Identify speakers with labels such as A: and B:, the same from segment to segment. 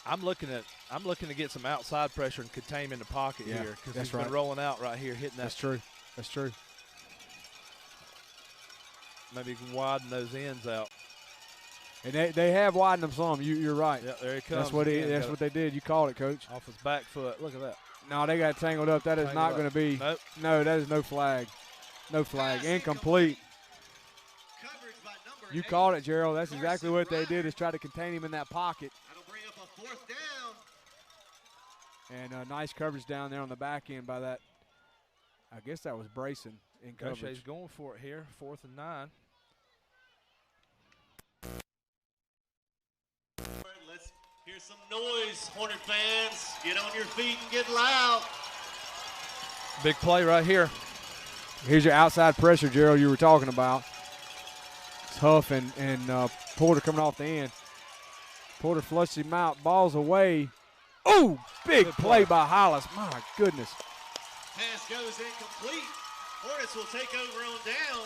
A: I'm looking to get some outside pressure and contain him in the pocket here because he's been rolling out right here, hitting that.
B: That's true. That's true.
A: Maybe you can widen those ends out.
B: And they have widened them some. You're right.
A: Yeah, there he comes.
B: That's what they did. You called it, Coach.
A: Off his back foot. Look at that.
B: No, they got tangled up. That is not going to be.
A: Nope.
B: No, that is no flag. No flag. Incomplete. You called it, Gerald. That's exactly what they did, is try to contain him in that pocket.
C: That'll bring up a 4th down.
B: And nice coverage down there on the back end by that. I guess that was Brayson in coverage.
A: Gautier's going for it here, 4th and 9.
C: Let's hear some noise, Hornet fans. Get on your feet and get loud.
A: Big play right here.
B: Here's your outside pressure, Gerald, you were talking about. It's Huff and Porter coming off the end. Porter flushes him out, ball's away. Oh, big play by Hollis. My goodness.
C: Pass goes incomplete. Hornets will take over on down.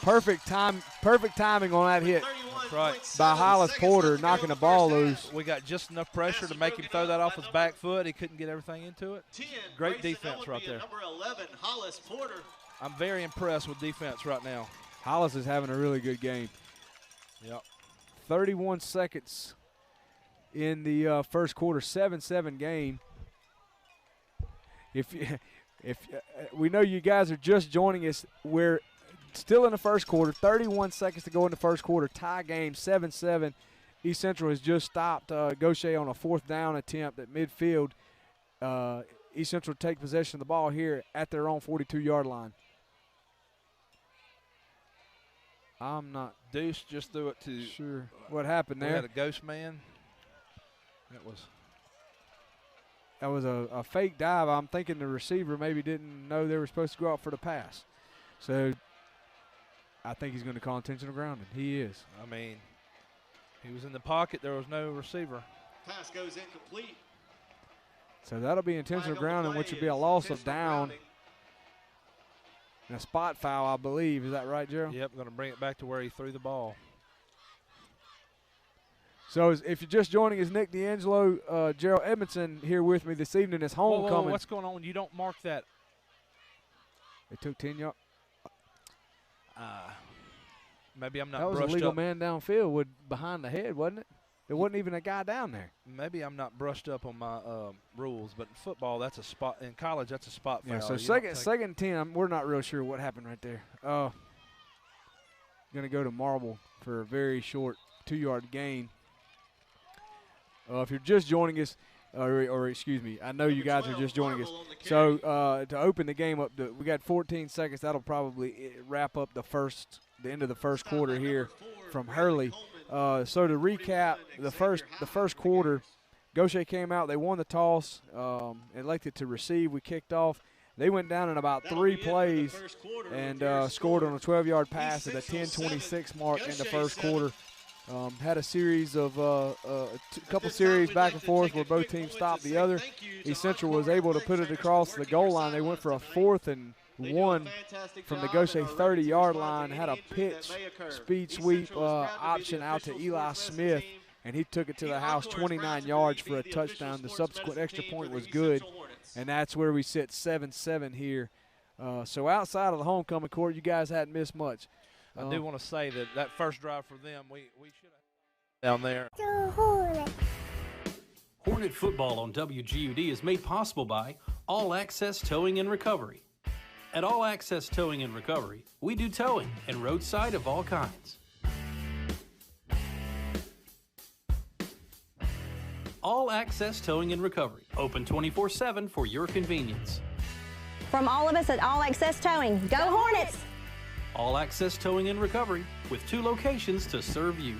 B: Perfect timing on that hit.
A: That's right.
B: By Hollis Porter, knocking the ball loose.
A: We got just enough pressure to make him throw that off his back foot. He couldn't get everything into it. Great defense right there.
C: Number 11, Hollis Porter.
A: I'm very impressed with defense right now.
B: Hollis is having a really good game.
A: Yep.
B: 31 seconds in the first quarter, 7-7 game. If we know you guys are just joining us, we're still in the first quarter, 31 seconds to go in the first quarter, tie game, 7-7. East Central has just stopped Gautier on a 4th down attempt at midfield. East Central take possession of the ball here at their own 42-yard line. I'm not
A: Deuce just threw it to
B: sure what happened there.
A: We had a ghost man.
B: That was a fake dive. I'm thinking the receiver maybe didn't know they were supposed to go out for the pass. So I think he's going to call intentional grounding. He is.
A: I mean, he was in the pocket. There was no receiver.
C: Pass goes incomplete.
B: So that'll be intentional grounding, which would be a loss of down. And a spot foul, I believe. Is that right, Gerald?
A: Yep, going to bring it back to where he threw the ball.
B: So if you're just joining us, Nick D'Angelo, Gerald Edmondson here with me this evening as homecoming.
A: Whoa, what's going on? You don't mark that.
B: They took 10 yards.
A: Maybe I'm not
B: brushed up. That was a legal man downfield behind the head, wasn't it? There wasn't even a guy down there.
A: Maybe I'm not brushed up on my rules, but in football, that's a spot. In college, that's a spot foul.
B: Yeah, so second and 10, we're not real sure what happened right there. Going to go to Marble for a very short 2-yard gain. If you're just joining us, or excuse me, I know you guys are just joining us. So to open the game up, we got 14 seconds. That'll probably wrap up the end of the first quarter here from Hurley. So to recap, the first quarter, Gautier came out. They won the toss, elected to receive. We kicked off. They went down in about 3 plays and scored on a 12-yard pass at a 10:26 mark in the first quarter. Had a series of couple series back and forth where both teams stopped the other. East Central was able to put it across the goal line. They went for a 4th and 1 from the Gautier 30-yard line. Had a pitch, speed sweep option out to Eli Smith, and he took it to the house 29 yards for a touchdown. The subsequent extra point was good, and that's where we sit 7-7 here. So outside of the homecoming court, you guys hadn't missed much.
A: I do want to say that first drive for them, we should have down there.
D: Hornet football on WGUD is made possible by All Access Towing and Recovery. At All Access Towing and Recovery, we do towing and roadside of all kinds. All Access Towing and Recovery, open 24/7 for your convenience.
E: From all of us at All Access Towing, go Hornets!
D: All Access Towing and Recovery, with 2 locations to serve you.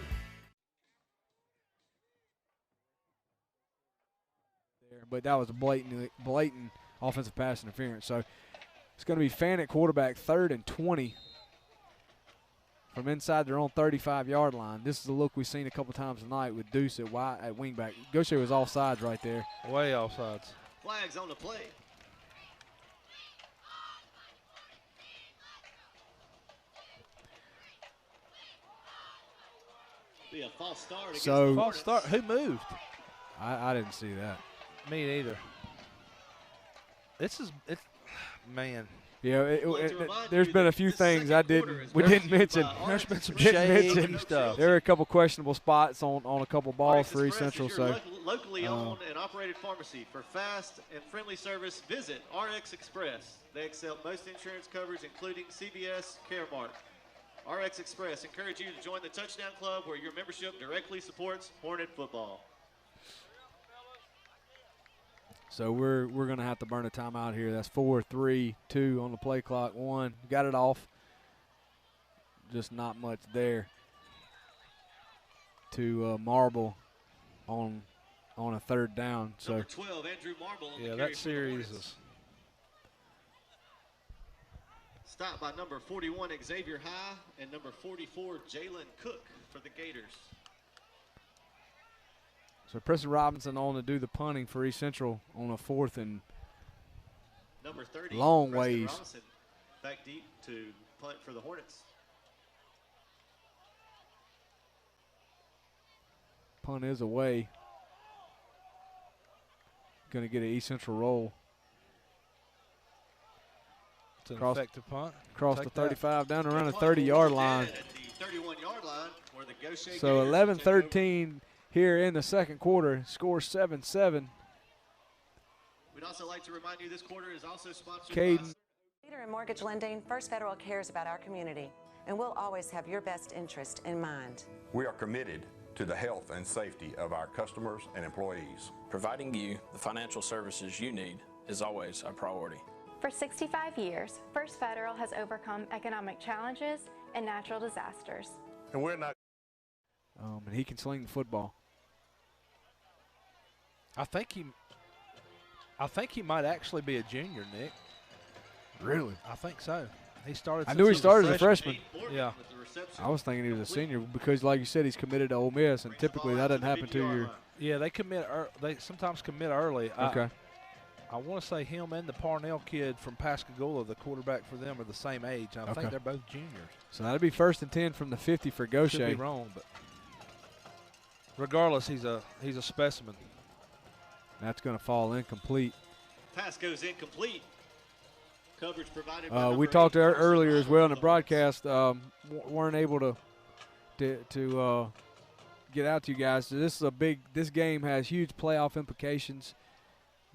B: But that was a blatant offensive pass interference. So it's going to be Fan at quarterback, 3rd and 20 from inside their own 35-yard line. This is a look we've seen a couple times tonight with Deuce at wingback. Gautier was offsides right there.
A: Way offsides.
C: Flags on the play. Be a false start.
B: So
A: false start. Who moved?
B: I didn't see that.
A: Me either. It's man.
B: Yeah, there's been a few things we didn't mention.
A: There's been some shady stuff.
B: There are a couple questionable spots on a couple balls for East Central. So
C: locally owned and operated pharmacy for fast and friendly service. Visit RX Express. They accept most insurance coverage, including CVS, Caremark. RX Express encourage you to join the Touchdown Club, where your membership directly supports Hornet football.
B: So we're going to have to burn a timeout here. That's 4, 3, 2 on the play clock. 1, got it off. Just not much there to Marble on a third down. So
C: number 12, Andrew Marble.
A: Yeah, that series is.
C: Stopped by number 41, Xavier High, and number 44, Jalen Cook for the Gators.
B: So Preston Robinson on to do the punting for East Central on a 4th and
C: number 30,
B: long
C: Preston
B: ways.
C: Robinson back deep to punt for the Hornets.
B: Punt is away. Going to get an East Central roll.
A: It's an effective punt.
B: Across the 35, down around the 30-yard line.
C: At the 31-yard line, where the Gautier
B: So
C: Gators
B: 11-13 here in the second quarter. Score 7-7.
C: We'd also like to remind you this quarter is also sponsored
B: Caden.
C: by
F: Leader in mortgage lending, First Federal cares about our community, and we'll always have your best interest in mind.
G: We are committed to the health and safety of our customers and employees.
H: Providing you the financial services you need is always a priority.
I: For 65 years, First Federal has overcome economic challenges and natural disasters.
G: And we're not.
B: And he can sling the football.
A: I think he might actually be a junior, Nick.
B: Really?
A: I think so. He started.
B: I knew he started as a freshman.
A: Yeah.
B: I was thinking he was a senior because, like you said, he's committed to Ole Miss, and typically that doesn't happen to you.
A: Yeah, they commit. They sometimes commit early.
B: Okay.
A: I want to say him and the Parnell kid from Pascagoula, the quarterback for them, are the same age. I think they're both juniors.
B: So that'd be 1st and 10 from the 50 for Gautier.
A: Could be wrong, but regardless, he's a specimen.
B: That's going to fall incomplete.
C: Pass goes incomplete. Coverage provided by
B: we talked earlier as well in the broadcast. Weren't able to get out to you guys. So this game has huge playoff implications.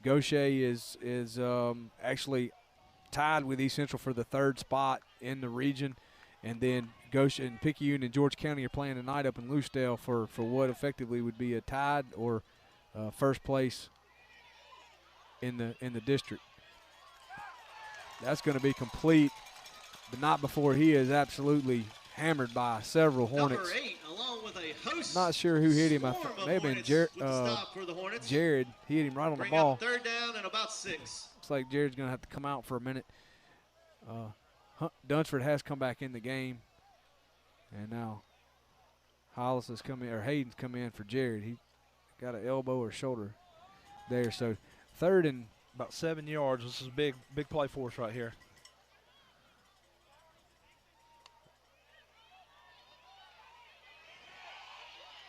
B: Gautier is actually tied with East Central for the 3rd spot in the region, and then Gautier and Picayune and George County are playing tonight up in Lucedale for what effectively would be a tied or first place in the district. That's going to be complete, but not before he is absolutely hammered by several Hornets.
C: Number 8, along with a host.
B: Not sure who hit him. I think may have been Jared. He hit him right on the ball.
C: 3rd down and about 6.
B: Looks like Jared's going to have to come out for a minute. Dunsford has come back in the game, and now Hollis has come in, or Hayden's come in for Jared. He got an elbow or shoulder there. So 3rd and
A: about 7 yards. This is a big play for us right here.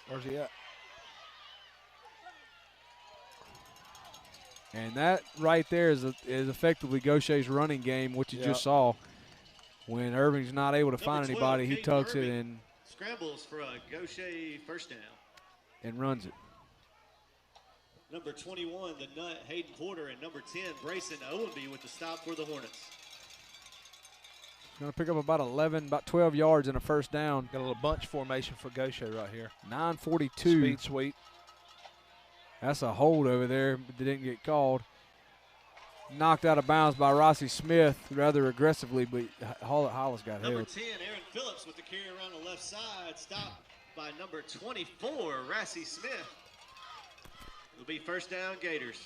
A: Where's he at?
B: And that right there is effectively Gautier's running game, which you just saw. When Irving's not able to find anybody, he tucks it and
C: scrambles for a Gautier 1st down.
B: And runs it.
C: Number 21, the Nut, Hayden Porter, and number 10, Brayson Owenby with the stop for the Hornets.
B: Going to pick up about 12 yards and a 1st down.
A: Got a little bunch formation for Gautier right here.
B: 9:42.
A: Speed sweep.
B: That's a hold over there, but they didn't get called. Knocked out of bounds by Rossi Smith rather aggressively, but Hollis got held.
C: Number 10, Aaron Phillips with the carry around the left side. Stopped by number 24, Rossi Smith. It'll be 1st down, Gators.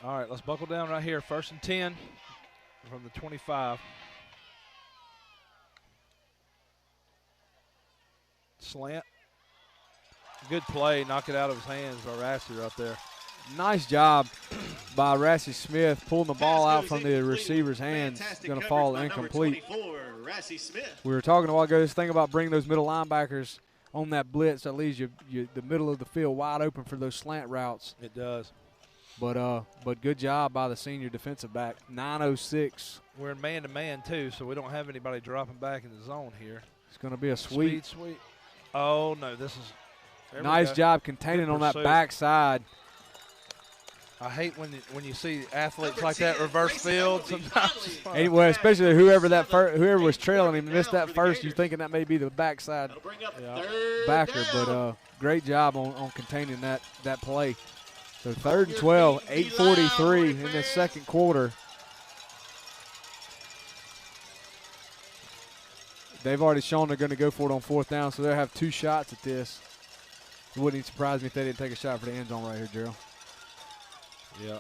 A: All right, let's buckle down right here. 1st and 10 from the 25. Slant. Good play. Knock it out of his hands by Rassi right there.
B: Nice job by Rassie Smith pulling the ball out from the receiver's hands. Going to fall incomplete. We were talking a while ago, this thing about bringing those middle linebackers on that blitz that leaves you the middle of the field wide open for those slant routes.
A: It does.
B: But good job by the senior defensive back. 9:06.
A: We're in man-to-man, too, so we don't have anybody dropping back in the zone here.
B: It's going to be a sweep.
A: Sweet. Oh, no, this is –
B: nice job containing on that backside.
A: I hate when you see athletes like that reverse field sometimes.
B: Well, especially whoever was trailing him missed that first. You're thinking that may be the backside backer, but great job on containing that play. So 3rd and 12, 8:43 in the second quarter. They've already shown they're going to go for it on 4th down, so they'll have 2 shots at this. It wouldn't even surprise me if they didn't take a shot for the end zone right here, Gerald.
A: Yeah.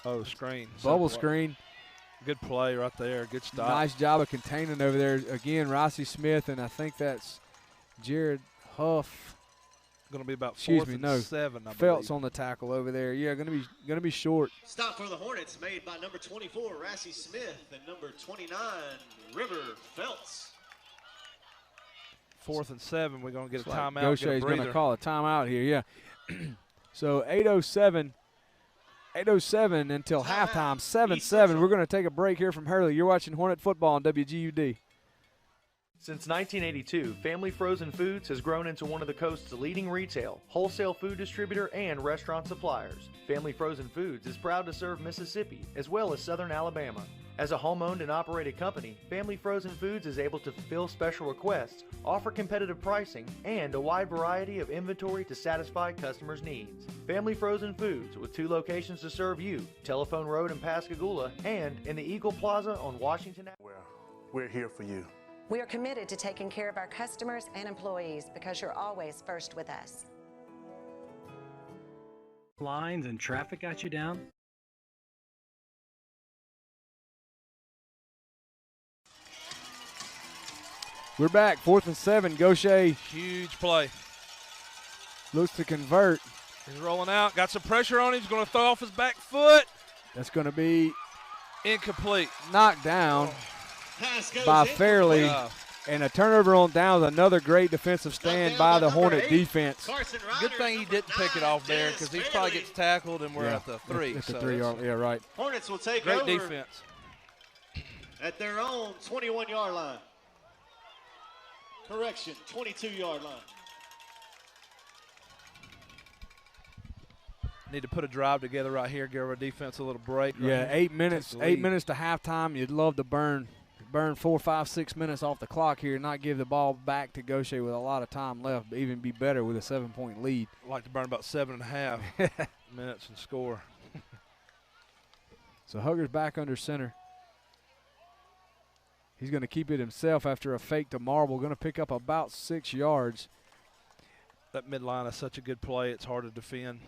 A: Oh, screen.
B: Bubble screen.
A: Good play right there. Good stop.
B: Nice job of containing over there. Again, Rassie Smith, and I think that's Jared Huff.
A: Going to be about
B: 4th
A: and 7, I
B: Felt's
A: believe.
B: on the tackle over there. Yeah, going to be short.
C: Stop for the Hornets made by number 24, Rassie Smith, and number 29, River Feltz.
A: 4th and 7, we're going to get a timeout.
B: Gautier's going to call a timeout here, yeah. So 8:07 until halftime, 7-7. We're going to take a break here from Hurley. You're watching Hornet football on WGUD.
J: Since 1982, Family Frozen Foods has grown into one of the coast's leading retail, wholesale food distributor, and restaurant suppliers. Family Frozen Foods is proud to serve Mississippi as well as southern Alabama. As a home-owned and operated company, Family Frozen Foods is able to fulfill special requests, offer competitive pricing, and a wide variety of inventory to satisfy customers' needs. Family Frozen Foods, with 2 locations to serve you, Telephone Road in Pascagoula and in the Eagle Plaza on Washington.
K: We're here for you.
F: We are committed to taking care of our customers and employees because you're always first with us.
L: Lines and traffic got you down?
B: We're back, 4th and 7. Gautier.
A: Huge play.
B: Looks to convert.
A: He's rolling out. Got some pressure on him. He's going to throw off his back foot.
B: That's going to be
A: incomplete.
B: Knocked down by Fairley. And a turnover on downs. Another great defensive stand by the Hornet defense.
A: Good thing he didn't pick it off there because he probably gets tackled and we're at the 3.
B: At the 3-yard, yeah, right.
C: Hornets will take
A: great
C: over
A: defense
C: at their own 21-yard line. Correction, 22-yard line.
A: Need to put a drive together right here, give our defense a little break.
B: Yeah, 8 minutes. 8 minutes to halftime. You'd love to burn 4, 5, 6 minutes off the clock here, not give the ball back to Gautier with a lot of time left, but even be better with a 7-point lead.
A: I'd like to burn about 7.5 minutes and score.
B: So Hugger's back under center. He's going to keep it himself after a fake to Marble. Going to pick up about 6 yards.
A: That midline is such a good play. It's hard to defend.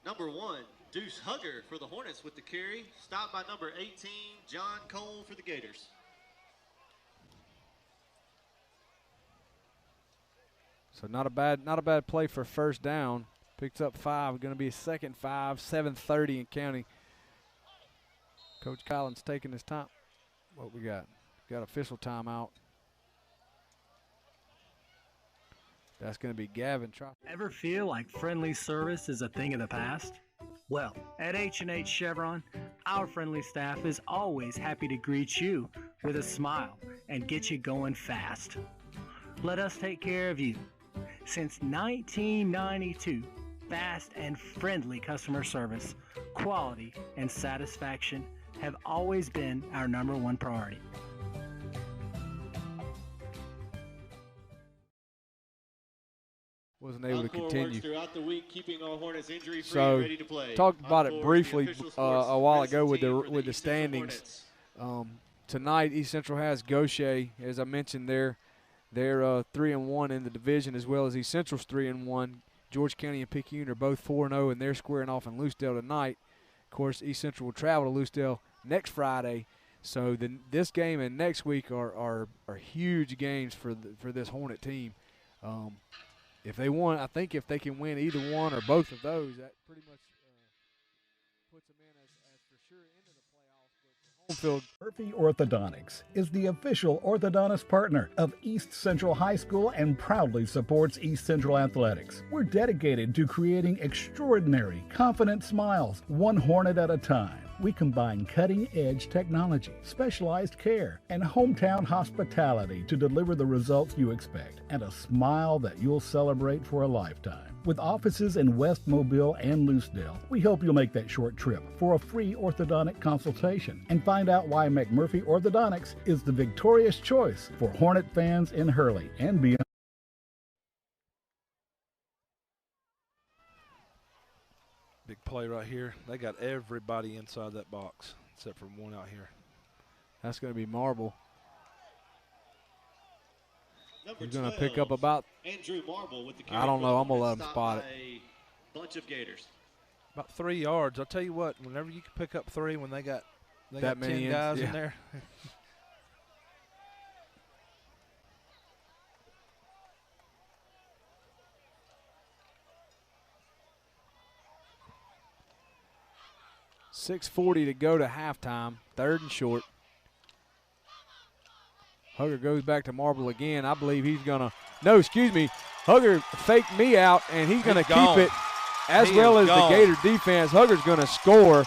C: Number 1, Deuce Hugger for the Hornets with the carry. Stopped by number 18, John Cole for the Gators.
B: So not a bad play for 1st down. Picks up 5. Going to be a 2nd 5, 7:30 and counting. Coach Collins taking his time. What we got? Got official timeout. That's going to be Gavin.
L: Ever feel like friendly service is a thing of the past? Well, at H&H Chevron, our friendly staff is always happy to greet you with a smile and get you going fast. Let us take care of you. Since 1992, fast and friendly customer service, quality, and satisfaction have always been our #1 priority.
B: Wasn't able to continue.
C: Throughout the week, keeping our Hornets injury-free
B: so
C: and ready to play.
B: Talked about it briefly a while ago with the standings. Tonight, East Central has Gautier, as I mentioned. They're 3-1 in the division, as well as East Central's 3-1. George County and Picayune are both 4-0, and they're squaring off in Lucedale tonight. Of course, East Central will travel to Lucedale next Friday. So this game and next week are huge games for this Hornet team. if they won, I think if they can win either one or both of those, that pretty much puts them in as for sure into the playoffs. But home field.
M: Murphy Orthodontics is the official orthodontist partner of East Central High School and proudly supports East Central Athletics. We're dedicated to creating extraordinary, confident smiles, one Hornet at a time. We combine cutting-edge technology, specialized care, and hometown hospitality to deliver the results you expect and a smile that you'll celebrate for a lifetime. With offices in West Mobile and Lucedale, we hope you'll make that short trip for a free orthodontic consultation and find out why McMurphy Orthodontics is the victorious choice for Hornet fans in Hurley and beyond.
A: Big play right here. They got everybody inside that box except for one out here.
B: That's going to be Marble.
C: Number
B: He's going to
C: 12,
B: pick up about,
C: Andrew Marble with the
B: I don't know, I'm going to let him spot it.
C: A bunch of Gators.
A: About 3 yards. I'll tell you what, whenever you can pick up 3 when they got
B: that many
A: 10 guys
B: yeah.
A: in there.
B: .640 to go to halftime, 3rd and short. Hugger goes back to Marble again. I believe he's going to, no, excuse me, Hugger faked me out, and he's going to keep it as well as the Gator defense. Hugger's going to score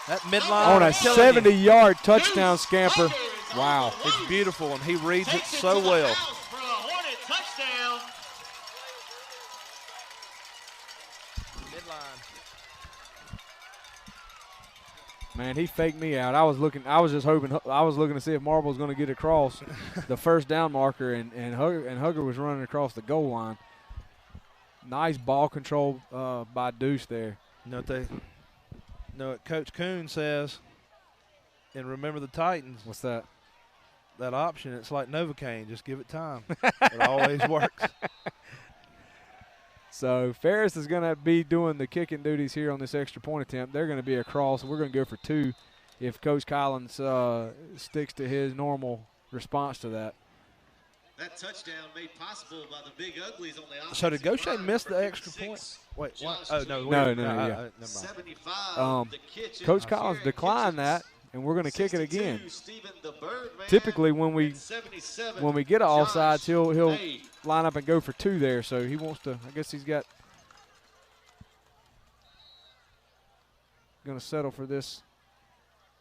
A: that midline
B: on a 70-yard touchdown scamper. Wow.
A: It's beautiful, and he reads it so well.
C: For a Hornet touchdown.
A: Midline.
B: Man, he faked me out. I was just hoping, I was looking to see if Marble was going to get across the first down marker, and Hugger was running across the goal line. Nice ball control by Deuce there.
A: You know what Coach Kuhn says, and remember the Titans.
B: What's that?
A: That option, it's like Novocaine. Just give it time. It always works.
B: So Ferris is going to be doing the kicking duties here on this extra point attempt. They're going to be across. We're going to go for 2 if Coach Collins sticks to his normal response to that.
C: That touchdown made possible by the big uglies on the offensive
A: So did Gautier
C: line.
A: miss the extra point? Wait, what? Oh, no.
B: No,
A: never
B: yeah.
A: mind.
C: 75,
B: Coach Collins declined that, and we're going to kick it again. Typically, when we get an offsides, he'll line up and go for 2 there. So he wants to. I guess he's got. Going to settle for this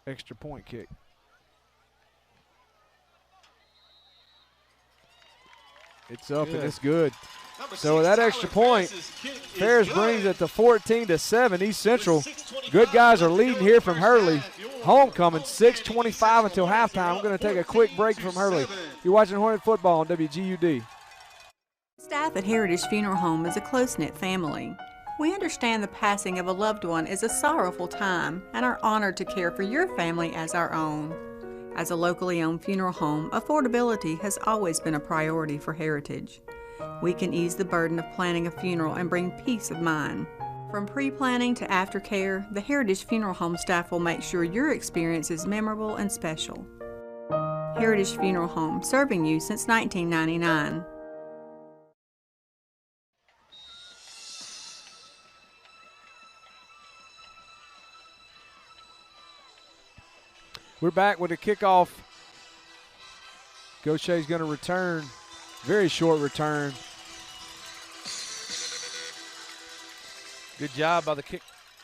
B: extra point kick. It's up and it's good. So that extra point, Ferris brings it to 14-7. East Central. Good guys are leading here from Hurley. Homecoming, 6:25 until halftime. I'm going to take a quick break from Hurley. You're watching Hornet football on WGUD.
N: Staff at Heritage Funeral Home is a close-knit family. We understand the passing of a loved one is a sorrowful time and are honored to care for your family as our own. As a locally owned funeral home, affordability has always been a priority for Heritage. We can ease the burden of planning a funeral and bring peace of mind. From pre-planning to aftercare, the Heritage Funeral Home staff will make sure your experience is memorable and special. Heritage Funeral Home, serving you since 1999.
B: We're back with a kickoff. Gautier's going to return. Very short return.
A: Good job by the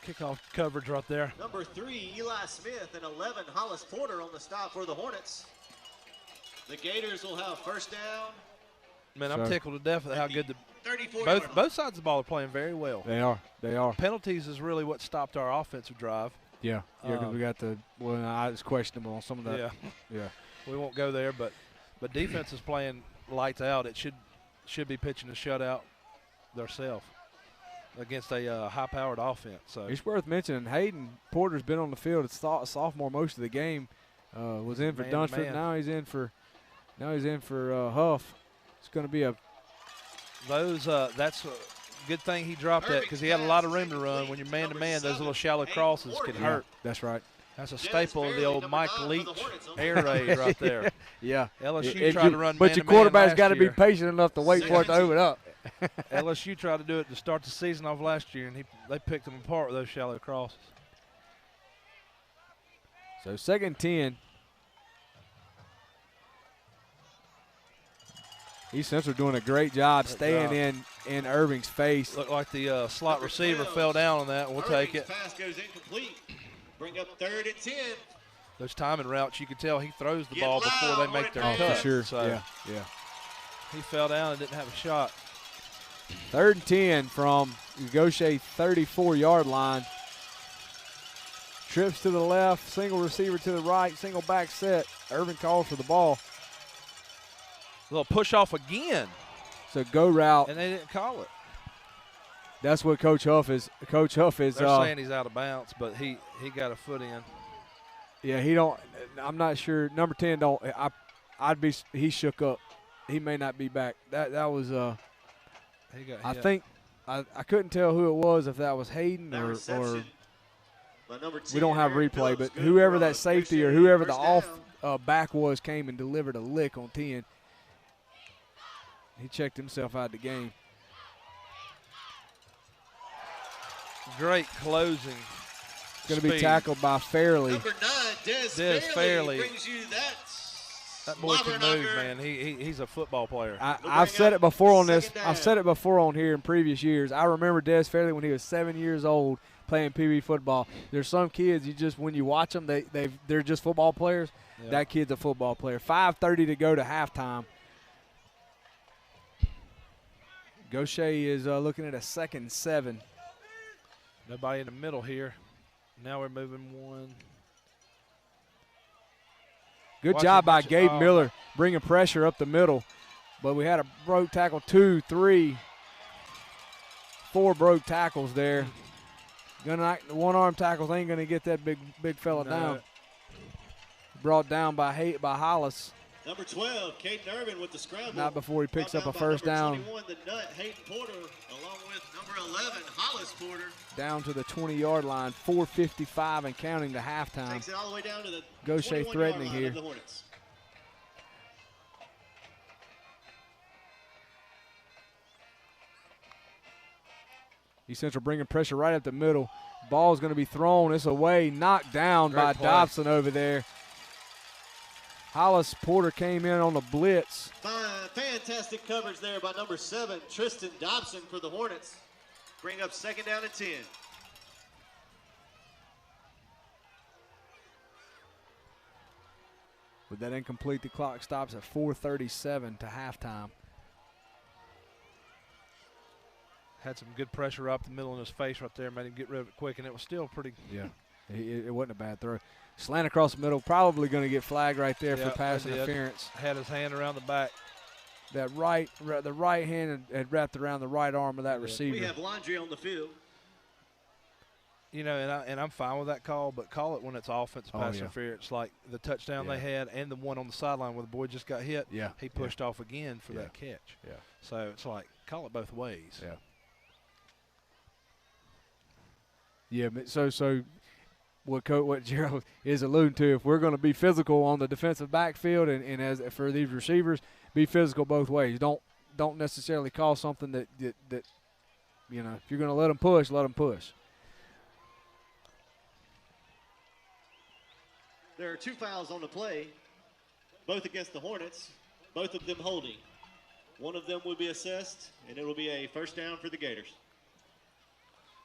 A: kickoff coverage right there.
C: Number 3, Eli Smith, and 11, Hollis Porter on the stop for the Hornets. The Gators will have first down.
A: Man, I'm tickled to death at how good both sides of the ball are playing very well.
B: They are. They are.
A: Penalties is really what stopped our offensive drive.
B: Yeah, because we got it's questionable on some of that. Yeah.
A: We won't go there, but defense is playing lights out. It should be pitching a shutout themselves against a high-powered offense. So
B: it's worth mentioning Hayden Porter's been on the field. It's sophomore most of the game. Was in for Dunford. Now he's in for Huff. It's going to be that's a good thing he dropped that because he had a lot of room to run. When you're man-to-man, those little shallow crosses can hurt. That's right.
A: That's a staple of the old Mike Leach air raid right there.
B: Yeah.
A: LSU tried to run
B: but your
A: man-to-man
B: quarterback's got to be
A: year.
B: patient enough to wait for it to open up.
A: LSU tried to do it to start the season off last year, and they picked them apart with those shallow crosses.
B: So 2nd and 10. East Central doing a great job staying in Irving's face.
A: Looked like the slot receiver fell down on that. We'll take it.
C: Pass goes incomplete. Bring up 3rd and 10.
A: Those timing routes, you can tell he throws the ball before they make their cut.
B: For sure.
A: So
B: Yeah.
A: he fell down and didn't have a shot.
B: 3rd and 10 from Gautier 34-yard line. Trips to the left, single receiver to the right, single back set. Irving calls for the ball.
A: A little push off again.
B: So go route.
A: And they didn't call it.
B: That's what Coach Huff is. Coach Huff is.
A: They're saying he's out of bounds, but he got a foot in.
B: Yeah, he don't. I'm not sure. Number 10 don't. I'd be. He shook up. He may not be back. That was.
A: He got
B: I
A: hit.
B: think. I couldn't tell who it was, if that was Hayden or we don't have replay, but whoever that safety or whoever the off back was came and delivered a lick on 10. He checked himself out of the game.
A: Great closing.
B: Going to be tackled by Fairley.
C: Number 9,
A: Des Fairley.
C: Brings you
A: that boy can move, man. He's a football player.
B: I've said it before on this. I've said it before on here in previous years. I remember Des Fairley when he was 7 years old playing PB football. There's some kids when you watch them, they're just football players.
A: Yep.
B: That kid's a football player. 5:30 to go to halftime. Gautier is looking at a 2nd and 7.
A: Nobody in the middle here. Now we're moving one.
B: Good job by Gabe Miller bringing pressure up the middle. But we had a broke tackle, 2, 3, 4 broke tackles there. One-arm tackles ain't going to get that big fella down. Brought down by Hollis.
C: Number 12, Caden Irvin with the scramble.
B: Not before he picks up a first down.
C: Number 21, the nut, Hayden Porter, along with number 11, Hollis Porter.
B: Down to the 20-yard line, 4:55 and counting to halftime.
C: Takes it all the way down to the
B: Gautier threatening here.
C: Of the Hornets.
B: East Central bringing pressure right up the middle. Ball's going to be thrown. It's away, knocked down by Dobson over there. Hollis Porter came in on the blitz.
C: Fantastic coverage there by number 7, Tristan Dobson for the Hornets. Bring up 2nd down and 10.
B: With that incomplete, the clock stops at 4:37 to halftime.
A: Had some good pressure up the middle in his face right there, made him get rid of it quick, and it was still pretty.
B: Yeah, it wasn't a bad throw. Slant across the middle, probably going to get flagged right there for pass interference.
A: Had his hand around the back.
B: The right hand had wrapped around the right arm of that receiver.
C: We have laundry on the field.
A: You know, and I'm fine with that call, but call it when it's offensive pass interference, like the touchdown they had and the one on the sideline where the boy just got hit.
B: Yeah,
A: he pushed off again for that catch.
B: Yeah,
A: so it's like call it both ways.
B: Yeah. Yeah, so what Gerald is alluding to, if we're going to be physical on the defensive backfield and as for these receivers, be physical both ways. Don't necessarily call something that you know, if you're going to let them push, let them push.
C: There are 2 fouls on the play, both against the Hornets, both of them holding. One of them will be assessed, and it will be a first down for the Gators.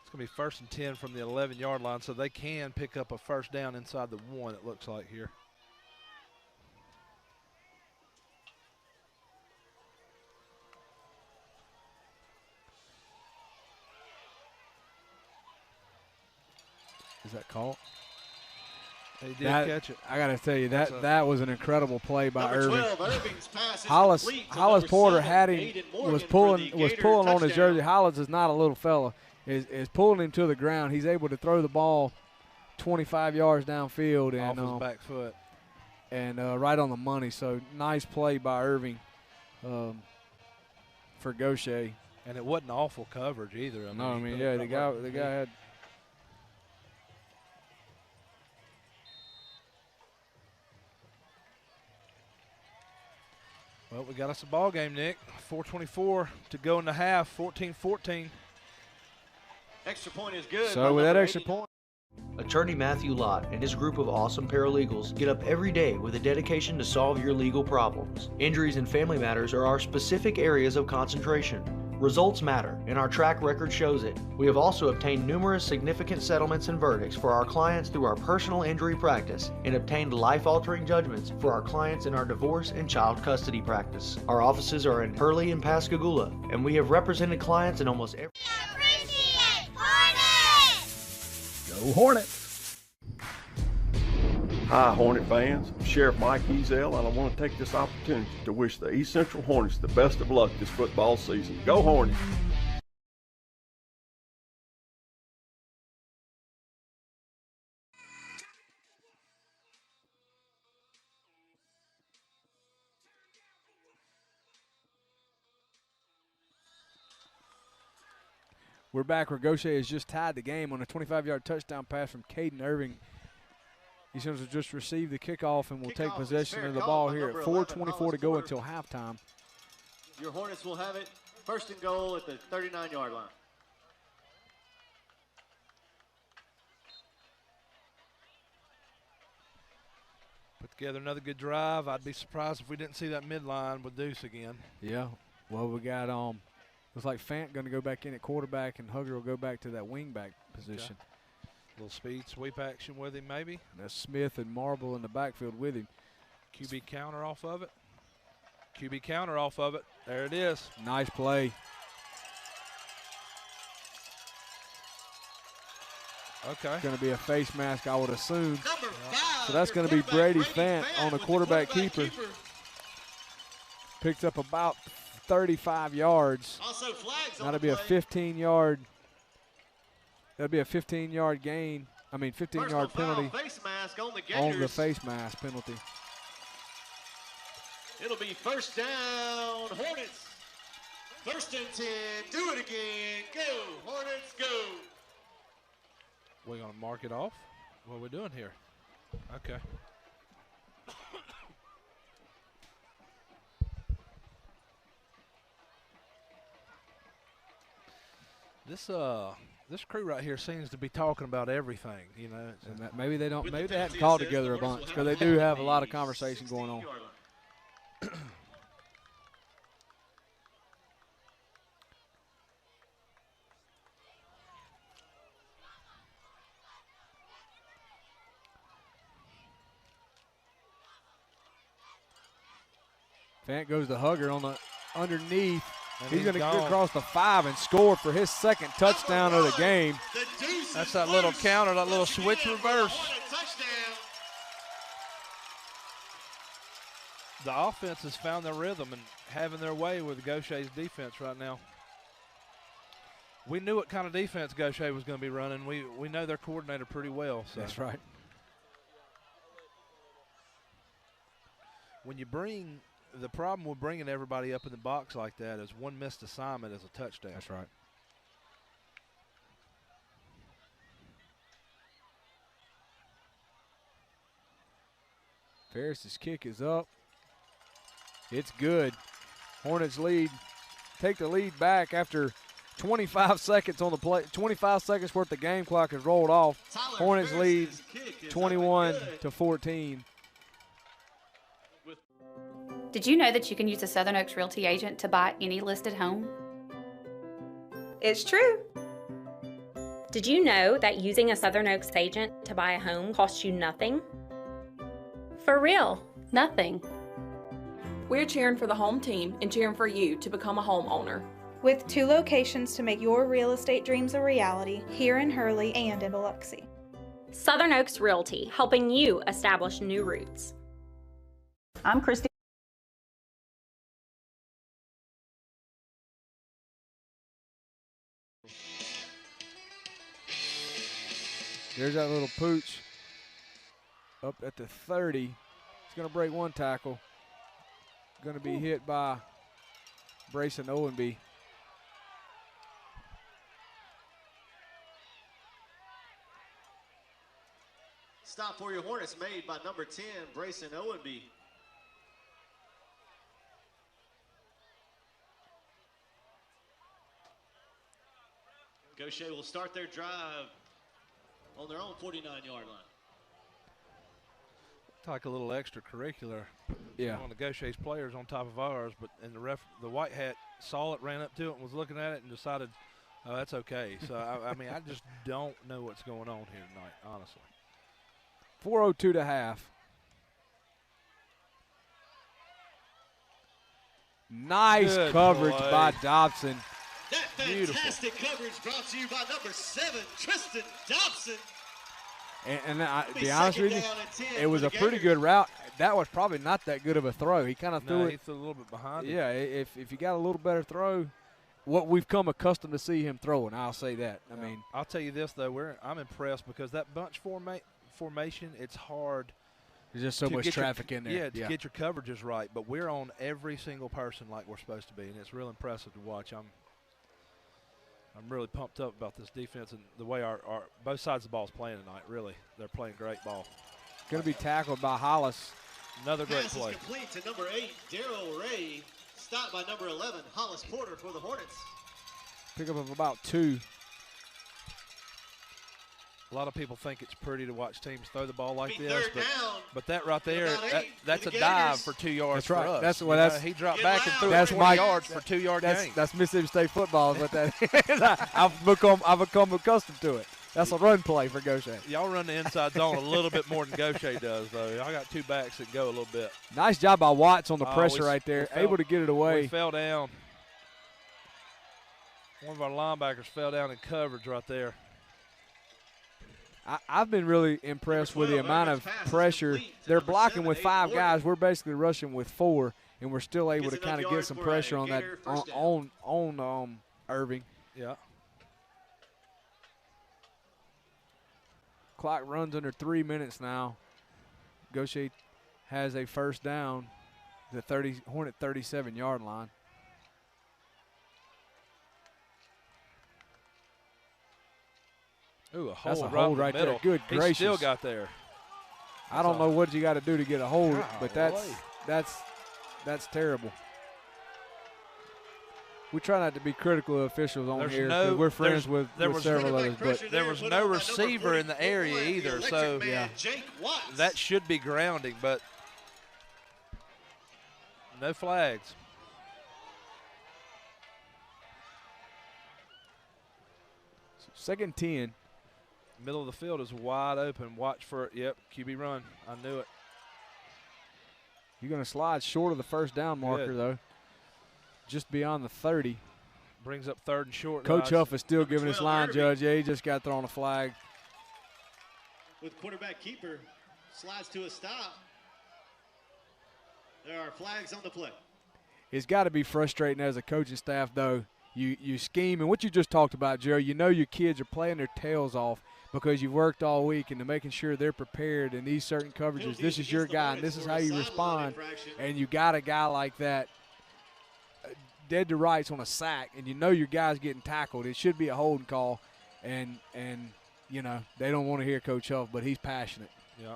A: It's going to be 1st and 10 from the 11-yard line, so they can pick up a first down inside the 1, it looks like here.
B: Is that called?
A: He did catch it.
B: I got to tell you, that was an incredible play by Irving.
C: 12, Irving's pass is
B: Hollis Porter
C: 7,
B: had him, was pulling on his jersey. Hollis is not a little fella. Is pulling him to the ground. He's able to throw the ball 25 yards downfield and
A: off his back foot,
B: and right on the money. So nice play by Irving for Gautier.
A: And it wasn't awful coverage either.
B: The guy had.
A: Well, we got us a ball game, Nick. 4:24 to go in the half, 14-14.
C: Extra point is good.
B: So with that extra point.
J: Attorney Matthew Lott and his group of awesome paralegals get up every day with a dedication to solve your legal problems. Injuries and family matters are our specific areas of concentration. Results matter, and our track record shows it. We have also obtained numerous significant settlements and verdicts for our clients through our personal injury practice and obtained life-altering judgments for our clients in our divorce and child custody practice. Our offices are in Hurley and Pascagoula, and we have represented clients in almost every...
M: Go Hornets!
O: Hi, Hornet fans. I'm Sheriff Mike Ezel, and I want to take this opportunity to wish the East Central Hornets the best of luck this football season. Go Hornets!
B: We're back where Gautier has just tied the game on a 25-yard touchdown pass from Caden Irving. He's going to just receive the kickoff and will take possession of the ball here at 4:24 to go until halftime.
C: Your Hornets will have it first and goal at the 39-yard line.
A: Put together another good drive. I'd be surprised if we didn't see that midline with Deuce again.
B: Yeah. Well, we got looks like Fant going to go back in at quarterback, and Hugger will go back to that wingback position.
A: Okay. Little speed sweep action with him, maybe.
B: That's Smith and Marble in the backfield with him.
A: QB counter off of it. QB counter off of it. There it is.
B: Nice play.
A: Okay.
B: It's going to be a face mask, I would assume. So that's going to be Brady Fant on the quarterback keeper. Picked up about 35 yards.
C: Also flags.
B: That'll be a 15-yard. That'll be a 15-yard gain. 15-yard penalty
C: face mask on the Gators.
B: On the face mask penalty.
C: It'll be first down, Hornets. First and 10. Do it again. Go, Hornets, go.
A: We're going to mark it off? What are we doing here? Okay. This crew right here seems to be talking about everything, you know.
B: And maybe they don't. Maybe they haven't called together a bunch because they do have a lot of conversation going on. Fant goes to Hugger on the underneath. And he's going to get across the 5 and score for his second touchdown of the game.
A: That's that little counter, that little switch reverse. The offense has found their rhythm and having their way with Gautier's defense right now. We knew what kind of defense Gautier was going to be running. We know their coordinator pretty well. So.
B: That's right.
A: When you bring – the problem with bringing everybody up in the box like that is one missed assignment is a touchdown.
B: That's right. Ferris's kick is up. It's good. Hornets lead. Take the lead back after 25 seconds on the play. 25 seconds worth of game clock is rolled off. Hornets lead 21-14.
P: Did you know that you can use a Southern Oaks Realty agent to buy any listed home?
Q: It's true.
E: Did you know that using a Southern Oaks agent to buy a home costs you nothing?
P: For real, nothing.
Q: We're cheering for the home team and cheering for you to become a homeowner.
R: With 2 locations to make your real estate dreams a reality, here in Hurley and in Biloxi.
E: Southern Oaks Realty, helping you establish new roots.
S: I'm Christy.
B: There's that little pooch up at the 30. He's going to break one tackle. Going to be hit by Brayson Owenby.
C: Stop for your Hornets made by number 10, Brayson Owenby. Gautier will start their drive on their own 49-yard line.
A: Like a little extracurricular.
B: Yeah.
A: One of Gautier's players on top of ours, but and the white hat saw it, ran up to it, and was looking at it, and decided, oh, that's okay. So I mean, I just don't know what's going on here tonight, honestly.
B: 4:02 to half. Nice
A: Good
B: coverage
A: play
B: by Dobson.
C: That fantastic coverage brought to you by number 7, Tristan Dobson.
B: And to be honest with you, it was a pretty good route. That was probably not that good of a throw. He kind of threw it.
A: He threw a little bit behind it.
B: Yeah, if you got a little better throw, what we've come accustomed to see him throwing, I'll say that. I mean,
A: I'll tell you this, though. I'm impressed because that bunch formation, it's hard.
B: There's just so much traffic in there.
A: Yeah, to get your coverages right. But we're on every single person like we're supposed to be, and it's real impressive to watch. I'm really pumped up about this defense and the way our both sides of the ball is playing tonight. Really, they're playing great ball.
B: Going to be tackled by Hollis.
A: Another great
C: Pass
A: play.
C: is complete to number 8, Darrell Ray. Stopped by number 11, Hollis Porter for the Hornets.
B: Pickup of about 2.
A: A lot of people think it's pretty to watch teams throw the ball like this,
C: third down.
A: but that right there, that's a
C: the
A: dive
C: Gators.
A: for 2 yards
B: That's right.
A: for us.
B: That's what that's.
A: He dropped back and threw
B: that's
A: 20 yards for 2-yard gain.
B: That's Mississippi State football. Is what that is. I've become accustomed to it. That's a run play for Gautier.
A: Y'all run the inside zone a little bit more than Gautier does, though. Y'all got 2 backs that go a little bit.
B: Nice job by Watts on the pressure right there, able to get it away.
A: We fell down. One of our linebackers fell down in coverage right there.
B: I've been really impressed with the amount of pressure. They're blocking with 5 guys. We're basically rushing with 4, and we're still able to kind of get some pressure on that on Irving.
A: Yeah.
B: Clock runs under 3 minutes now. Gautier has a first down, the Hornet 37-yard line.
A: Ooh, a hold,
B: that's a hold right
A: there.
B: Good gracious.
A: He still got there.
B: I don't know what you got to do to get a hold, but that's terrible. We try not to be critical of officials on here because we're friends with several others. But
A: there was no receiver in the area either, so that should be grounding, but no flags.
B: So 2nd and 10.
A: Middle of the field is wide open. Watch for it. Yep, QB run. I knew it.
B: You're going to slide short of the first down marker, though. Just beyond the 30.
A: Brings up 3rd and short.
B: Coach Huff is still giving his line judge. Yeah, he just got thrown a flag.
C: With quarterback keeper, slides to a stop. There are flags on the play.
B: It's got to be frustrating as a coaching staff, though. You scheme, and what you just talked about, Joe, you know your kids are playing their tails off because you've worked all week and they're making sure they're prepared in these certain coverages. This is your guy, and this is how you respond. And you got a guy like that dead to rights on a sack, and you know your guy's getting tackled. It should be a holding call, and you know, they don't want to hear Coach Huff, but he's passionate.
A: Yeah.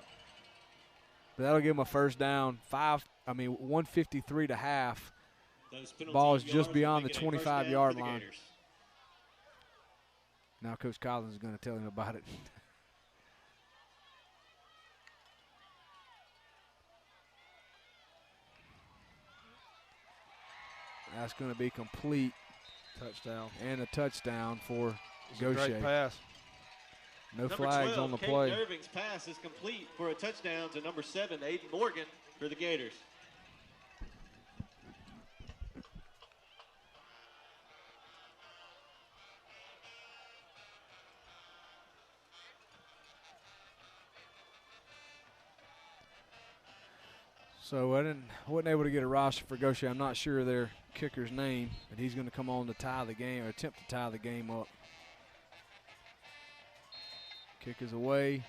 B: But that'll give him a first down. 1:53 to half. Ball is just beyond the 25-yard line. Now Coach Collins is going to tell him about it. That's going to be complete.
A: Touchdown.
B: And a touchdown for Gautier.
A: Great pass.
B: No flags on the play.
C: Irving's pass is complete for a touchdown to number 7, Aiden Morgan for the Gators.
B: So I wasn't able to get a roster for Gautier. I'm not sure their kicker's name, but he's going to come on to tie the game or attempt to tie the game up. Kick is away.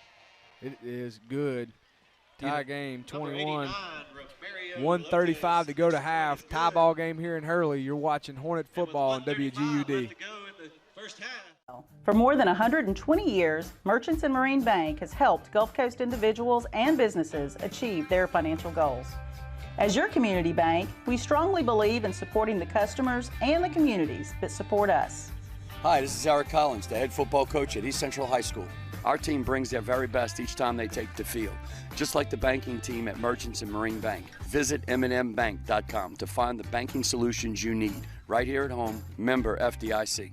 B: It is good. Tie game, 21. 1:35 to go to half. Tie ball game here in Hurley. You're watching Hornet football on WGUD.
S: For more than 120 years, Merchants and Marine Bank has helped Gulf Coast individuals and businesses achieve their financial goals. As your community bank, we strongly believe in supporting the customers and the communities that support us.
T: Hi, this is Eric Collins, the head football coach at East Central High School. Our team brings their very best each time they take the field, just like the banking team at Merchants and Marine Bank. Visit M&Mbank.com to find the banking solutions you need right here at home. Member FDIC.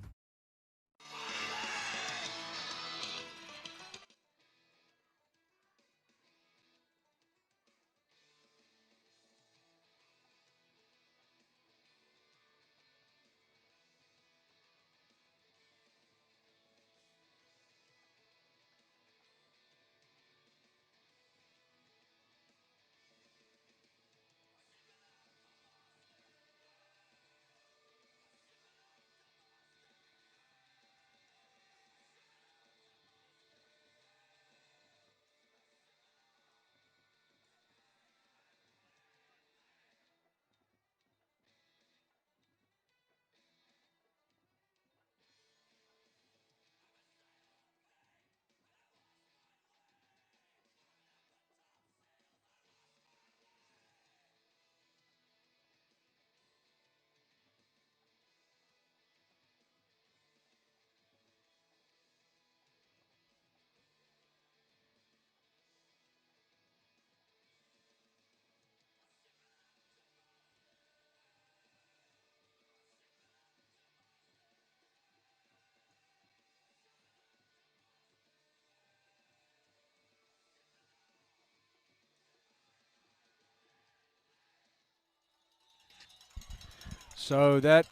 B: So that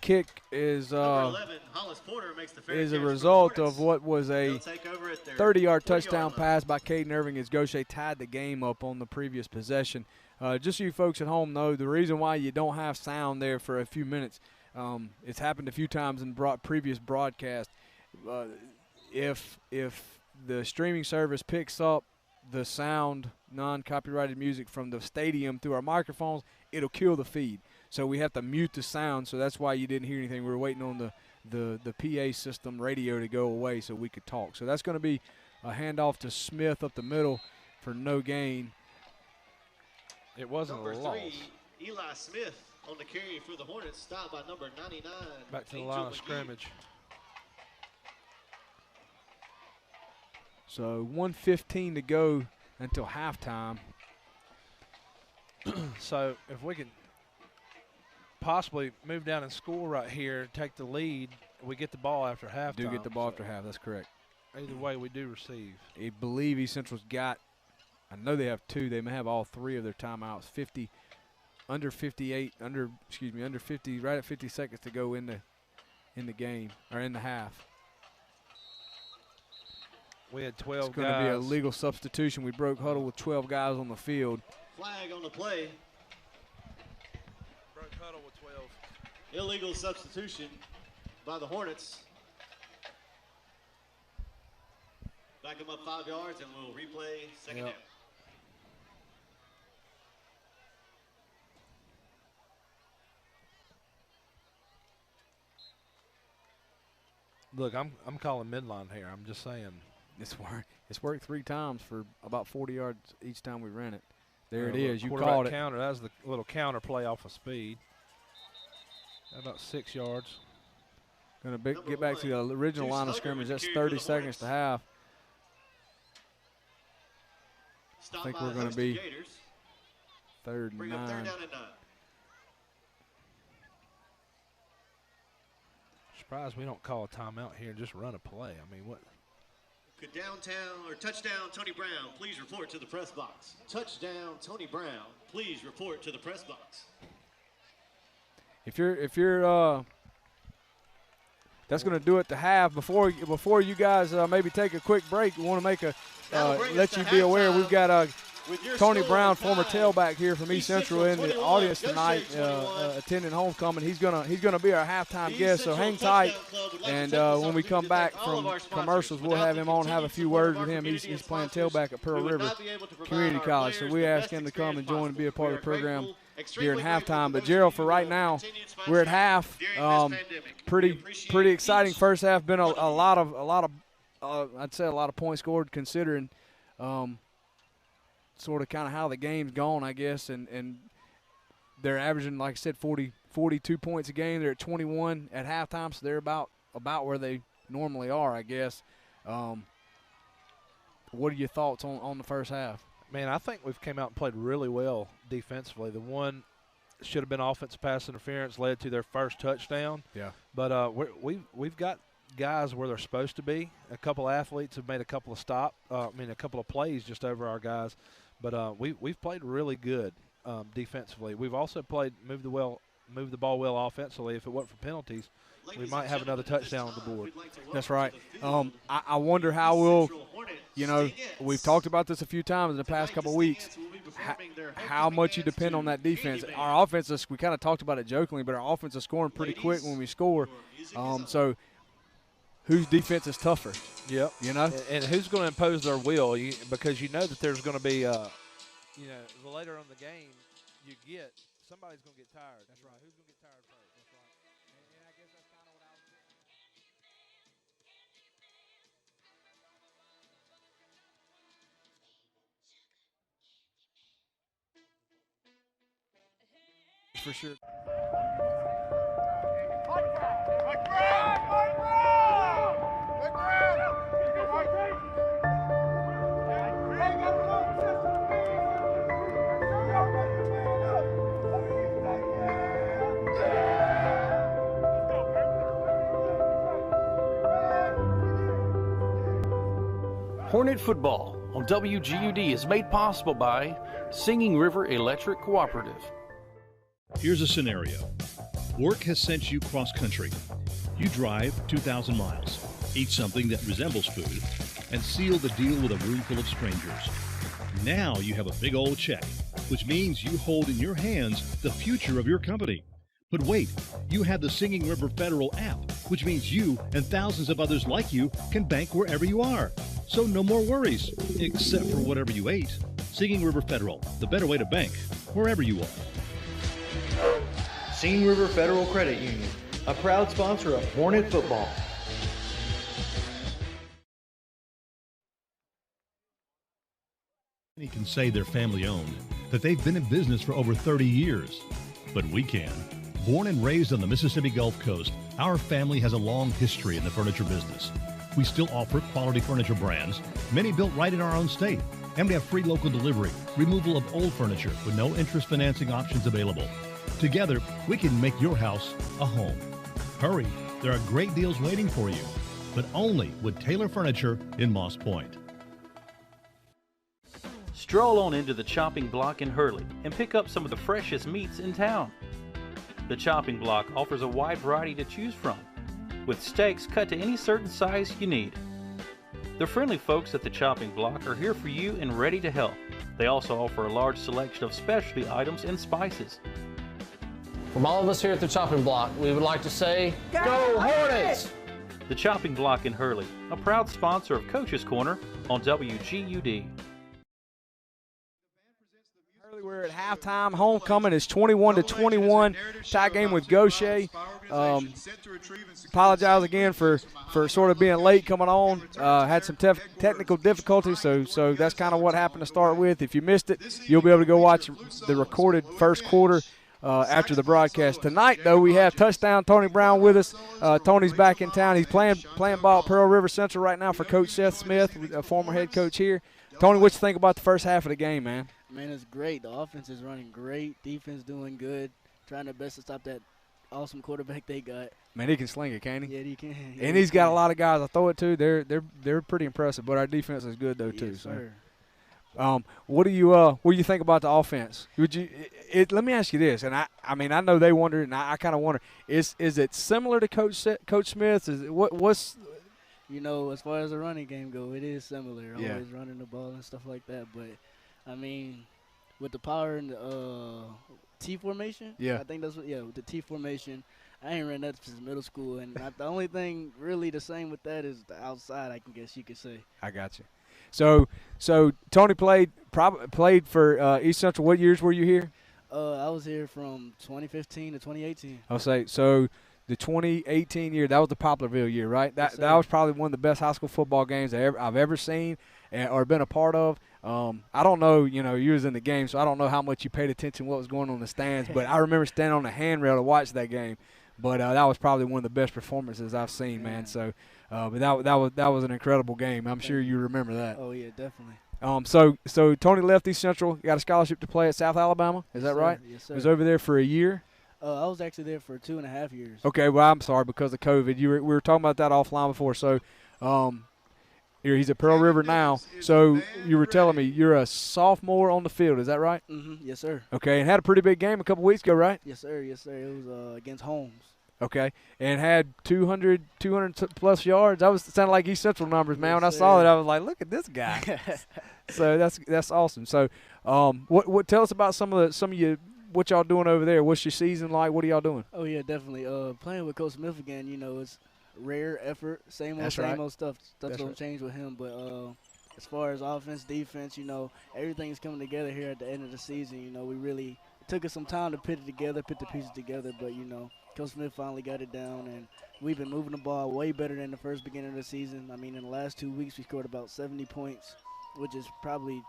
B: kick is a result of what was a 30-yard touchdown pass by Caden Irving as Gautier tied the game up on the previous possession. Just so you folks at home know, the reason why you don't have sound there for a few minutes, it's happened a few times in previous broadcasts. If the streaming service picks up the sound, non-copyrighted music from the stadium through our microphones, it'll kill the feed. So we have to mute the sound, so that's why you didn't hear anything. We were waiting on the PA system radio to go away so we could talk. So that's going to be a handoff to Smith up the middle for no gain.
A: It wasn't a loss.
C: Eli Smith on the carry for the Hornets, stopped by number 99.
A: Back to the line of scrimmage.
B: So 1:15 to go until halftime.
A: So if we can possibly move down and score right here, take the lead, we get the ball after halftime.
B: Do get the ball after half, that's correct.
A: Either way, we do receive.
B: I believe East Central's got, I know they have two, they may have all three of their timeouts. 50, under 58, under 50, right at 50 seconds to go in the game, or in the half.
A: We had 12
B: It's going to be a legal substitution. We broke huddle with 12 guys on the field.
C: Flag on the play.
A: Broke huddle with 12.
C: Illegal substitution by the Hornets. Back them up 5 yards, and we'll replay second down.
A: Look, I'm calling midline here. I'm just saying.
B: It's worked 3 times for about 40 yards each time we ran it. There it is. You called it.
A: Counter. That was the little counter play off of speed. About 6 yards.
B: Going to get back to the original line of scrimmage. That's 30 seconds to half. I think we're going to be third and 9.
A: Surprised we don't call a timeout here and just run a play. I mean, what?
C: Could touchdown Tony Brown please report to the press box? Touchdown Tony Brown, please report to the press box.
B: If you're that's going to do it to half. Before you guys maybe take a quick break, we want to make let you be aware we've got Tony Brown, former tailback here from East Central, in the audience tonight, attending homecoming. He's gonna be our halftime guest. So hang tight, and when we come back from commercials, we'll have him on, have a few words with him. He's playing tailback at Pearl River Community College, so we asked him to come and join and be a part of the program during halftime. But Gerald, for right now, we're at half. Pretty exciting first half. Been a lot of I'd say a lot of points scored, considering sort of kind of how the game's gone, I guess, and they're averaging, like I said, 42 points a game. They're at 21 at halftime, so they're about about where they normally are, I guess. What are your thoughts on the first half?
A: Man, I think we've came out and played really well defensively. The one should have been offensive pass interference led to their first touchdown.
B: Yeah.
A: But we've got guys where they're supposed to be. A couple athletes have made a couple of a couple of plays just over our guys. But we've played really good defensively. We've also moved the ball well offensively. If it wasn't for penalties, we might have another touchdown on the board.
B: That's right. I wonder how we'll, we've talked about this a few times in the past couple of weeks, how much you depend on that defense. Our offense, we kind of talked about it jokingly, but our offense is scoring pretty quick when we score. So whose defense is tougher?
A: Yep. And who's going to impose their will? Because you know that there's going to be, the later on the game somebody's going to get tired. That's right. Who's going to get tired first? That's right. And I guess that's kind of what I was
B: for sure.
D: Hornet football on WGUD is made possible by Singing River Electric Cooperative.
U: Here's a scenario. Work has sent you cross-country. You drive 2,000 miles, eat something that resembles food, and seal the deal with a room full of strangers. Now you have a big old check, which means you hold in your hands the future of your company. But wait, you have the Singing River Federal app, which means you and thousands of others like you can bank wherever you are. So no more worries, except for whatever you ate. Singing River Federal, the better way to bank, wherever you are.
J: Singing River Federal Credit Union, a proud sponsor of Hornet football.
U: Many can say they're family owned, that they've been in business for over 30 years. But we can. Born and raised on the Mississippi Gulf Coast, our family has a long history in the furniture business. We still offer quality furniture brands, many built right in our own state. And we have free local delivery, removal of old furniture with no interest financing options available. Together, we can make your house a home. Hurry, there are great deals waiting for you, but only with Taylor Furniture in Moss Point.
D: Stroll on into the Chopping Block in Hurley and pick up some of the freshest meats in town. The Chopping Block offers a wide variety to choose from, with steaks cut to any certain size you need. The friendly folks at the Chopping Block are here for you and ready to help. They also offer a large selection of specialty items and spices.
V: From all of us here at the Chopping Block, we would like to say, Go Hornets!
D: The Chopping Block in Hurley, a proud sponsor of Coach's Corner on WGUD.
B: We're at halftime. Homecoming is 21-21. Tie game with Gautier. Apologize again for sort of being late coming on. Had some technical difficulties, so that's kind of what happened to start with. If you missed it, you'll be able to go watch the recorded first quarter after the broadcast. Tonight, though, we have touchdown Tony Brown with us. Tony's back in town. He's playing ball at Pearl River Central right now for Coach Seth Smith, a former head coach here. Tony, what you think about the first half of the game, man?
W: Man, it's great. The offense is running great. Defense doing good. Trying their best to stop that awesome quarterback they got.
B: Man, he can sling it, can't he?
W: Yeah, he can.
B: And he's got a lot of guys I throw it to. They're pretty impressive. But our defense is good though too.
W: Yes,
B: so,
W: sir.
B: what do you think about the offense? Let me ask you this, and I mean I know they wonder, and I kind of wonder: is it similar to Coach Smith? Is it, what's
W: as far as the running game go, it is similar.
B: Yeah.
W: Always running the ball and stuff like that, but. I mean, with the power and the T formation,
B: yeah,
W: I think that's with the T formation. I ain't ran that since middle school, and the only thing really the same with that is the outside. I guess you could say.
B: I got you. So Tony played for East Central. What years were you here?
W: I was here from 2015 to 2018.
B: I'll say so. The 2018 year, that was the Poplarville year, right? That was probably one of the best high school football games I've ever seen or been a part of. I don't know, you was in the game, so I don't know how much you paid attention to what was going on in the stands, but I remember standing on the handrail to watch that game. But that was probably one of the best performances I've seen, man. So, but that was an incredible game. I'm sure you remember that.
W: Oh yeah, definitely.
B: So Tony left East Central, got a scholarship to play at South Alabama. Is that right?
W: Yes, sir.
B: Was over there for a year.
W: I was actually there for 2.5 years.
B: Okay, well, I'm sorry because of COVID. We were talking about that offline before. So, he's at Pearl River now. So you were telling me you're a sophomore on the field. Is that right?
W: Mm-hmm. Yes, sir.
B: Okay, and had a pretty big game a couple weeks ago, right?
W: Yes, sir. Yes, sir. It was against Holmes.
B: Okay, and had 200 plus yards. That sounded like East Central numbers, man.
W: Yes,
B: when I saw that, I was like, look at this guy. So that's awesome. So, what tell us about some of you. What y'all doing over there? What's your season like? What are y'all doing?
W: Oh yeah, definitely. Playing with Coach Smith again, it's rare effort, same old stuff. Stuff don't change with him. But as far as offense, defense, everything's coming together here at the end of the season. We really it took us some time to put the pieces together. But Coach Smith finally got it down, and we've been moving the ball way better than the first beginning of the season. I mean, in the last 2 weeks, we scored about 70 points, which is probably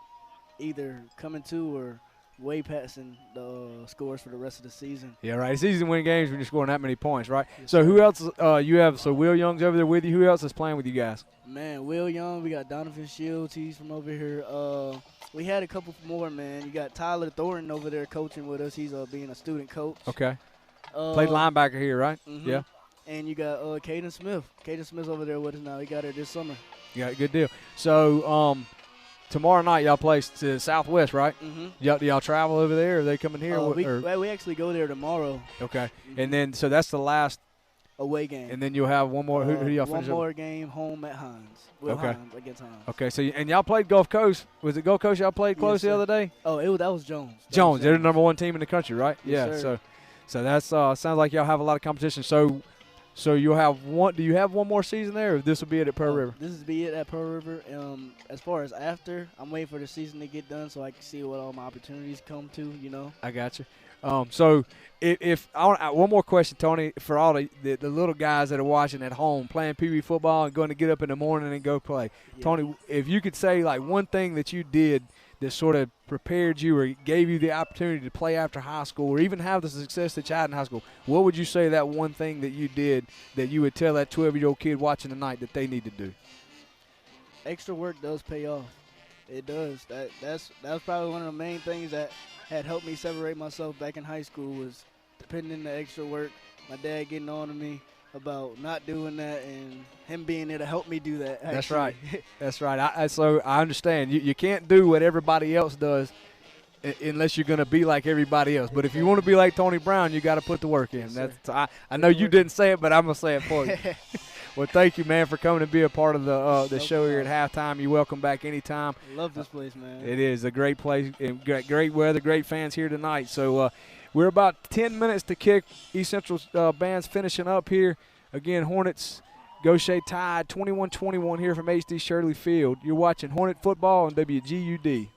W: either coming to or way passing the scores for the rest of the season.
B: Yeah, right. It's easy to win games when you're scoring that many points, right?
W: Yes,
B: so
W: sir.
B: who else you have? So Will Young's over there with you. Who else is playing with you guys?
W: Man, Will Young. We got Donovan Shields. He's from over here. We had a couple more, man. You got Tyler Thornton over there coaching with us. He's being a student coach.
B: Okay. Played linebacker here, right?
W: Mm-hmm.
B: Yeah.
W: And you got Caden Smith. Caden Smith's over there with us now. He got her this summer.
B: Yeah, good deal. So tomorrow night y'all play to Southwest, right?
W: Mm-hmm.
B: Do y'all travel over there, or are they coming here?
W: We actually go there tomorrow.
B: Okay. And then so that's the last
W: away game.
B: And then you'll have one more. Who do y'all finish
W: One more game home at Hines. Hines against Hines.
B: Okay. So and y'all played Gulf Coast. Was it Gulf Coast y'all played close the other day?
W: Oh, that was Jones.
B: Jones. They're the number one team in the country, right?
W: Yes,
B: yeah.
W: Sir.
B: So that's sounds like y'all have a lot of competition. So you'll have one. Do you have one more season there, or this will be it at Pearl River?
W: This is be it at Pearl River. As far as after, I'm waiting for the season to get done so I can see what all my opportunities come to.
B: I got you. So if I want one more question, Tony, for all the little guys that are watching at home, playing Pee Wee football and going to get up in the morning and go play. Yeah. Tony, if you could say like one thing that you did that sort of prepared you or gave you the opportunity to play after high school or even have the success that you had in high school, what would you say that one thing that you did that you would tell that 12-year-old kid watching tonight that they need to do?
W: Extra work does pay off. It does. That was probably one of the main things that had helped me separate myself back in high school was depending on the extra work. My dad getting on to me about not doing that and him being there to help me do that. Actually.
B: That's right. That's right. So I understand. You can't do what everybody else does unless you're going to be like everybody else. But if you want to be like Tony Brown, you got to put the work in.
W: Yes,
B: I know you didn't say it, but I'm going to say it for you. Well, thank you, man, for coming to be a part of the show here at halftime. You're welcome back anytime.
W: I love this place, man.
B: It is a great place, and great weather, great fans here tonight. So we're about 10 minutes to kick. East Central's band's finishing up here. Again, Hornets, Gautier tied 21-21 here from HD Shirley Field. You're watching Hornet football on WGUD.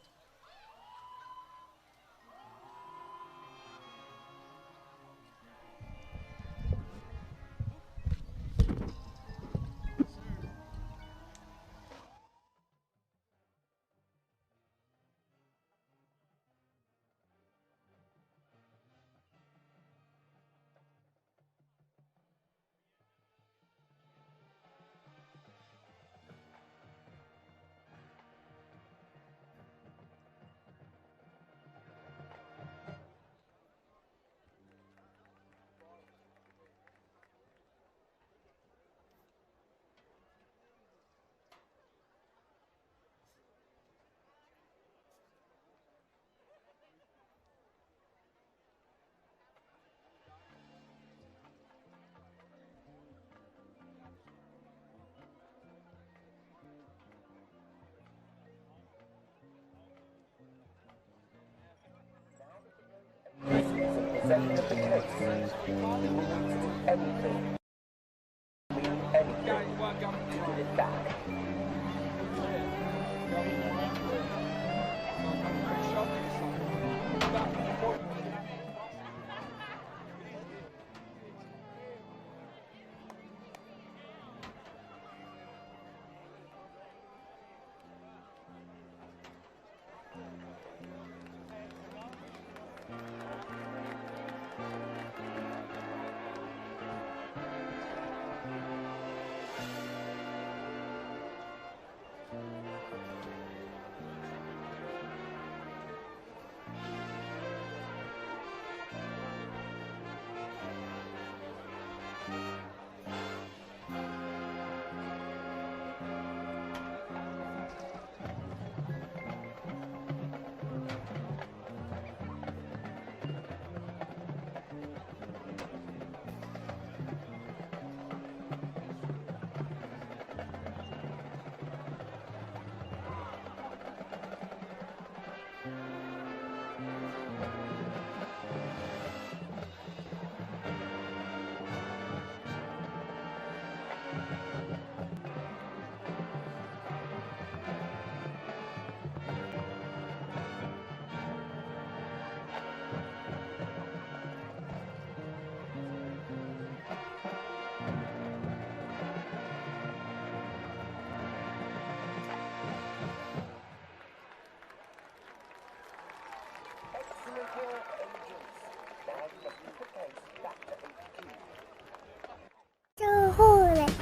G: Go Hornets!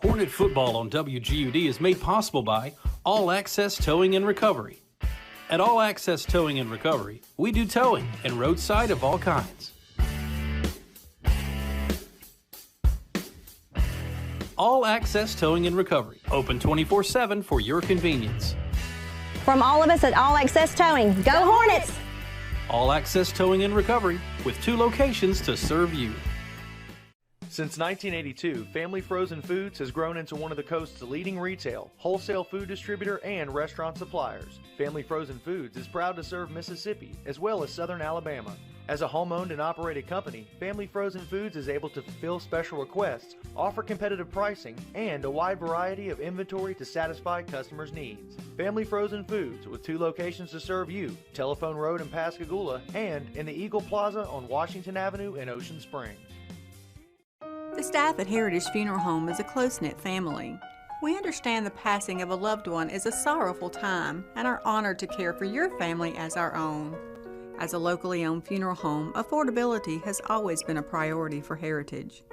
D: Hornet football on WGUD is made possible by All Access Towing and Recovery. At All Access Towing and Recovery, we do towing and roadside of all kinds. All Access Towing and Recovery, open 24/7 for your convenience.
G: From all of us at All Access Towing, go Hornets!
D: All Access Towing and Recovery, with 2 locations to serve you.
J: Since 1982, Family Frozen Foods has grown into one of the coast's leading retail, wholesale food distributor, and restaurant suppliers. Family Frozen Foods is proud to serve Mississippi as well as Southern Alabama. As a home-owned and operated company, Family Frozen Foods is able to fulfill special requests, offer competitive pricing, and a wide variety of inventory to satisfy customers' needs. Family Frozen Foods, with 2 locations to serve you, Telephone Road in Pascagoula and in the Eagle Plaza on Washington Avenue in Ocean Springs.
N: The staff at Heritage Funeral Home is a close-knit family. We understand the passing of a loved one is a sorrowful time and are honored to care for your family as our own. As a locally owned funeral home, affordability has always been a priority for Heritage.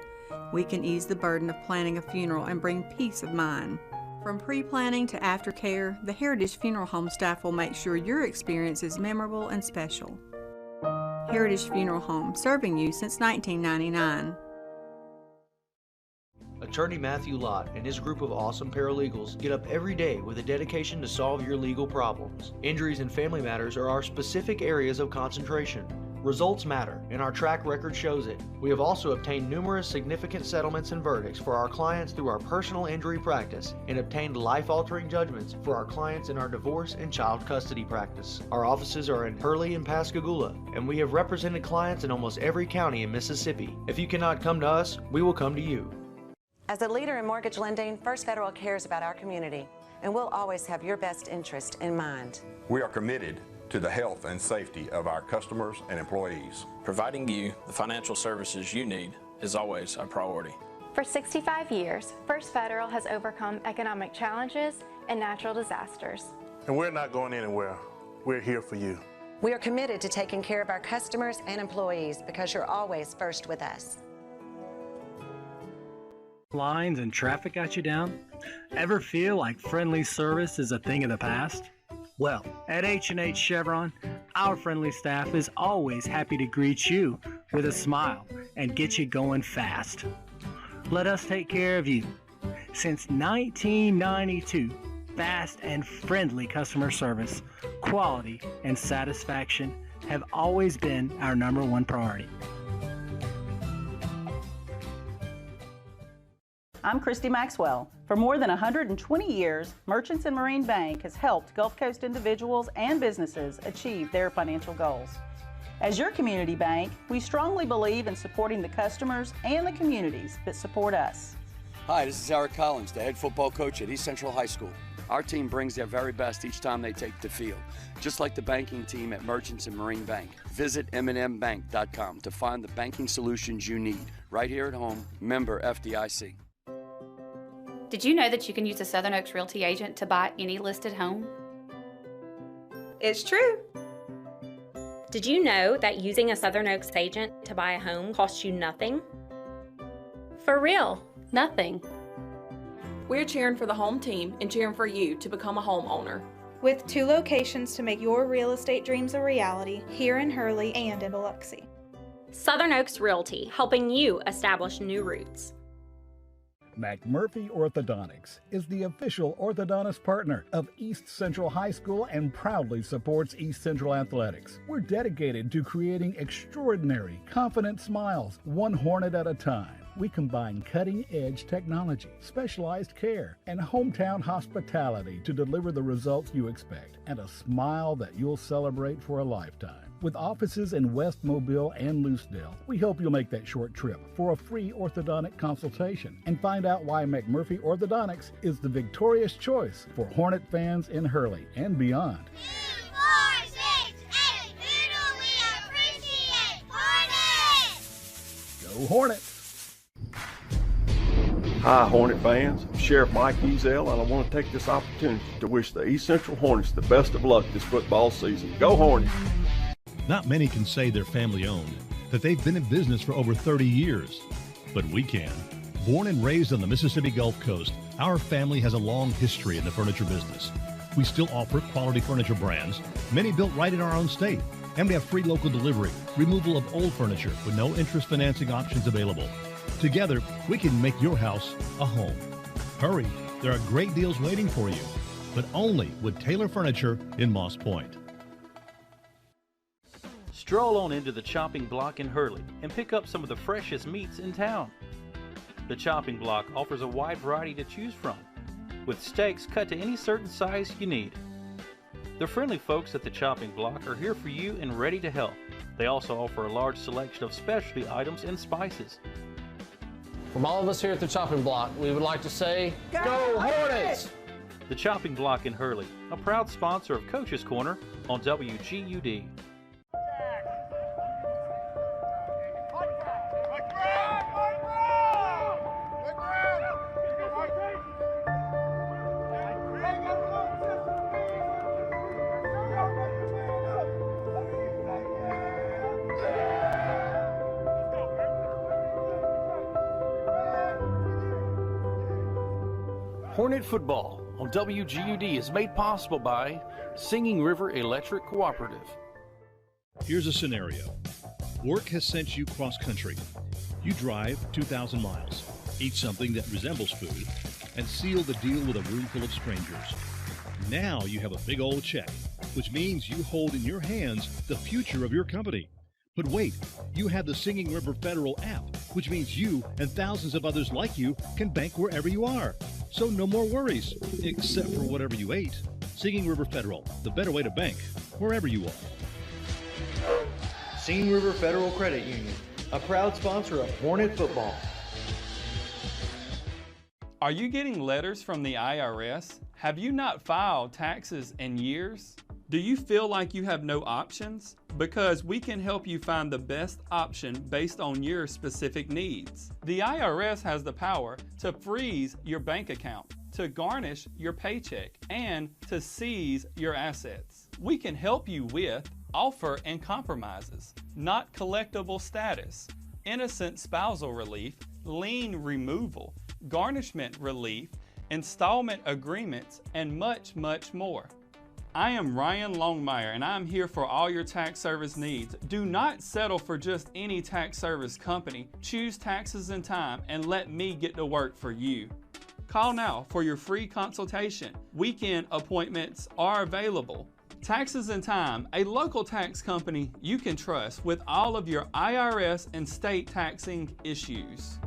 N: We can ease the burden of planning a funeral and bring peace of mind. From pre-planning to aftercare, the Heritage Funeral Home staff will make sure your experience is memorable and special. Heritage Funeral Home, serving you since 1999.
J: Attorney Matthew Lott and his group of awesome paralegals get up every day with a dedication to solve your legal problems. Injuries and family matters are our specific areas of concentration. Results matter, and our track record shows it. We have also obtained numerous significant settlements and verdicts for our clients through our personal injury practice and obtained life-altering judgments for our clients in our divorce and child custody practice. Our offices are in Hurley and Pascagoula, and we have represented clients in almost every county in Mississippi. If you cannot come to us, we will come to you.
F: As a leader in mortgage lending, First Federal cares about our community, and we'll always have your best interest in mind.
H: We are committed to the health and safety of our customers and employees.
I: Providing you the financial services you need is always a priority.
X: For 65 years, First Federal has overcome economic challenges and natural disasters.
K: And we're not going anywhere. We're here for you.
F: We are committed to taking care of our customers and employees because you're always first with us.
L: Lines and traffic got you down? Ever feel like friendly service is a thing of the past? Well, at H&H Chevron, our friendly staff is always happy to greet you with a smile and get you going fast. Let us take care of you. Since 1992, fast and friendly customer service, quality, and satisfaction have always been our #1 priority.
S: I'm Christy Maxwell. For more than 120 years, Merchants and Marine Bank has helped Gulf Coast individuals and businesses achieve their financial goals. As your community bank, we strongly believe in supporting the customers and the communities that support us.
T: Hi, this is Eric Collins, the head football coach at East Central High School. Our team brings their very best each time they take the field, just like the banking team at Merchants and Marine Bank. Visit mnmbank.com to find the banking solutions you need right here at home. Member FDIC.
P: Did you know that you can use a Southern Oaks Realty agent to buy any listed home?
R: It's true.
E: Did you know that using a Southern Oaks agent to buy a home costs you nothing? For real, nothing.
Q: We're cheering for the home team and cheering for you to become a homeowner.
R: With 2 locations to make your real estate dreams a reality, here in Hurley and in Biloxi.
E: Southern Oaks Realty, helping you establish new roots.
M: McMurphy Orthodontics is the official orthodontist partner of East Central High School and proudly supports East Central Athletics. We're dedicated to creating extraordinary, confident smiles, one Hornet at a time. We combine cutting-edge technology, specialized care, and hometown hospitality to deliver the results you expect and a smile that you'll celebrate for a lifetime. With offices in West Mobile and Lucedale, we hope you'll make that short trip for a free orthodontic consultation and find out why McMurphy Orthodontics is the victorious choice for Hornet fans in Hurley and beyond.
G: 2, 4, 6, 8. Who do we appreciate? Hornets!
M: Go Hornets!
O: Hi, Hornet fans. I'm Sheriff Mike Ezel, and I want to take this opportunity to wish the East Central Hornets the best of luck this football season. Go Hornets!
A: Not many can say they're family-owned, that they've been in business for over 30 years. But we can. Born and raised on the Mississippi Gulf Coast, our family has a long history in the furniture business. We still offer quality furniture brands, many built right in our own state. And we have free local delivery, removal of old furniture with no interest financing options available. Together, we can make your house a home. Hurry, there are great deals waiting for you, but only with Taylor Furniture in Moss Point.
D: Stroll on into the chopping block in Hurley and pick up some of the freshest meats in town. The chopping block offers a wide variety to choose from, with steaks cut to any certain size you need. The friendly folks at the chopping block are here for you and ready to help. They also offer a large selection of specialty items and spices.
I: From all of us here at the chopping block, we would like to say, Go Hornets!
D: The chopping block in Hurley, a proud sponsor of Coach's Corner on WGUD.
I: Hornet football on WGUD is made possible by Singing River Electric Cooperative.
A: Here's a scenario. Work has sent you cross-country. You drive 2,000 miles, eat something that resembles food, and seal the deal with a room full of strangers. Now you have a big old check, which means you hold in your hands the future of your company. But wait, you have the Singing River Federal app, which means you and thousands of others like you can bank wherever you are. So no more worries, except for whatever you ate. Singing River Federal, the better way to bank, wherever you are.
J: Singing River Federal Credit Union, a proud sponsor of Hornet football.
C: Are you getting letters from the IRS? Have you not filed taxes in years? Do you feel like you have no options? Because we can help you find the best option based on your specific needs. The IRS has the power to freeze your bank account, to garnish your paycheck, and to seize your assets. We can help you with offer and compromises, not collectible status, innocent spousal relief, lien removal, garnishment relief, installment agreements, and much, much more. I am Ryan Longmire, and I'm here for all your tax service needs. Do not settle for just any tax service company. Choose Taxes in Time and let me get to work for you. Call now for your free consultation. Weekend appointments are available. Taxes in Time, a local tax company you can trust with all of your IRS and state taxing issues.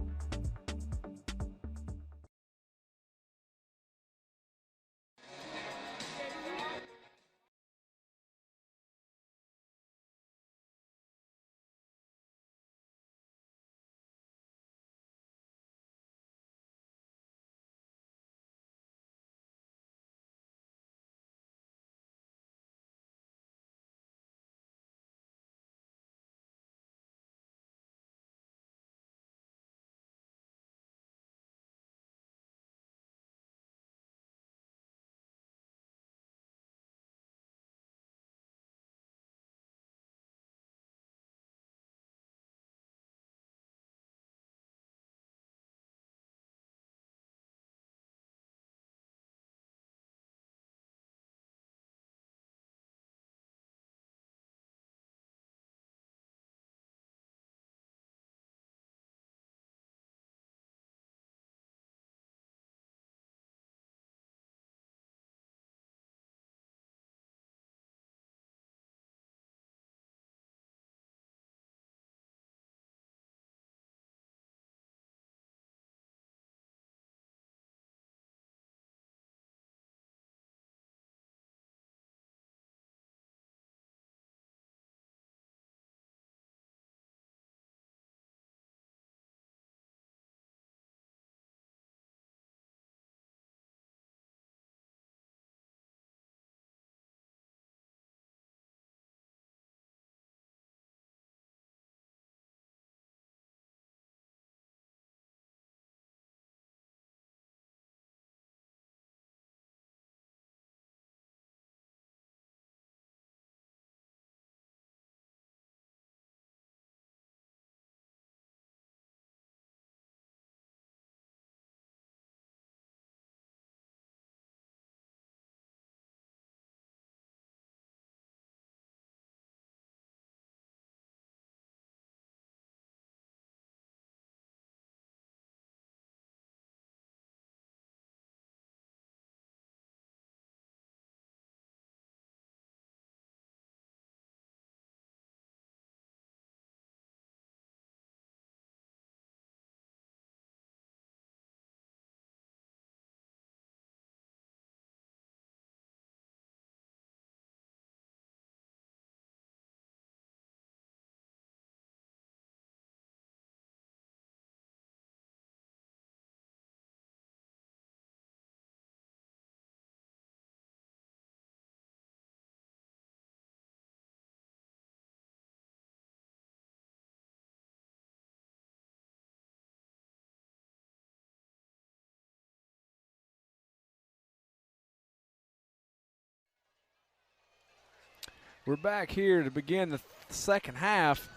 B: We're back here to begin the second half.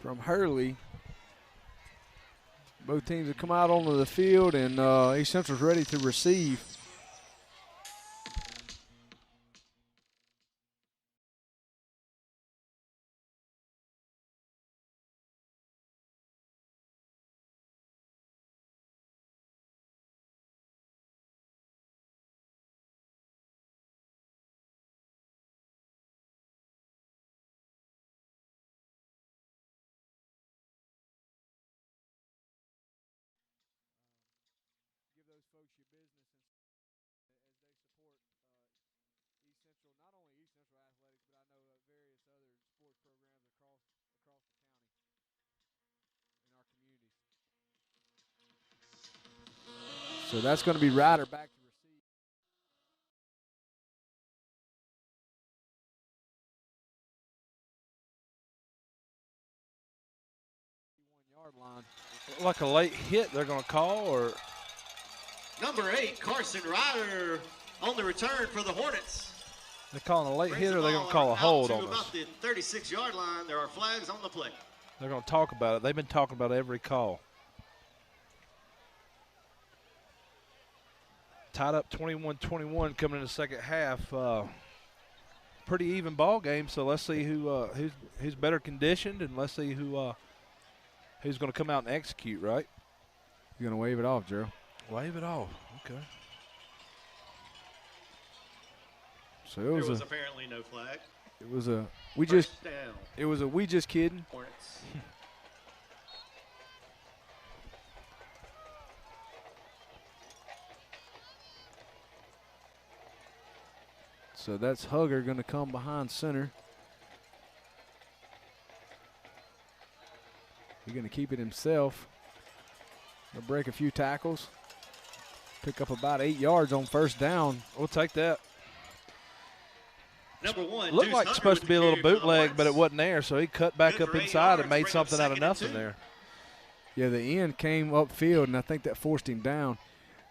B: From Hurley. Both teams have come out onto the field, and East Central's ready to receive. Give those folks your business as they support East Central, not only East Central Athletics, but I know various other sports programs across the county in our communities. So that's going to be Ryder back to receive. Yard line.
U: Like a late hit they're going to call, or
V: Number 8, Carson Ryder on the return for the Hornets.
U: they're calling a late hit, or they're going to call a hold on us.
V: About the 36-yard line, there are flags on the play.
U: They're going to talk about it. They've been talking about every call. Tied up 21-21 coming in the second half. Pretty even ball game. So let's see who's better conditioned, and let's see who's going to come out and execute. Right?
B: You're going to wave it off, Joe.
U: Wave it off. Okay.
B: So
V: there was apparently no flag.
B: It was a we just kidding.
V: Hornets.
B: So that's Hugger going to come behind center. He's going to keep it himself. He'll break a few tackles. Pick up about 8 yards on first down.
U: We'll take that.
V: Number 1.
U: Looked like it's supposed to be a little bootleg, but it wasn't there, so he cut back up inside and made something out of nothing there.
B: Yeah, the end came upfield, and I think that forced him down.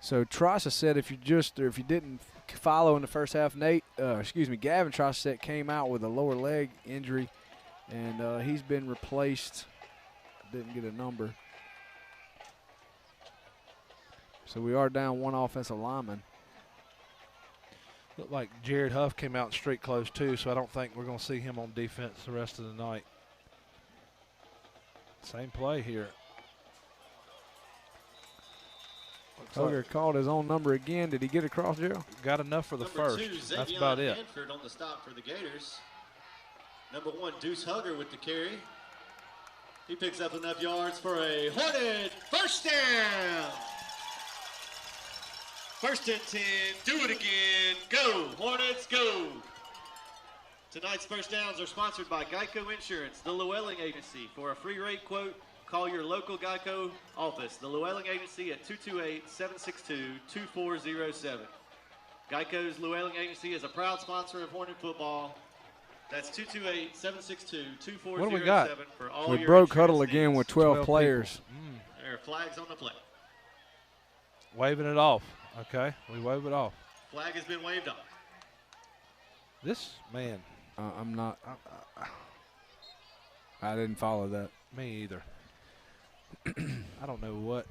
B: So Trossa said if you didn't follow in the first half, Gavin Trossa said came out with a lower leg injury, and he's been replaced. Didn't get a number. So we are down one offensive lineman.
U: Looked like Jared Huff came out straight close too, so I don't think we're going to see him on defense the rest of the night. Same play here.
B: Hugger called his own number again. Did he get across, Joe?
U: Got enough for the
V: Number
U: first.
V: 2,
U: That's about it.
V: Hanford on the stop for the Gators. Number 1, Deuce Hugger with the carry. He picks up enough yards for a Hornet first down. 1st and 10, do it again, go, Hornets, go. Tonight's first downs are sponsored by Geico Insurance, the Llewellyn Agency. For a free rate quote, call your local Geico office, the Llewellyn Agency at 228-762-2407. Geico's Llewellyn Agency is a proud sponsor of Hornet football. That's 228-762-2407
U: What do we got?
V: for all
B: We
V: your
B: broke huddle
V: insurance
B: again
V: needs.
B: with 12 players.
V: There are flags on the play.
U: Waving it off. Okay, we wave it off.
V: Flag has been waved off.
U: This man.
B: I'm not. I didn't follow that.
U: Me either. I don't know what.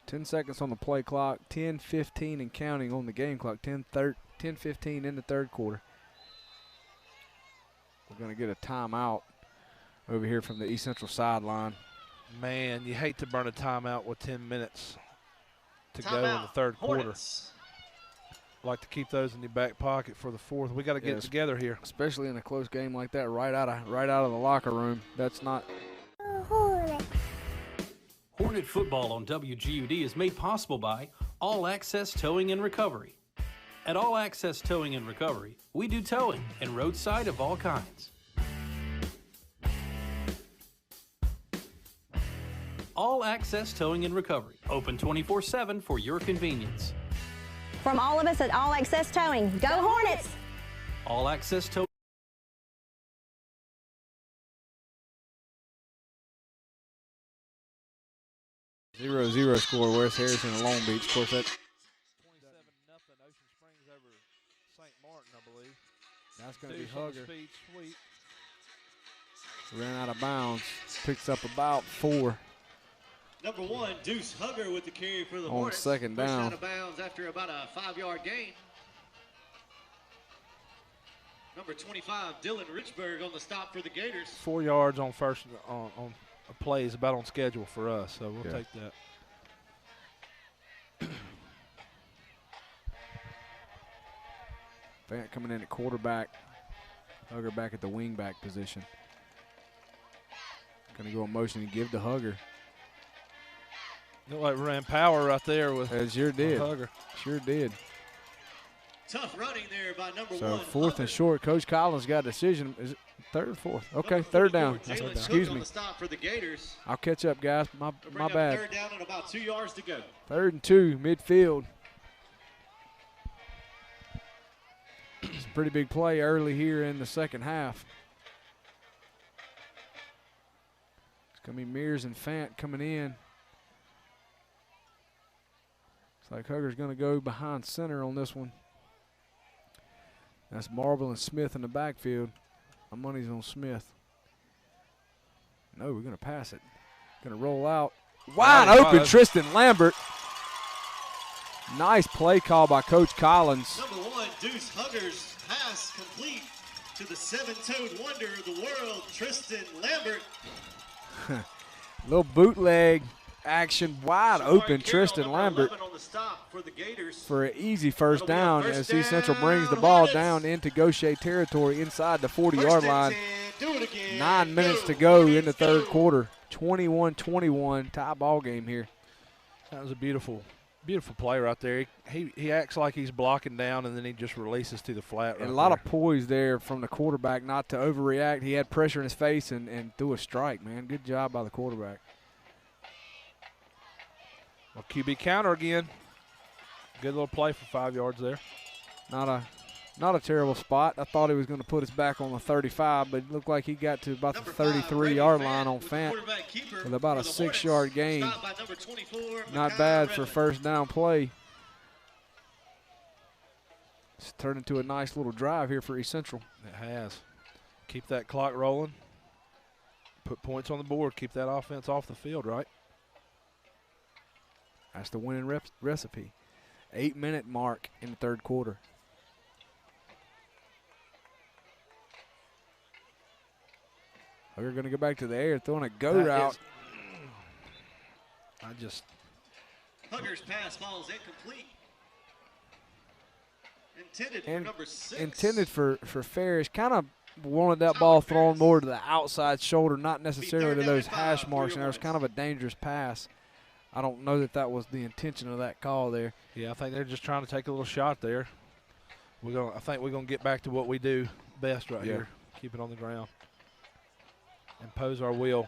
B: Ten seconds on the play clock. 10:15 and counting on the game clock. 10:15 in the third quarter. We're going to get a timeout over here from the East Central sideline.
U: Man, you hate to burn a timeout with 10 minutes to go in
V: Timeout,
U: the third quarter.
V: Hornets.
U: Like to keep those in your back pocket for the fourth. We got to get it together here,
B: especially in a close game like that. Right out of the locker room. That's not.
I: Hornet football on WGUD is made possible by All Access Towing and Recovery. At All Access Towing and Recovery, we do towing and roadside of all kinds. All Access Towing and Recovery, open 24/7 for your convenience.
G: From all of us at All Access Towing, go Hornets!
I: All Access Towing
B: 0-0 score, West Harrison and Long Beach. Of course, that
U: 27-0 Ocean Springs over St. Martin, I believe.
B: That's going to be
U: Deuce on the
B: Hugger.
U: speed sweep.
B: Ran out of bounds. Picks up about 4.
V: Number 1, Deuce Hugger with the carry for the
B: On
V: Hornets.
B: second
V: First
B: down.
V: out of bounds after about a 5-yard gain. Number 25, Dylan Richburg on the stop for the Gators.
U: 4 yards on first on a play is about on schedule for us, so we'll take that.
B: Fant coming in at quarterback. Hugger back at the wing back position. Going to go in motion and give to Hugger.
U: Looked like ran power right there with
B: It sure did.
U: Hugger.
B: Sure did.
V: Tough running there by number
B: So
V: 1.
B: 4th and short. Coach Collins got a decision. Is it 3rd or 4th? Okay, 3rd down. Excuse me.
V: On the stop for the Gators.
B: I'll catch up, guys. My
V: Bring up
B: bad.
V: 3rd down and about 2 yards to go.
B: 3rd and 2, midfield. It's a pretty big play early here in the second half. It's going to be Mears and Fant coming in. Looks like Hugger's going to go behind center on this one. That's Marble and Smith in the backfield. My money's on Smith. No, we're going to pass it. Going to roll out. Wide open, Tristan Lambert. Nice play call by Coach Collins.
V: Number 1, Deuce Hugger's pass complete to the 7-toed wonder of the world, Tristan Lambert.
B: Little bootleg action, wide open, Tristan Lambert
V: on the stop for the Gators.
B: for an easy first down as East Central brings the ball down into Gautier territory inside the 40-yard line. 9 minutes to go in the third quarter. 21-21, tie ball game here.
U: That was a beautiful play right there. He acts like he's blocking down, and then he just releases to the flat.
B: And a lot of poise there from the quarterback not to overreact. He had pressure in his face and threw a strike, man. Good job by the quarterback.
U: Well, QB counter again. Good little play for 5 yards there.
B: Not a terrible spot. I thought he was going to put us back on the 35, but it looked like he got to about the 33-yard line on Fant with about a 6-yard gain. Not bad for first down play. It's turned into a nice little drive here for East Central.
U: It has. Keep that clock rolling. Put points on the board. Keep that offense off the field, right?
B: That's the winning recipe. 8-minute mark in the third quarter. We're going to go back to the air, throwing a go route.
V: Hugger's pass falls incomplete. Intended for number 6.
B: Intended for Ferris. Kind of wanted that ball thrown more to the outside shoulder, not necessarily to those hash marks. And there was kind of a dangerous pass. I don't know that was the intention of that call there.
U: Yeah, I think they're just trying to take a little shot there. I think we're going to get back to what we do best right here. Keep it on the ground. Impose our will.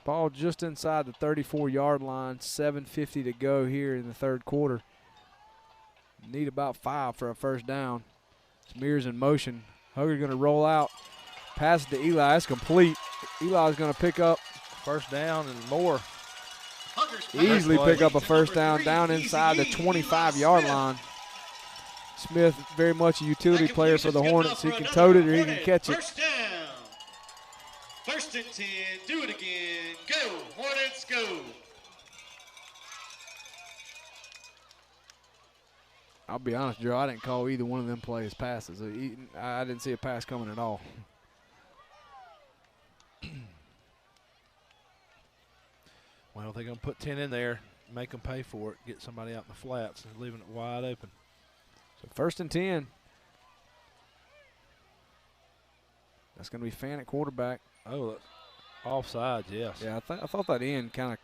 B: Ball just inside the 34-yard line. 7:50 to go here in the third quarter. Need about 5 for a first down. Mears in motion. Hugger's going to roll out. Pass it to Eli. It's complete. Eli's going to pick up
U: first down and more.
B: Easily pick up a first down inside the 25-yard line. Smith, very much a utility player for the Hornets. He can tote it or he can catch it.
V: First down. 1st and 10. Do it again. Go, Hornets, go.
B: I'll be honest, Joe, I didn't call either one of them plays passes. I didn't see a pass coming at all.
U: Well, they're going to put 10 in there, make them pay for it, get somebody out in the flats, and leaving it wide open.
B: So 1st and 10. That's going to be Fant at quarterback.
U: Oh, offsides, yes.
B: Yeah, I thought that end kind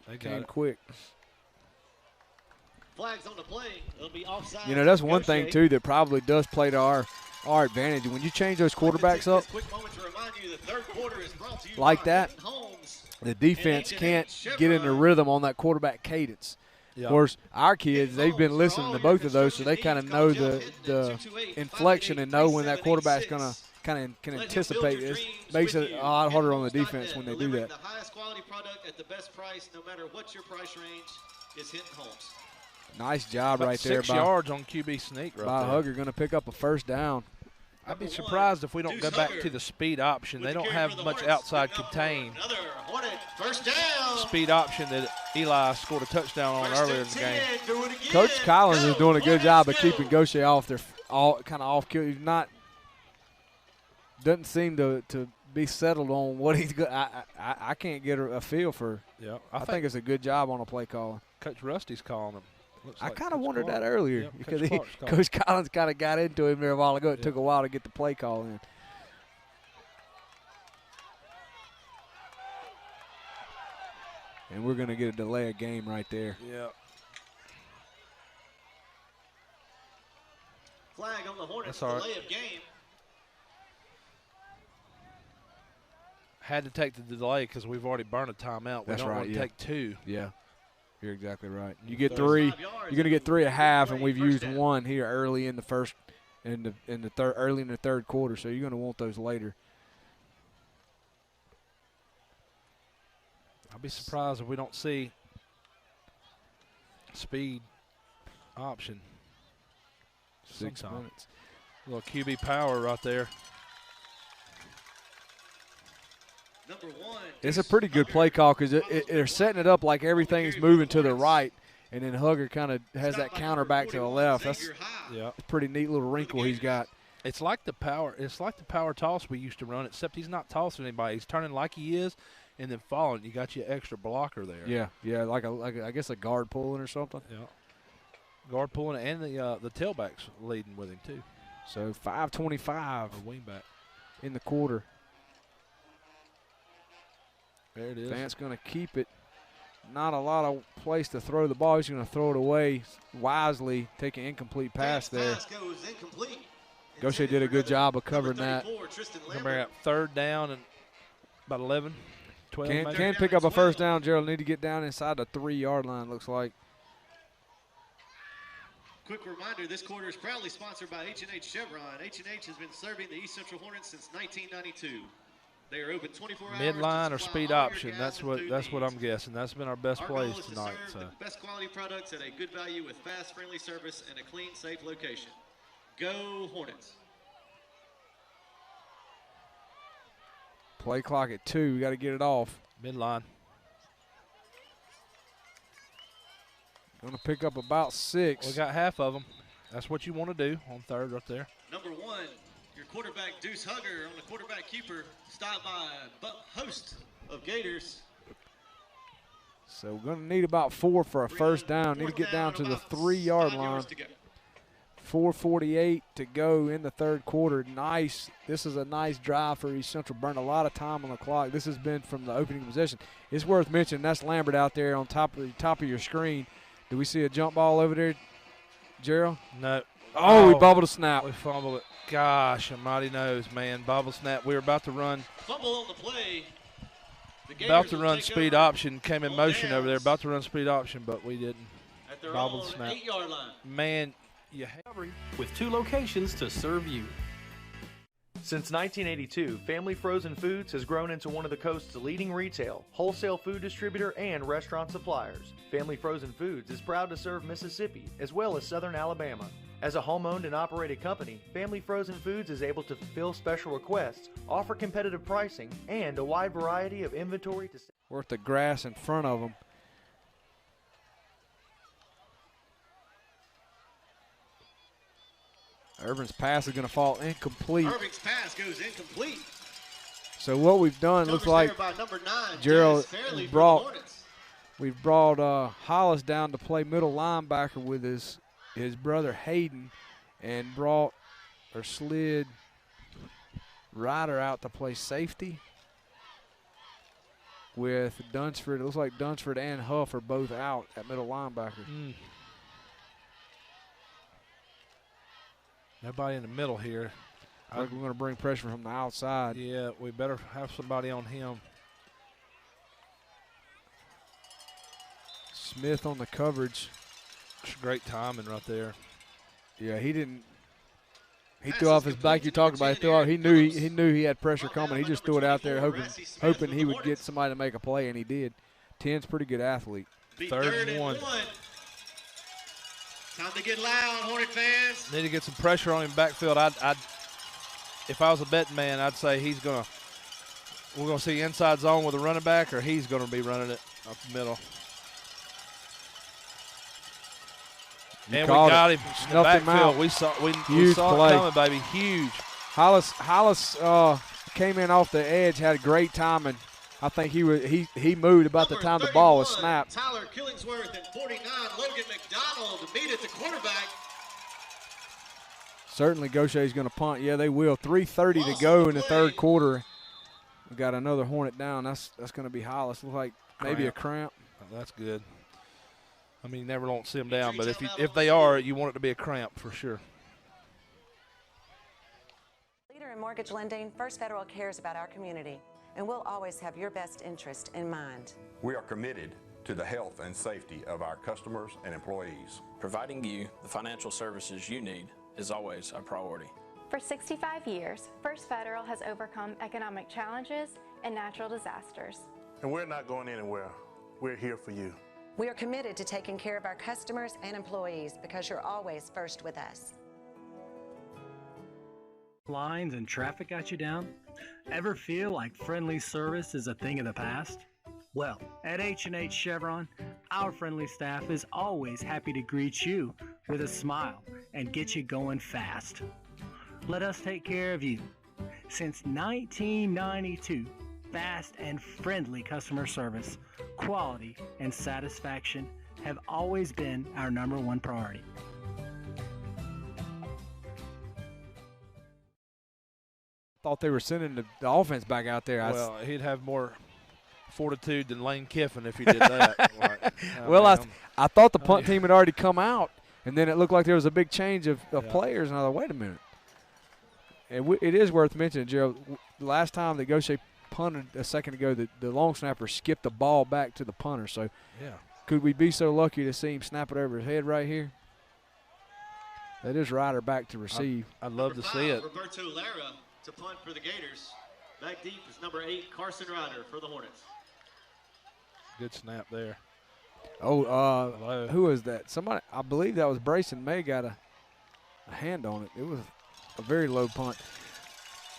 B: of came quick.
V: Flags on the play. It'll be offside.
B: You know, that's one thing, too, that probably does play to our advantage. When you change those quarterbacks up like that, the defense can't get in the rhythm on that quarterback cadence. Of course, our kids, they've been listening to both of those, so they kind of know the inflection and know when that quarterback's going to can anticipate this. Makes it a lot harder on the defense when they do that.
V: The highest quality product at the best price, no matter what your price range, is Hinton Homes.
B: Nice job
U: About
B: right there
U: 6
B: by
U: yards on QB sneak right
B: by
U: there.
B: Hugger. Going to pick up a first down.
U: I'd be surprised if we don't go back to the speed option. They don't have much outside contain.
V: Another Hornet first down.
U: Speed option that Eli scored a touchdown on earlier in the game.
B: Coach Collins is doing a good job of keeping Gautier off their kind of off kill. He's not doesn't seem to be settled on what he's good. I can't get a feel for.
U: Yeah,
B: I think it's a good job on a play calling.
U: Coach Rusty's calling him.
B: I kind of wondered that earlier because
U: Coach
B: Coach Collins kind of got into him there a while ago. It took a while to get the play call in. And we're going to get a delay of game right there.
U: Yeah.
V: Flag on the Hornets,
U: That's all right.
V: delay of game.
U: Had to take the delay because we've already burned a timeout. We
B: That's
U: don't
B: right,
U: want to take 2.
B: Yeah. You're exactly right. You get 3. You're going to get 3 at half, and we've used 1 here early in the first, early in the third quarter. So you're going to want those later.
U: I'll be surprised if we don't see speed option.
B: 6
U: sometime.
B: minutes.
U: A little QB power right there.
V: Number 1.
B: It's a pretty good play call because they're setting it up like everything's moving to the right, and then Hugger kind of has that counter back to the left. That's a pretty neat little wrinkle he's got.
U: It's like the power. It's like the power toss we used to run, except he's not tossing anybody. He's turning like he is, and then falling. You got your extra blocker there.
B: Yeah, like I guess a guard pulling or something.
U: Yeah, guard pulling, and the tailback's leading with him too.
B: So 5:25
U: wingback
B: in the quarter.
U: There it is.
B: Vance going to keep it. Not a lot of place to throw the ball. He's going to throw it away wisely, take an incomplete pass there. Gautier did a good job of covering that.
U: Remember at 3rd down and about 11, 12.
B: Can pick up a first down, Gerald. Need to get down inside the 3-yard line, looks like.
V: Quick reminder, this quarter is proudly sponsored by H&H Chevron. H&H has been serving the East Central Hornets since 1992. They are open 24 hours.
U: Midline or speed option. That's what I'm guessing. That's been our best plays tonight. So
V: the best quality products at a good value with fast, friendly service and a clean, safe location. Go Hornets.
B: Play clock at 2. We got to get it off.
U: Midline.
B: Going to pick up about 6.
U: We got half of them. That's what you want to do on 3rd right there.
V: Number 1. Your quarterback, Deuce Hugger, on the quarterback keeper, stopped by host of Gators.
B: So we're going to need about 4 for a first down. Need to get down to the 3-yard line. 4:48 to go in the 3rd quarter. Nice. This is a nice drive for East Central. Burned a lot of time on the clock. This has been from the opening possession. It's worth mentioning that's Lambert out there on top of your screen. Do we see a jump ball over there, Gerald?
U: No.
B: Oh, we bobbled a snap.
U: We fumbled it. Gosh, almighty knows, man. Bobble snap. We were about to run.
V: Fumble on the play.
U: About to run speed option. Came in motion over there. About to run speed option, but we didn't.
V: At their
U: Bobble
V: own
U: snap.
V: 8-yard line.
U: Man, you have
I: with 2 locations to serve you.
J: Since 1982, Family Frozen Foods has grown into one of the coast's leading retail, wholesale food distributor, and restaurant suppliers. Family Frozen Foods is proud to serve Mississippi as well as Southern Alabama. As a home-owned and operated company, Family Frozen Foods is able to fulfill special requests, offer competitive pricing, and a wide variety of inventory to
B: worth the grass in front of them. Irvin's pass is going to fall incomplete.
V: Irving's pass goes incomplete.
B: So what we've done looks like Gerald we've brought Hollis down to play middle linebacker with his brother Hayden, and slid Ryder out to play safety with Dunsford. It looks like Dunsford and Huff are both out at middle linebacker.
U: Nobody in the middle here.
B: I think we're going to bring pressure from the outside.
U: Yeah, we better have somebody on him.
B: Smith on the coverage.
U: It's great timing right there.
B: Yeah, he didn't. He threw off his back. You talked about. He knew he had pressure coming. He just threw it out there, hoping he would get somebody to make a play, and he did. 10's pretty good athlete.
U: Third and 1.
V: Time to get loud, Hornet fans.
U: Need to get some pressure on him backfield. If I was a betting man, I'd say we're gonna see inside zone with a running back, or he's gonna be running it up the middle. And we got him in the backfield. We saw it coming, baby. Huge.
B: Hollis came in off the edge, had great timing. I think he moved about the time the ball was snapped.
V: Tyler Killingsworth and 49, Logan McDonald meet at the quarterback.
B: Certainly Gautier's going to punt. Yeah, they will. 3:30 to go in the third quarter. We got another Hornet down. That's going to be Hollis. Looks like maybe a cramp.
U: Oh, that's good. I mean, you never don't see them down, but if they are, you want it to be a cramp for sure.
F: Leader in mortgage lending, First Federal cares about our community, and we'll always have your best interest in mind.
H: We are committed to the health and safety of our customers and employees.
N: Providing you the financial services you need is always a priority.
W: For 65 years, First Federal has overcome economic challenges and natural disasters.
K: And we're not going anywhere. We're here for you.
F: We are committed to taking care of our customers and employees because you're always first with us.
L: Lines and traffic got you down? Ever feel like friendly service is a thing of the past? Well, at H&H Chevron, our friendly staff is always happy to greet you with a smile and get you going fast. Let us take care of you. Since 1992, fast and friendly customer service, quality, and satisfaction have always been our #1 priority.
B: Thought they were sending the offense back out there.
U: Well, he'd have more fortitude than Lane Kiffin if he did that.
B: I thought the punt team had already come out, and then it looked like there was a big change of players, and I thought, wait a minute. It is worth mentioning, Gerald, last time that Gautier punted a second ago, the long snapper skipped the ball back to the punter. So could we be so lucky to see him snap it over his head right here? That is Ryder back to receive.
U: I'd love to see it.
V: Roberto Lara to punt for the Gators. Back deep is number 8, Carson Ryder for the Hornets.
U: Good snap there.
B: Oh, who was that? Somebody, I believe that was Brayson May got a hand on it. It was a very low punt.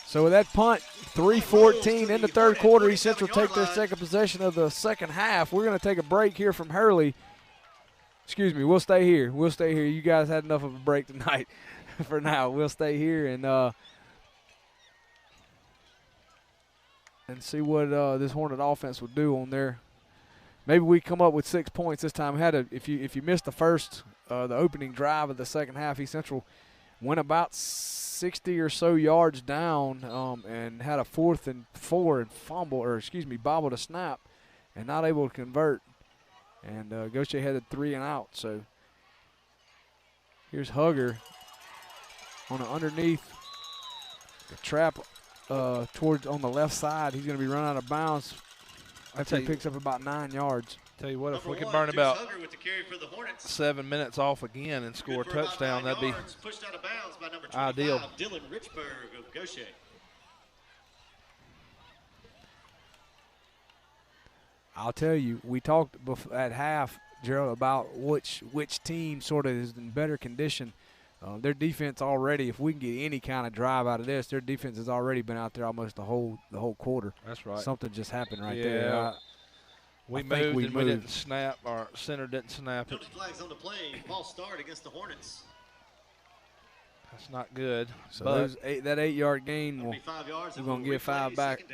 B: So with that punt, 3:14 in the third quarter, East Central take their second possession of the second half. We're going to take a break here from Hurley. Excuse me, we'll stay here. You guys had enough of a break tonight for now. We'll stay here and see what this Hornet offense will do on there. Maybe we come up with 6 points this time. If you missed the opening drive of the second half, East Central went about 60 or so yards down and had a 4th and 4 and bobbled a snap and not able to convert. And Gautier had a 3 and out. So here's Hugger on the underneath the trap towards on the left side. He's going to be run out of bounds. After he picks up about 9 yards.
U: Tell you what, if we could burn about 7 minutes off again and score a touchdown, that'd be
V: pushed out of bounds by number 25,
U: ideal.
V: Dylan Richburg of Gautier.
B: I'll tell you, we talked at half, Gerald, about which team sort of is in better condition. Their defense already, if we can get any kind of drive out of this, their defense has already been out there almost the whole quarter.
U: That's right.
B: Something just happened right there.
U: We moved and we didn't snap. Our center didn't snap it.
V: Flags on the play. False start against the Hornets.
U: That's not good.
B: So that 8-yard gain, we're going to get 5 back.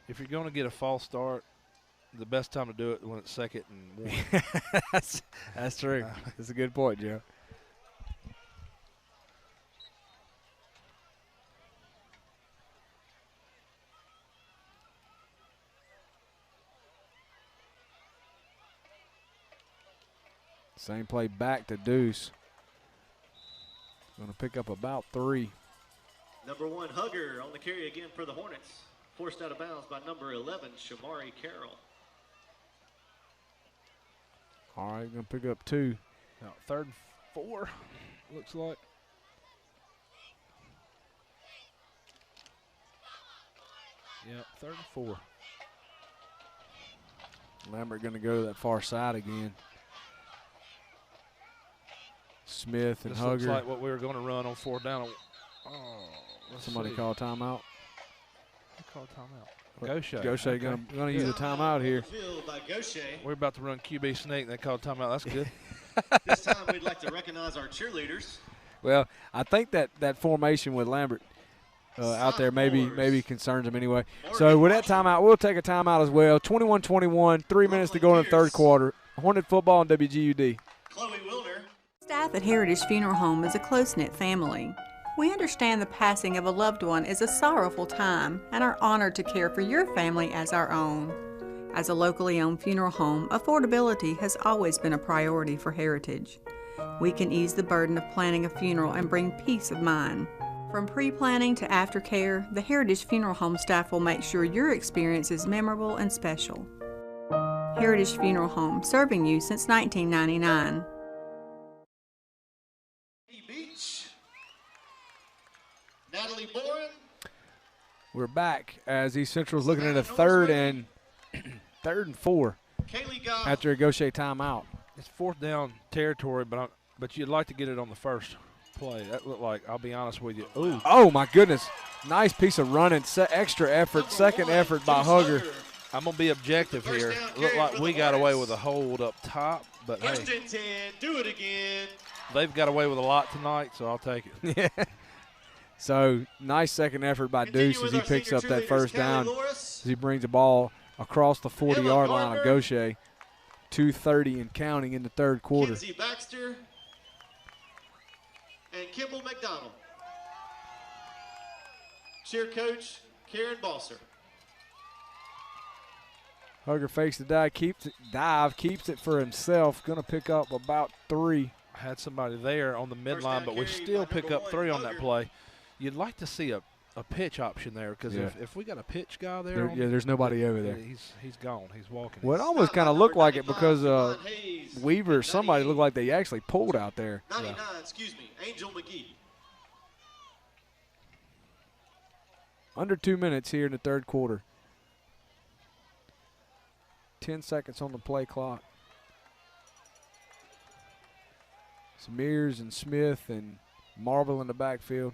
U: If you're going to get a false start, the best time to do it when it's 2nd and 1.
B: That's true. That's a good point, Joe. Same play back to Deuce. Going to pick up about 3.
V: Number 1, Hugger on the carry again for the Hornets. Forced out of bounds by number 11, Shamari Carroll.
B: All right, going to pick up 2.
U: Now 3rd and 4. looks like. Yep, 3rd and 4.
B: Lambert going to go to that far side again. Smith and
U: this
B: Hugger.
U: Looks like what we were going to run on 4th down.
B: Somebody call timeout.
U: Who called timeout? Gautier.
B: Gautier going to use a timeout here.
U: We're about to run QB sneak. They called timeout. That's good.
V: This time we'd like to recognize our cheerleaders.
B: Well, I think that formation with Lambert out there maybe concerns him anyway. So with that timeout, we'll take a timeout as well. 21-21, 3 minutes to go in the 3rd quarter. Hornet football on WGUD.
V: Chloe Wilner.
P: Staff at Heritage Funeral Home is a close-knit family. We understand the passing of a loved one is a sorrowful time and are honored to care for your family as our own. As a locally owned funeral home, affordability has always been a priority for Heritage. We can ease the burden of planning a funeral and bring peace of mind. From pre-planning to aftercare, the Heritage Funeral Home staff will make sure your experience is memorable and special. Heritage Funeral Home, serving you since 1999.
V: Beach. Natalie Boren.
B: We're back as East Central's looking at a 3rd and 4 after a Gautier timeout.
U: It's 4th down territory, but you'd like to get it on the first play. That looked like, I'll be honest with you. Ooh.
B: Oh, my goodness. Nice piece of running, extra effort, second effort by Hugger.
U: I'm going to be objective here. Looked like we got away with a hold up top, but hey.
V: 1st and 10, do it again.
U: They've got away with a lot tonight, so I'll take it.
B: Yeah. So, nice second effort by Deuce as he picks up that 1st down as he brings the ball across the 40-yard line of Gautier. 2:30 and counting in the 3rd quarter.
V: Kenzie Baxter and Kimball McDonald. Cheer coach, Karen Balser.
B: Hugger fakes the dive, keeps it for himself. Going to pick up about 3.
U: Had somebody there on the midline, but we still pick up 3 on that play. You'd like to see a pitch option there because if we got a pitch guy there,
B: there's nobody over there.
U: He's gone. He's walking.
B: Well, it almost kind of looked like it because Weaver, somebody looked like they actually pulled out there.
V: 99, excuse me, Angel McGee.
B: Under 2 minutes here in the 3rd quarter. 10 seconds on the play clock. Mears and Smith and Marvel in the backfield.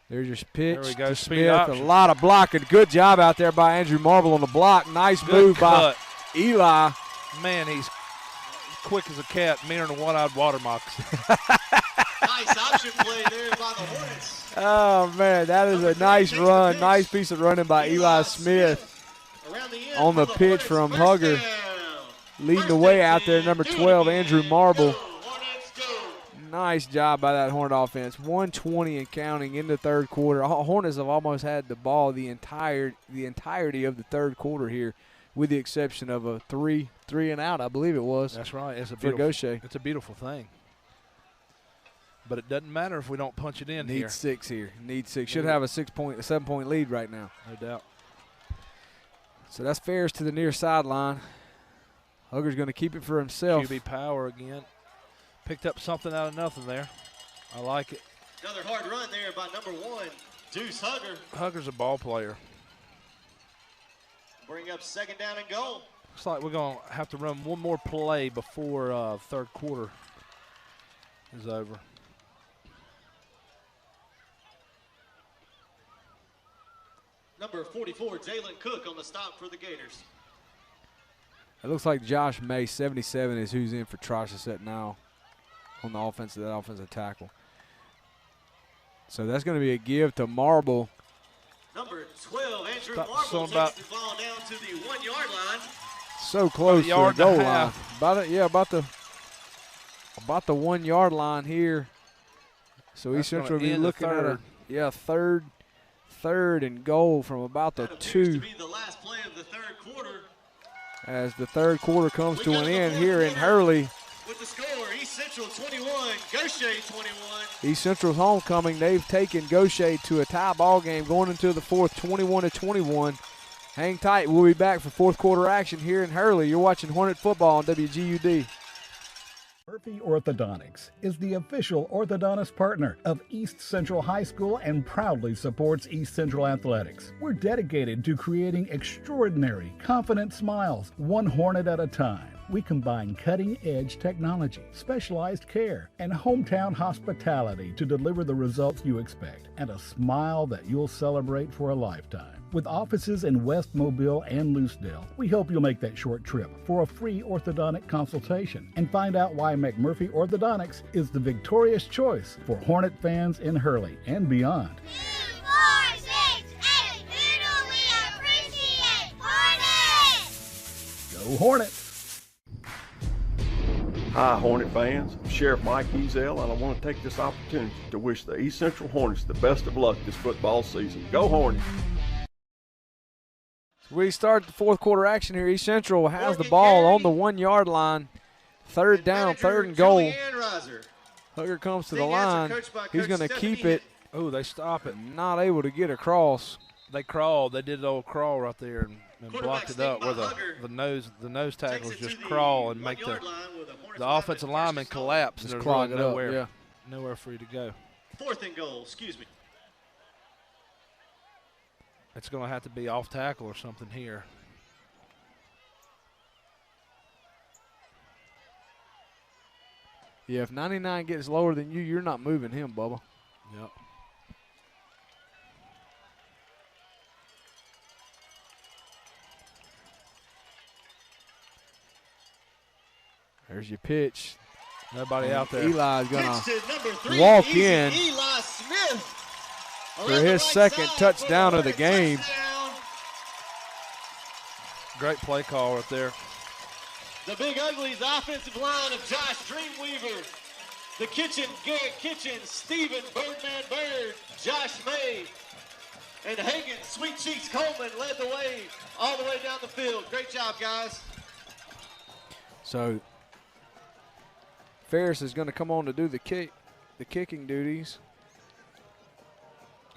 B: There's your pitch to Smith. A lot of blocking. Good job out there by Andrew Marvel on the block. Nice move by Eli.
U: Man, he's quick as a cat, meaner than a one-eyed water moccasin.
V: Nice option play there by the Hornets.
B: Oh, man, that is a nice run. Nice piece of running by Eli Smith on the pitch from Hugger. Leading the way out there, number 12, Andrew Marble. Nice job by that Hornet offense. 1:20 and counting in the 3rd quarter. Hornets have almost had the ball the entirety of the 3rd quarter here, with the exception of a three and out, I believe it was.
U: That's right. It's a beautiful thing. But it doesn't matter if we don't punch it in here.
B: Need 6 here. Need 6. Should have a 7-point lead right now.
U: No doubt.
B: So that's Ferris to the near sideline. Hugger's going to keep it for himself.
U: QB power again. Picked up something out of nothing there. I like it.
V: Another hard run there by number 1, Deuce Hugger.
U: Hugger's a ball player.
V: Bring up 2nd down and goal.
U: Looks like we're going to have to run one more play before 3rd quarter is over.
V: Number 44, Jalen Cook on the stop for the Gators.
B: It looks like Josh May, 77, is who's in for Trocheset now on the offensive tackle. So that's going to be a give to Marble.
V: Number 12, Andrew Marble takes the ball down to the 1-yard line.
B: So close to the goal line. About the 1-yard line here. So East Central will be looking at a third and goal from about the 2.
V: To be the last play of the 3rd quarter.
B: As the 3rd quarter comes to an end here in Hurley.
V: With the score, East Central 21, Gautier 21.
B: East Central's homecoming. They've taken Gautier to a tie ball game going into the 4th, 21-21. Hang tight. We'll be back for 4th quarter action here in Hurley. You're watching Hornet football on WGUD.
M: Murphy Orthodontics is the official orthodontist partner of East Central High School and proudly supports East Central Athletics. We're dedicated to creating extraordinary, confident smiles, one Hornet at a time. We combine cutting-edge technology, specialized care, and hometown hospitality to deliver the results you expect and a smile that you'll celebrate for a lifetime. With offices in West Mobile and Lucedale, we hope you'll make that short trip for a free orthodontic consultation and find out why McMurphy Orthodontics is the victorious choice for Hornet fans in Hurley and beyond.
Q: 2, 4, 6, 8, who do we appreciate? Hornets!
M: Go Hornets!
O: Hi, Hornet fans. I'm Sheriff Mike Ezel, and I want to take this opportunity to wish the East Central Hornets the best of luck this football season. Go Hornets!
B: We start the fourth quarter action here. East Central has the ball on the 1 yard line. Third down, third and goal. Hooker comes to the line. He's going to keep it.
U: Oh, they stop it.
B: Not able to get across.
U: They crawled. They did an old crawl right there and blocked it up where the nose tackles just crawl and make the offensive lineman collapse.
B: Just
U: and
B: clog
U: there's
B: it
U: really
B: up, yeah.
U: nowhere for you to go.
V: 4th and goal, excuse me.
U: It's going to have to be off tackle or something here.
B: Yeah, if 99 gets lower than you, you're not moving him, Bubba.
U: Yep.
B: There's your pitch.
U: Nobody out there.
B: Eli's going to walk in
V: Eli Smith
B: for his second touchdown of the game.
U: Great play call right there.
V: The Big Uglies offensive line of Josh Dreamweaver, the Kitchen, Garrett Kitchen, Stephen Birdman Bird, Josh May, and Hagen Sweet Cheeks Coleman led the way all the way down the field. Great job, guys.
B: So Ferris is going to come on to do the kicking duties.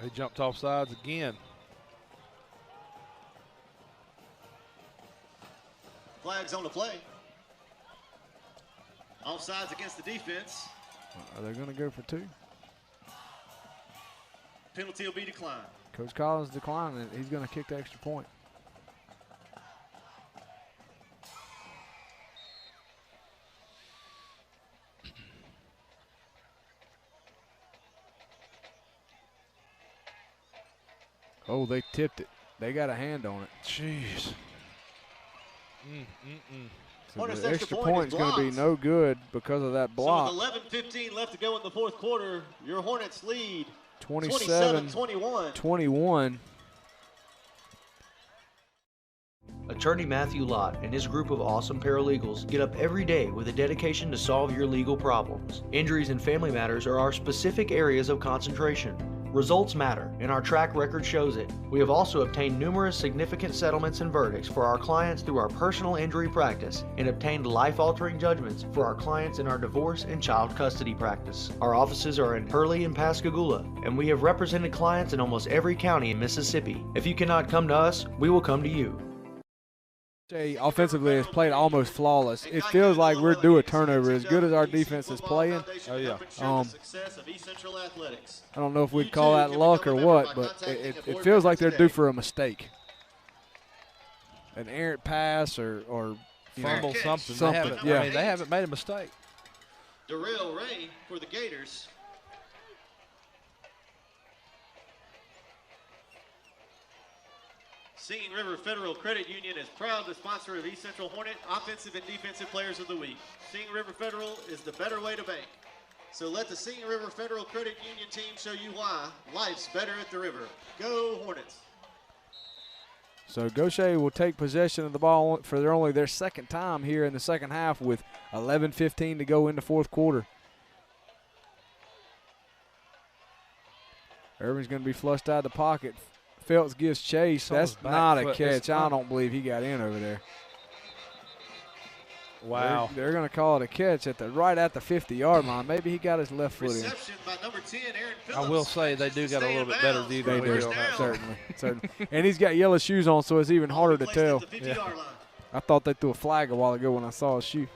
U: They jumped off sides again.
V: Flags on the play. Offsides against the defense.
B: Are they going to go for 2?
V: Penalty will be declined.
B: Coach Collins declining it. He's going to kick the extra point. Oh, they tipped it. They got a hand on it.
U: Jeez.
B: So the extra point is going to be no good because of that block.
V: So with 11:15 left to go in the fourth quarter, your Hornets lead
B: 27-21.
J: Attorney Matthew Lott and his group of awesome paralegals get up every day with a dedication to solve your legal problems. Injuries and family matters are our specific areas of concentration. Results matter, and our track record shows it. We have also obtained numerous significant settlements and verdicts for our clients through our personal injury practice and obtained life-altering judgments for our clients in our divorce and child custody practice. Our offices are in Hurley and Pascagoula, and we have represented clients in almost every county in Mississippi. If you cannot come to us, we will come to you.
B: Offensively has played almost flawless. It feels like we're due a turnover as good as our defense is playing.
U: Oh, yeah.
B: I don't know if we'd call that luck or what, but it feels like they're due for a mistake. An errant pass or
U: fumble, something.
B: Yeah.
U: They haven't made a mistake.
V: Darrell Ray for the Gators. Singing River Federal Credit Union is proud to sponsor of East Central Hornet Offensive and Defensive Players of the Week. Singing River Federal is the better way to bank. So let the Singing River Federal Credit Union team show you why life's better at the river. Go Hornets.
B: So Gautier will take possession of the ball for their second time here in the second half with 11:15 to go in the fourth quarter. Irving's going to be flushed out of the pocket. Phelps gives chase. That's not a catch. I don't believe he got in over there.
U: Wow.
B: They're going to call it a catch right at the 50-yard line. Maybe he got his left foot in.
V: Reception by number 10, Aaron Phillips.
U: I will say they do got a little bit better view than we do on that.
B: Certainly. And he's got yellow shoes on, so it's even harder to tell.
V: Yeah.
B: I thought they threw a flag a while ago when I saw his shoe.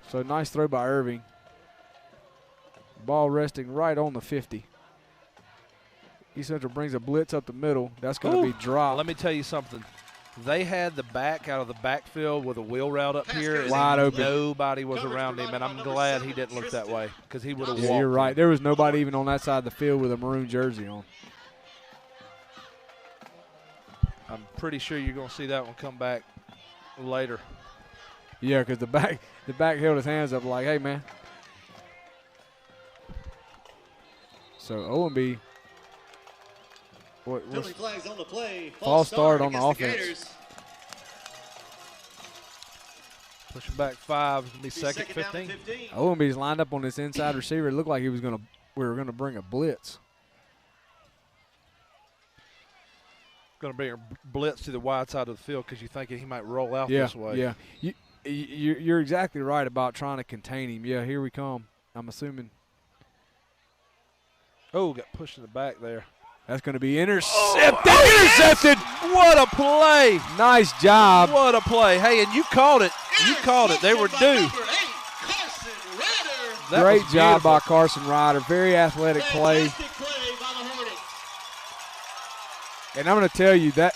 B: So nice throw by Irving. Ball resting right on the 50. East Central brings a blitz up the middle. That's going to be dropped.
U: Let me tell you something. They had the back out of the backfield with a wheel route up here.
B: Wide open.
U: Nobody was around him, and I'm glad he didn't look that way because he would have walked.
B: You're right. There was nobody even on that side of the field with a maroon jersey on.
U: I'm pretty sure you're going to see that one come back later.
B: Yeah, because the back held his hands up like, hey, man. So OMB.
V: Penalty flags on the play.
B: False start on the offense.
V: Gators.
U: Pushing back 5. It's going to be second 15.
B: OMB's lined up on this inside receiver. It looked like we were going to bring a blitz.
U: Going to bring a blitz to the wide side of the field because you're thinking he might roll out this way.
B: Yeah, you're exactly right about trying to contain him. Yeah, here we come. I'm assuming.
U: Oh, got pushed in the back there.
B: That's going to be intercepted. Intercepted.
U: What a play.
B: Nice job.
U: What a play. Hey, and you called it. You called it. They were due.
B: Great job by Carson Ryder. Very athletic play. And I'm going to tell you that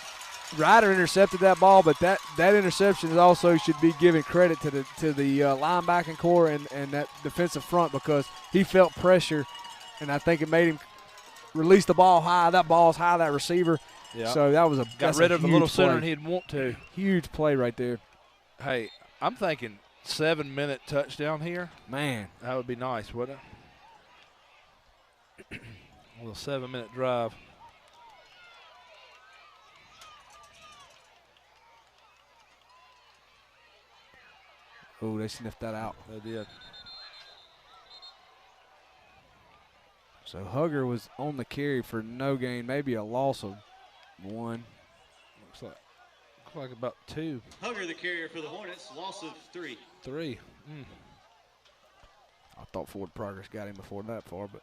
B: Ryder intercepted that ball, but that interception is also should be given credit to the linebacking core and that defensive front because he felt pressure, and I think it made him release the ball high. That ball's high, that receiver.
U: Yeah.
B: So that was
U: got rid of it a little sooner than he'd want to.
B: Huge play right there.
U: Hey, I'm thinking 7-minute touchdown here.
B: Man,
U: that would be nice, wouldn't it? A little 7-minute drive.
B: Oh, they sniffed that out.
U: They did.
B: So Hugger was on the carry for no gain, maybe a loss of 1.
U: Looks like about 2.
V: Hugger the carrier for the Hornets, loss of 3.
U: 3.
B: I thought Forward Progress got him before that far, but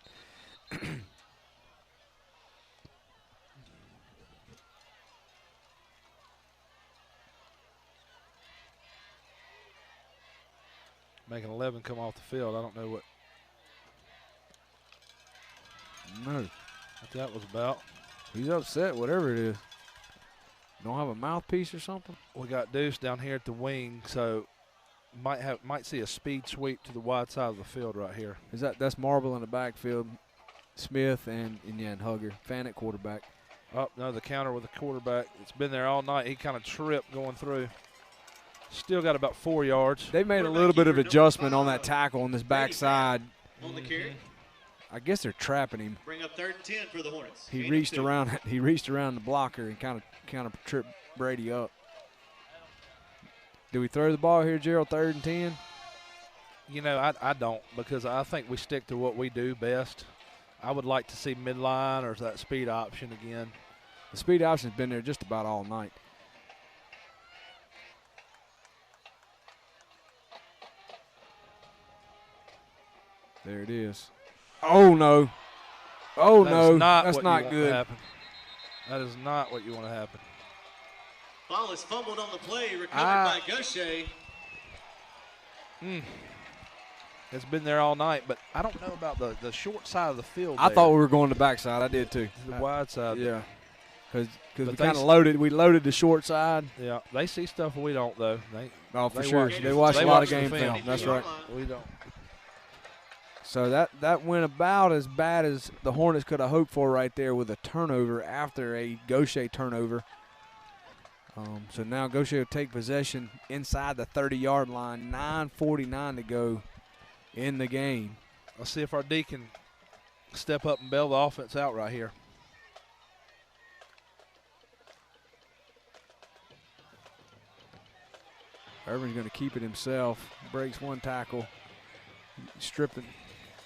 U: making 11 come off the field. I don't know what that was about.
B: He's upset, whatever it is. Don't have a mouthpiece or something?
U: We got Deuce down here at the wing, so might see a speed sweep to the wide side of the field right here.
B: That's Marble in the backfield, Smith and Hugger. Fan at quarterback.
U: Oh, no, the counter with the quarterback. It's been there all night. He kind of tripped going through. Still got about 4 yards.
B: They made a little bit of adjustment on that tackle on this backside.
V: On the carry.
B: I guess they're trapping him.
V: Bring up 3rd and 10 for the Hornets.
B: He reached around the blocker and kind of tripped Brady up. Do we throw the ball here, Gerald, 3rd and 10?
U: You know, I don't, because I think we stick to what we do best. I would like to see midline or that speed option again.
B: The speed option's been there just about all night. There it is. Oh, no. Oh, no. That's not good.
U: That is not what you want to happen.
V: Ball is fumbled on the play, recovered by Gautier.
U: It's been there all night, but I don't know about the short side of the field.
B: I thought we were going to the backside. I did too.
U: The wide side.
B: Yeah. Because we kind of loaded. We loaded the short side.
U: Yeah. They see stuff we don't, though.
B: For sure. They watch a lot of game
U: film.
B: film. That's right.
U: We don't.
B: So that went about as bad as the Hornets could have hoped for right there with a turnover after a Gautier turnover. So now Gautier will take possession inside the 30-yard line. 9:49 to go in the game.
U: Let's see if our D can step up and bail the offense out right here.
B: Irvin's going to keep it himself. Breaks one tackle. Stripping.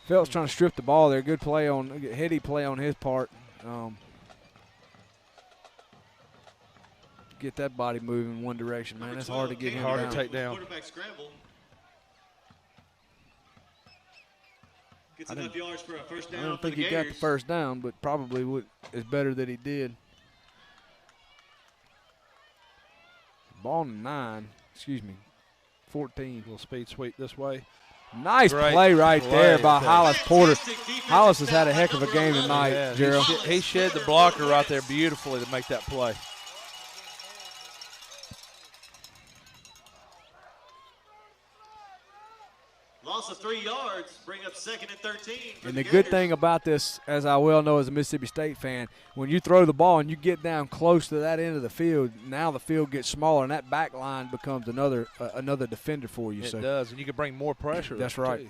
B: Phelps trying to strip the ball there. Good play heady play on his part. Get that body moving one direction, man. That's hard to get him down.
U: Hard to take down.
V: Quarterback scramble. Gets enough yards for a first down.
B: I don't think he got the first down, but probably is better that he did. Ball 9, 14.
U: Little speed sweep this way.
B: Nice
U: Great
B: play right there by
U: there.
B: Hollis Porter. Hollis has had a heck of a game tonight,
U: Yeah,
B: Gerald.
U: he shed the blocker right there beautifully to make that play.
V: Loss of 3 yards, bring up 2nd and 13.
B: And the good thing about this, as I well know as a Mississippi State fan, when you throw the ball and you get down close to that end of the field, now the field gets smaller, and that back line becomes another defender for you.
U: It does, and you can bring more pressure.
B: That's right.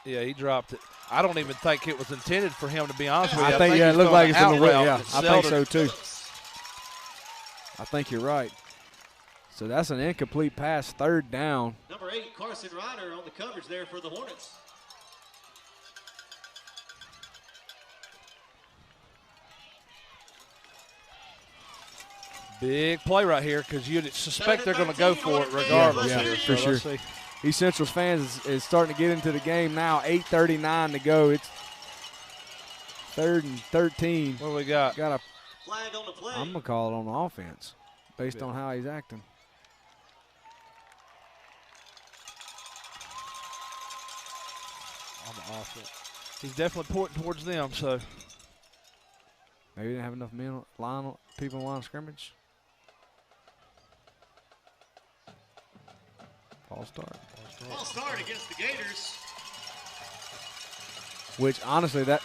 U: Too. Yeah, he dropped it. I don't even think it was intended for him, to be honest with you.
B: I think it looked like it's in the way. Yeah, I think so
U: Zelda.
B: too. I think you're right. So that's an incomplete pass, 3rd down.
V: Number 8, Carson Ryder on the coverage there for the Hornets.
U: Big play right here because you'd suspect they're going to go for it regardless.
B: Yeah,
U: here.
B: for
U: So let's
B: sure.
U: see.
B: East Central's fans is starting to get into the game now. 8:39 to go. It's 3rd and 13.
U: What do we got?
V: Flag on the play.
B: I'm going to call it on the offense based on how he's acting.
U: On the offense. He's definitely pointing towards them, so.
B: Maybe he didn't have enough people in line of scrimmage. False start.
V: False start against the Gators.
B: Which honestly, that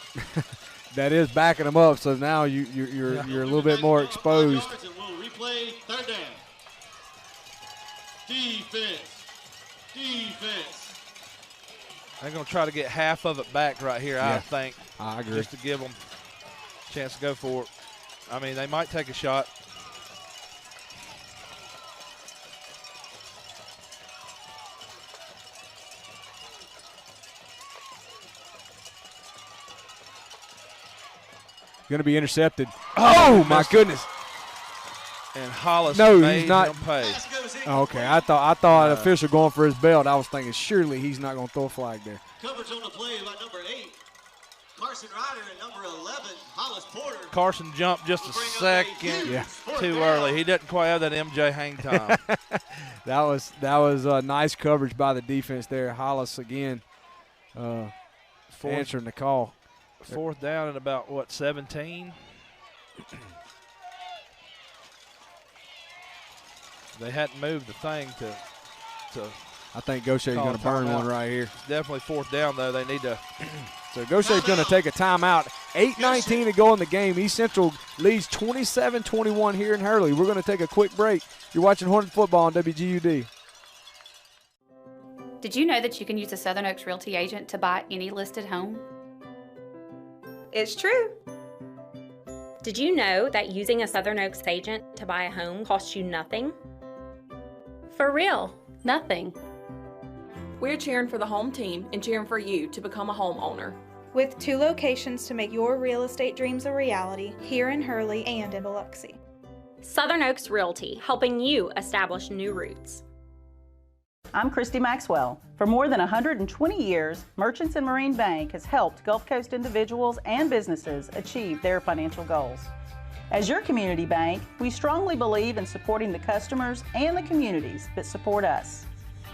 B: that is backing them up. So now you're a little bit more exposed.
V: And we'll replay 3rd down. Defense.
U: They're going to try to get half of it back right here, I
B: Yeah,
U: think.
B: I agree.
U: Just to give them a chance to go for it. I mean, they might take a shot.
B: Going to be intercepted. Oh my goodness!
U: And Hollis
B: No,
U: made
B: he's not.
U: him pay.
B: Oh, okay, I thought an official going for his belt. I was thinking surely he's not going to throw a flag there.
V: Coverage on the play by number 8, Carson Ryder, and number 11, Hollis Porter.
U: Carson jumped just a second too early. He doesn't quite have that MJ hang time.
B: That was nice coverage by the defense there. Hollis again answering the call.
U: 4th down and about, what, 17? They hadn't moved the thing to
B: I think Gautier's going to burn one right here.
U: It's definitely 4th down, though. They need to.
B: So Gautier's going to take a timeout. 8:19 to go in the game. East Central leads 27-21 here in Hurley. We're going to take a quick break. You're watching Hornet football on WGUD.
R: Did you know that you can use a Southern Oaks Realty agent to buy any listed home?
E: It's true. Did you know that using a Southern Oaks agent to buy a home costs you nothing? For real.
R: Nothing.
S: We're cheering for the home team and cheering for you to become a homeowner.
T: With 2 locations to make your real estate dreams a reality, here in Hurley and in Biloxi.
E: Southern Oaks Realty, helping you establish new roots.
X: I'm Christy Maxwell. For more than 120 years, Merchants and Marine Bank has helped Gulf Coast individuals and businesses achieve their financial goals. As your community bank, we strongly believe in supporting the customers and the communities that support us.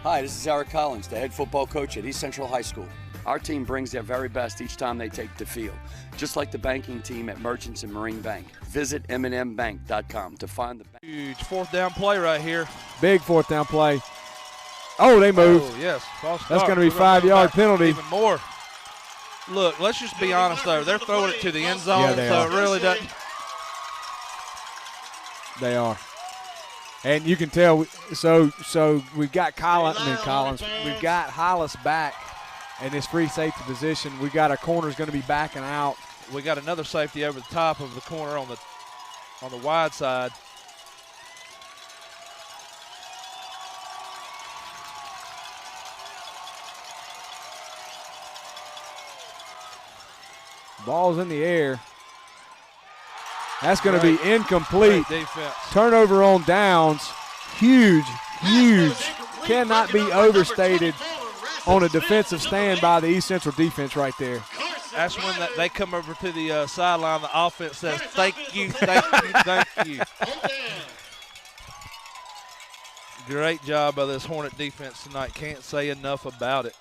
Y: Hi, this is Eric Collins, the head football coach at East Central High School. Our team brings their very best each time they take the field, just like the banking team at Merchants and Marine Bank. Visit mnmbank.com to find the bank.
U: Huge 4th down play right here.
B: Big 4th down play. Oh, they moved.
U: Oh, yes. False
B: That's
U: start.
B: going to be
U: We're gonna
B: 5-yard
U: back
B: penalty.
U: Even more. Look, let's just be honest, though. They're throwing it to the end zone,
B: Yeah, they
U: so
B: are.
U: it really doesn't.
B: They are. And you can tell, so we've got Collins. We've got Hollis back in this free safety position. We've got our corners going to be backing out.
U: We got another safety over the top of the corner on the wide side.
B: Ball's in the air. That's going to be incomplete.
U: Great defense.
B: Turnover on downs. Huge. Cannot be overstated on a defensive stand by the East Central defense right there.
U: That's when they come over to the sideline. The offense says, "Thank you, thank you, thank you." Great job by this Hornet defense tonight. Can't say enough about it.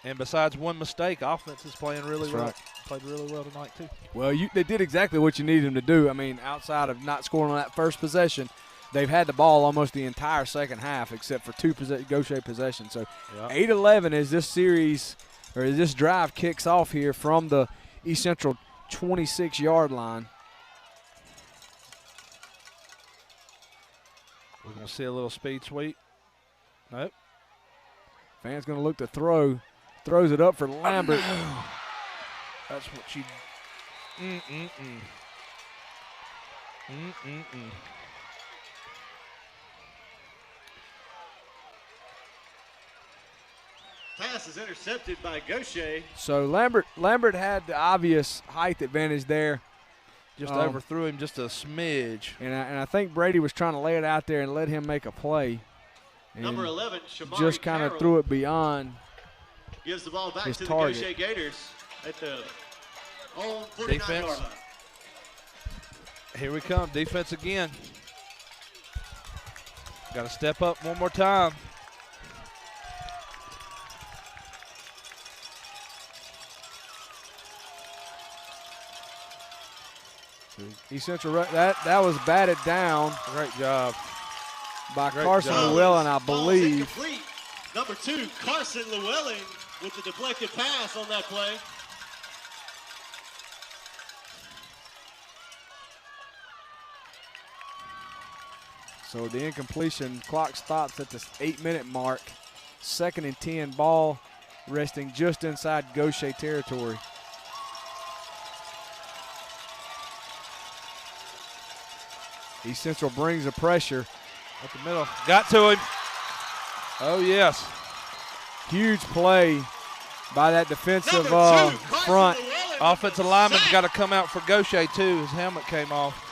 U: And besides one mistake, offense is playing really well.
B: Right.
U: Played really well tonight too.
B: Well, they did exactly what you needed them to do. I mean, outside of not scoring on that first possession, they've had the ball almost the entire second half except for two Gautier possessions. So 8-11 as this series or as this drive kicks off here from the East Central 26-yard line.
U: We're going to see a little speed sweep. Nope.
B: Van's going to look to throw. Throws it up for Lambert.
U: That's what she.
V: Pass is intercepted by Gautier.
B: So Lambert had the obvious height advantage there.
U: Just overthrew him just a smidge.
B: And I think Brady was trying to lay it out there and let him make a play. And
V: Number 11, Shamari
B: just kind of threw it beyond.
V: Gives the ball back
B: his
V: to
B: target.
V: the Gautier Gators at the own 49-yard line.
U: Here we come. Defense again. Got to step up one more time.
B: East Central, that was batted down.
U: Great job
B: by Carson Llewellyn, I believe.
V: Number 2, Carson Llewellyn with the deflected pass on that play.
B: So the incompletion clock stops at the 8-minute mark. 2nd and 10, ball resting just inside Gautier territory. East Central brings the pressure.
U: At the middle. Got to him. Oh, yes.
B: Huge play by that defensive front.
U: Offensive lineman's got to come out for Gautier, too. His helmet came off.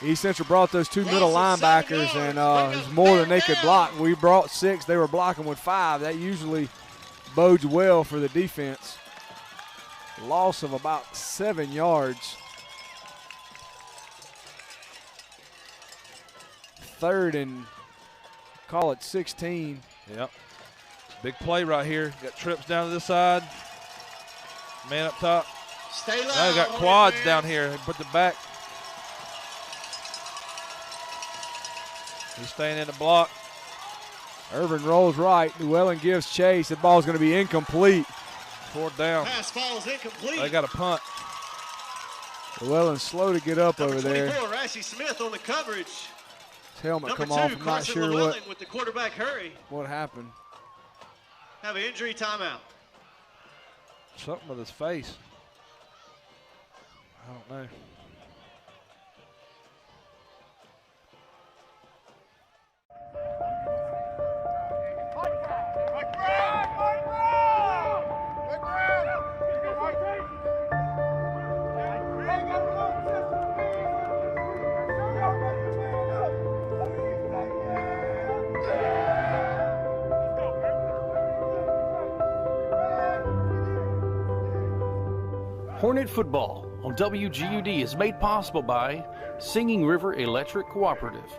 B: East Central brought those 2 middle linebackers, and it was more than they could block. We brought 6. They were blocking with 5. That usually bodes well for the defense. Loss of about 7 yards. 3rd and call it 16.
U: Yep. Big play right here. Got trips down to this side. Man up top.
V: Stay low.
U: Now got quads down here. Put the back. He's staying in the block.
B: Irvin rolls right. Llewellyn gives chase. The ball's going to be incomplete.
U: 4th down.
V: Pass falls incomplete.
U: They got a punt.
B: Llewellyn's slow to get up
V: Number
B: over there.
V: 24, Rashi Smith on the coverage.
B: His helmet
V: Number
B: come
V: 2,
B: off. I'm not
V: Carson
B: sure
V: Llewellyn with the quarterback hurry.
B: what happened.
V: Have an injury timeout.
U: Something with his face. I don't know.
A: Hornet football on WGUD is made possible by Singing River Electric Cooperative.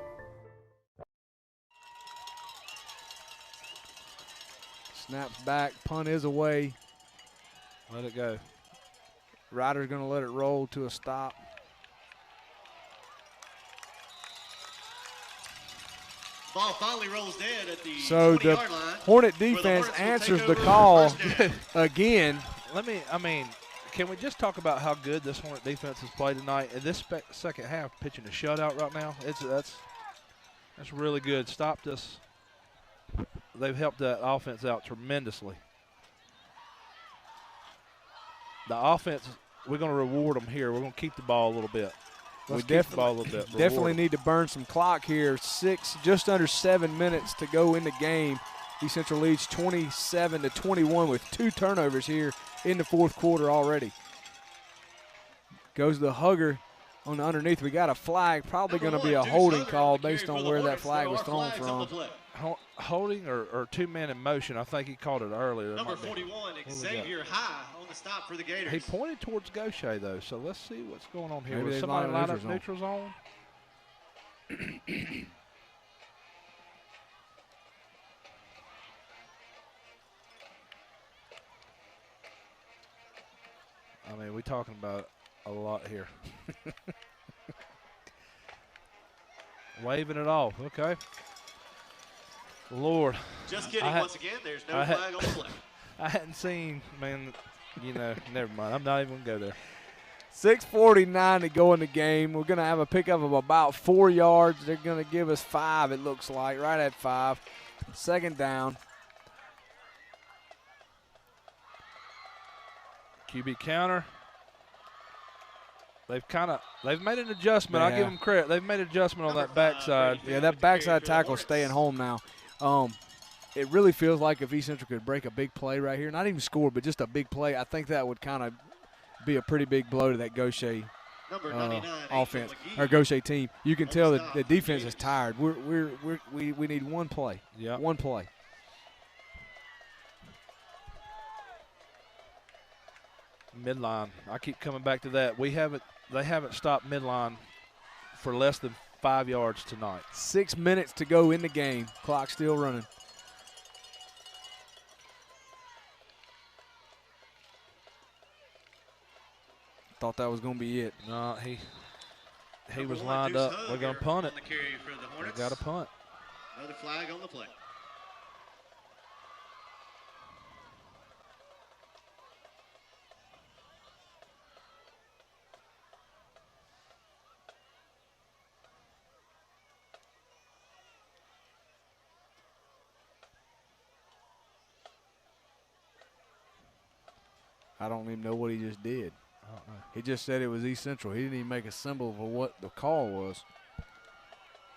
B: Snaps back, punt is away.
U: Let it go.
B: Ryder's going to let it roll to a stop.
V: Ball finally rolls in at the
B: So the
V: 20-yard line.
B: Hornet defense answers the call again.
U: Can we just talk about how good this Hornet defense has played tonight? In this second half, pitching a shutout right now, that's really good. Stopped us. They've helped that offense out tremendously. The offense, we're going to reward them here. We're going to keep the ball a little bit. Let's keep the ball a little bit.
B: Definitely need to burn some clock here. Just under 7 minutes to go in the game. East Central leads 27-21 with 2 turnovers here in the 4th quarter already. Goes the hugger on the underneath. We got a flag, probably going to be a holding call based on where that flag was thrown from.
U: holding or two-man in motion. I think he called it earlier.
V: Number 41, Xavier High on the stop for the Gators.
U: He pointed towards Gautier, though, so let's see what's going on here.
B: Maybe
U: Will somebody line up neutral zone? I mean, we're talking about a lot here. Waving it off. Okay. Lord.
V: Just kidding. Once again, there's no flag on the play.
U: I hadn't seen, man, never mind. I'm not even going to go there.
B: 6:49 to go in the game. We're going to have a pickup of about 4 yards. They're going to give us 5, it looks like, right at 5. Second down.
U: QB counter. They've made an adjustment. I'll give them credit. They've made an adjustment on that backside.
B: Yeah, that backside tackle staying home now. It really feels like if East Central could break a big play right here, not even score, but just a big play, I think that would kind of be a pretty big blow to that Gautier offense or Gautier team. You can tell that the defense is tired. We need one play.
U: Yeah,
B: one play.
U: Midline. I keep coming back to that. They haven't stopped midline for less than 5 yards tonight.
B: 6 minutes to go in the game. Clock still running. Thought that was going to be it.
U: No, he was lined up. We're going to punt it. We got a punt.
V: Another flag on the play.
B: I don't even know what he just did. He just said it was East Central. He didn't even make a symbol for what the call was.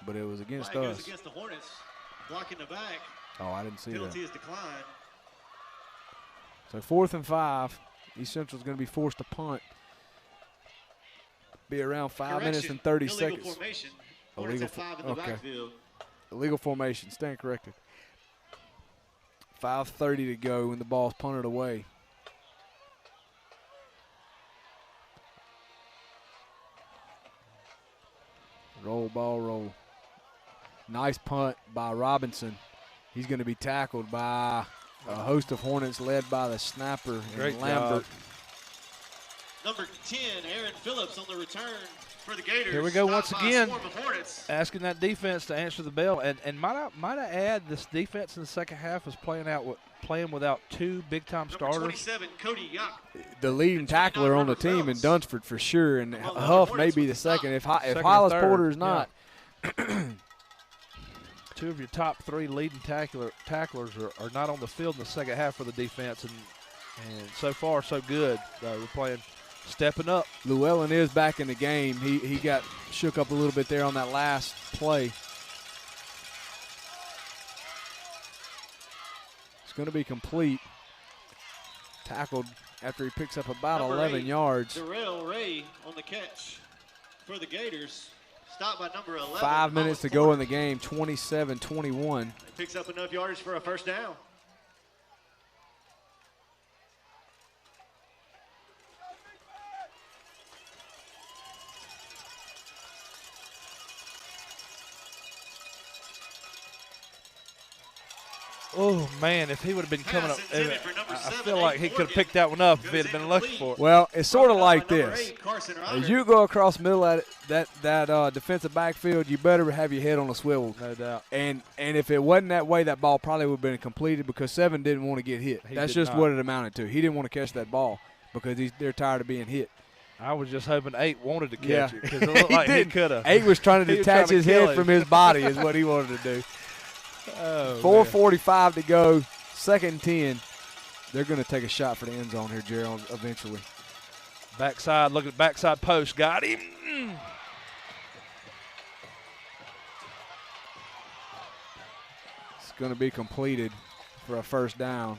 B: But it was against us.
V: Goes against the Hornets, blocking the back.
B: Oh, I didn't see
V: Penalty
B: that.
V: is declined.
B: So 4th and 5. East Central's going to be forced to punt. Be around 5 minutes and 30 seconds.
V: Formation. Hornets at 5 in the backfield.
B: Illegal formation. Stand corrected. 5:30 to go when the ball's punted away. Roll, ball, roll. Nice punt by Robinson. He's going to be tackled by a host of Hornets led by the snapper and Lambert.
V: Number 10, Aaron Phillips on the return for the Gators.
U: Here we go once again, asking that defense to answer the bell. And might I add, this defense in the second half is playing without 2 big-time starters.
V: 27, Cody Yock.
B: The leading tackler on the team in Dunsford for sure, and Huff may be the second. If Hollis Porter is not.
U: Yeah. 2 of your top 3 leading tacklers are not on the field in the second half for the defense, and so far so good. We're playing stepping up.
B: Llewellyn is back in the game. He got shook up a little bit there on that last play. It's going to be complete. Tackled after he picks up about 11 yards.
V: Darrell Ray on the catch for the Gators. Stopped by number 11.
B: 5 minutes to go in the game, 27-21.
V: Picks up enough yardage for a first down.
U: Oh, man, if he would have been coming up, I feel like he could have picked that one up if he had been looking for it.
B: Well, it's sort of like this. As you go across the middle of that defensive backfield, you better have your head on a swivel.
U: No doubt.
B: And if it wasn't that way, that ball probably would have been completed because 7 didn't want to get hit. That's just what it amounted to. He didn't want to catch that ball because they're tired of being hit.
U: I was just hoping 8 wanted to catch it because it looked like he could have.
B: 8 was trying to detach his head from his body is what he wanted to do. 4:45 to go, 2nd and 10. They're going to take a shot for the end zone here, Gerald, eventually.
U: Backside, look at backside post. Got him.
B: It's going to be completed for a first down.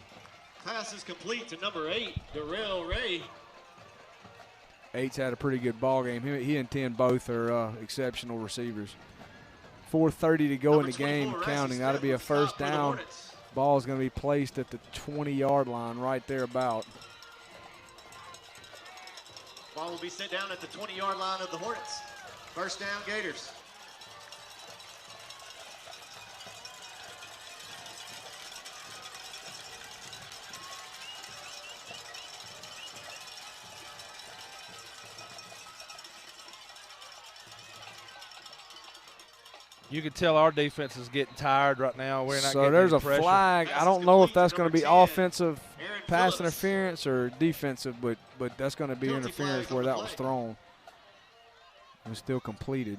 V: Pass is complete to number 8, Darrell Ray.
B: 8's had a pretty good ball game. He and 10 both are exceptional receivers. 4:30 to go in the game counting. That'll be a first down. Ball is going to be placed at the 20-yard line right there about.
V: Ball will be set down at the 20-yard line of the Hornets. First down, Gators.
U: You can tell our defense is getting tired right now. We're not
B: So
U: getting
B: there's
U: any
B: a
U: pressure.
B: flag. I don't know if that's going to be offensive pass interference or defensive, but that's going to be interference where that was thrown. It was still completed.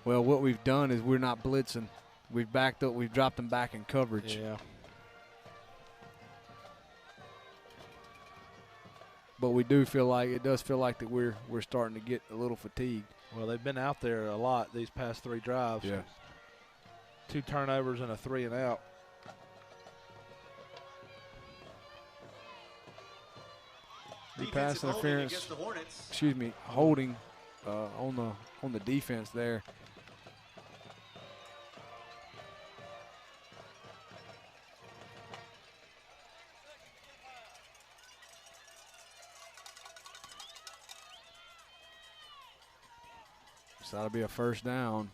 B: Well, what we've done is we're not blitzing. We've backed up. We've dropped them back in coverage.
U: Yeah.
B: But we do feel like it does feel like that we're starting to get a little fatigued.
U: Well, they've been out there a lot these past 3 drives.
B: Yeah.
U: 2 turnovers and a 3 and out.
B: The pass interference. Excuse me, holding on the defense there. So that'll be a first down.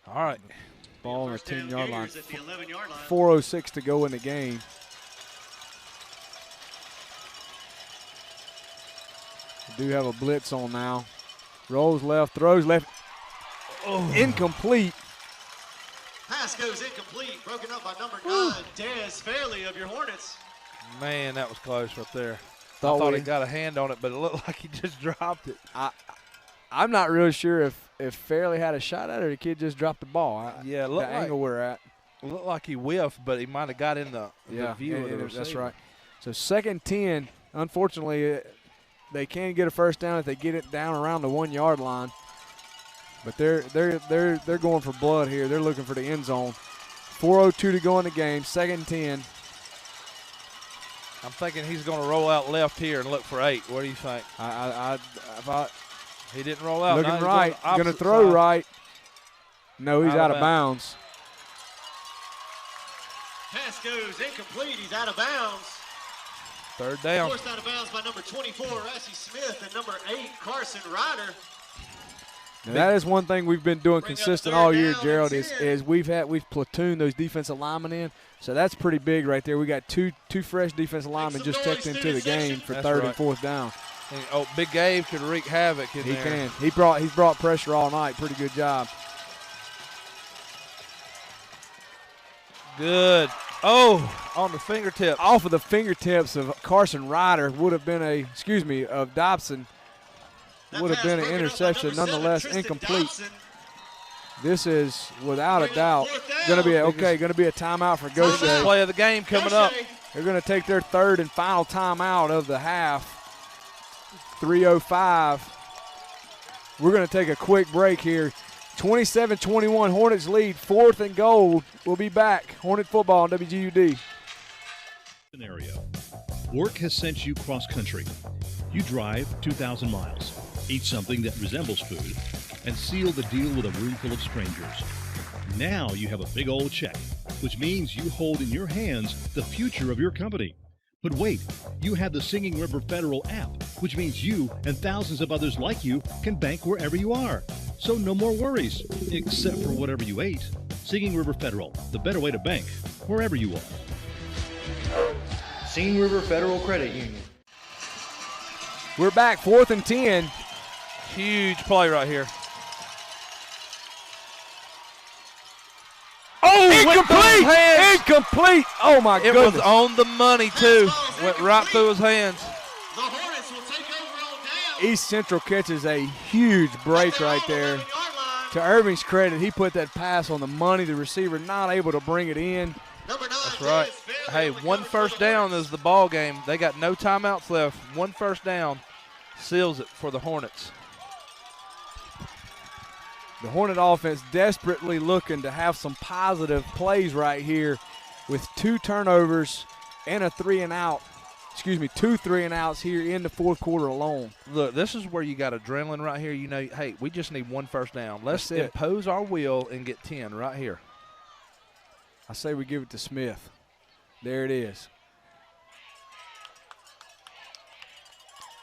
U: All right.
B: Ball on the 10-yard line. 4:06 to go in the game. We do have a blitz on now. Rolls left, throws left. Oh. Incomplete.
V: Pass goes incomplete. Broken up by number 9, Des Fairley of your Hornets.
U: Man, that was close right there. I
B: Thought
U: thought he got a hand on it, but it looked like he just dropped it.
B: I'm not really sure if Fairley had a shot at it or the kid just dropped the ball.
U: Yeah,
B: the angle we're at.
U: It looked like he whiffed, but he might have got in the view of the receiver.
B: That's right. So 2nd 10. Unfortunately, they can get a first down if they get it down around the 1-yard line. But they're going for blood here. They're looking for the end zone. 4:02 to go in the game. 2nd 10.
U: I'm thinking he's going to roll out left here and look for 8. What do you think? He didn't roll out.
B: Looking right. Going to throw
U: side.
B: right. No, he's out of bounds.
V: Pass goes incomplete. He's out of bounds.
U: 3rd down.
V: Forced out of bounds by number 24, Rassie Smith, and number 8, Carson Ryder.
B: Now that is one thing we've been doing consistent all year, Gerald, is we've platooned those defensive linemen in. So that's pretty big right there. We got two fresh defensive linemen just checked into the game for
U: That's
B: 3rd
U: right.
B: and 4th down.
U: And, Big Gabe could wreak havoc in
B: He
U: there.
B: can. He's brought pressure all night. Pretty good job.
U: Good. Oh, on the fingertip.
B: Off of the fingertips of Carson Ryder of Dobson. Would have been an interception, nonetheless incomplete. This is without a doubt going to be a timeout for Gautier.
U: Biggest play of the game coming up.
B: They're going to take their 3rd and final timeout of the half. 3:05. We're going to take a quick break here. 27-21 Hornets lead. 4th and goal. We'll be back. Hornet football on WGUD.
C: Scenario. Work has sent you cross country. You drive 2,000 miles, eat something that resembles food, and seal the deal with a room full of strangers. Now you have a big old check, which means you hold in your hands the future of your company. But wait, you have the Singing River Federal app, which means you and thousands of others like you can bank wherever you are. So no more worries, except for whatever you ate. Singing River Federal, the better way to bank, wherever you are.
J: Singing River Federal Credit Union.
B: We're back, 4th and 10.
U: Huge play right here.
B: Oh, incomplete! Oh my
U: It
B: goodness!
U: was on the money too. Went right through his hands.
V: The Hornets will take over on down.
B: East Central catches a huge break right there. To Irving's credit, he put that pass on the money. The receiver not able to bring it in.
U: That's right. Hey, 1 first down is the ball game. They got no timeouts left. 1 first down seals it for the Hornets.
B: The Hornet offense desperately looking to have some positive plays right here with 2 turnovers and a 3 and out 2 3-and-outs here in the fourth quarter alone.
U: Look, this is where you got adrenaline right here. You know, hey, we just need 1 first down. Let's
B: That's it.
U: impose our will and get 10 right here.
B: I say we give it to Smith. There it is.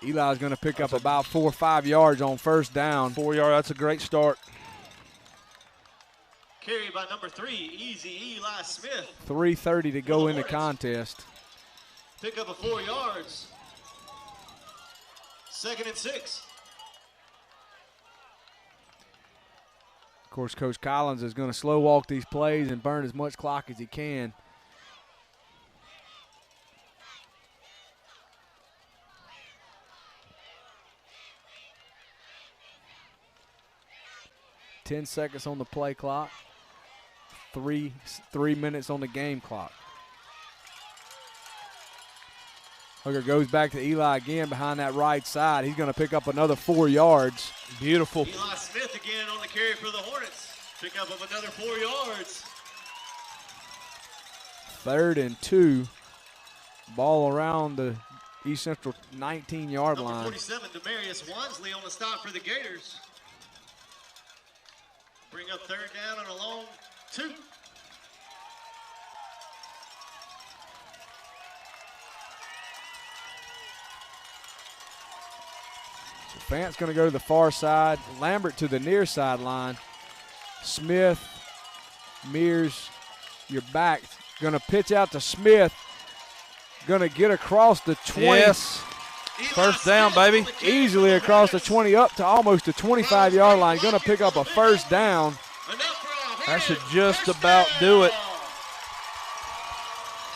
B: Eli's going to pick up about 4 or 5 yards on first down.
U: 4 yards, that's a great start.
V: Carry by number 3, easy Eli Smith.
B: 3:30 to go in the contest.
V: Pick up a 4 yards. 2nd and 6.
B: Of course, Coach Collins is going to slow walk these plays and burn as much clock as he can. Ten seconds on the play clock. 3 minutes on the game clock. Hooker goes back to Eli again behind that right side. He's going to pick up another 4 yards. Beautiful.
V: Eli Smith again on the carry for the Hornets. Pick up of another 4 yards.
B: 3rd and 2. Ball around the East Central 19-yard line.
V: 47, Demarius Wansley on the stop for the Gators. Bring up 3rd down and a long 2.
B: So Fant's going to go to the far side. Lambert to the near sideline. Smith, Mears, your back. Going to pitch out to Smith. Going to get across the 20.
U: Yes. First down, baby.
B: Easily across the 20 up to almost the 25-yard line. Going to pick up a first down.
U: That should just about do it.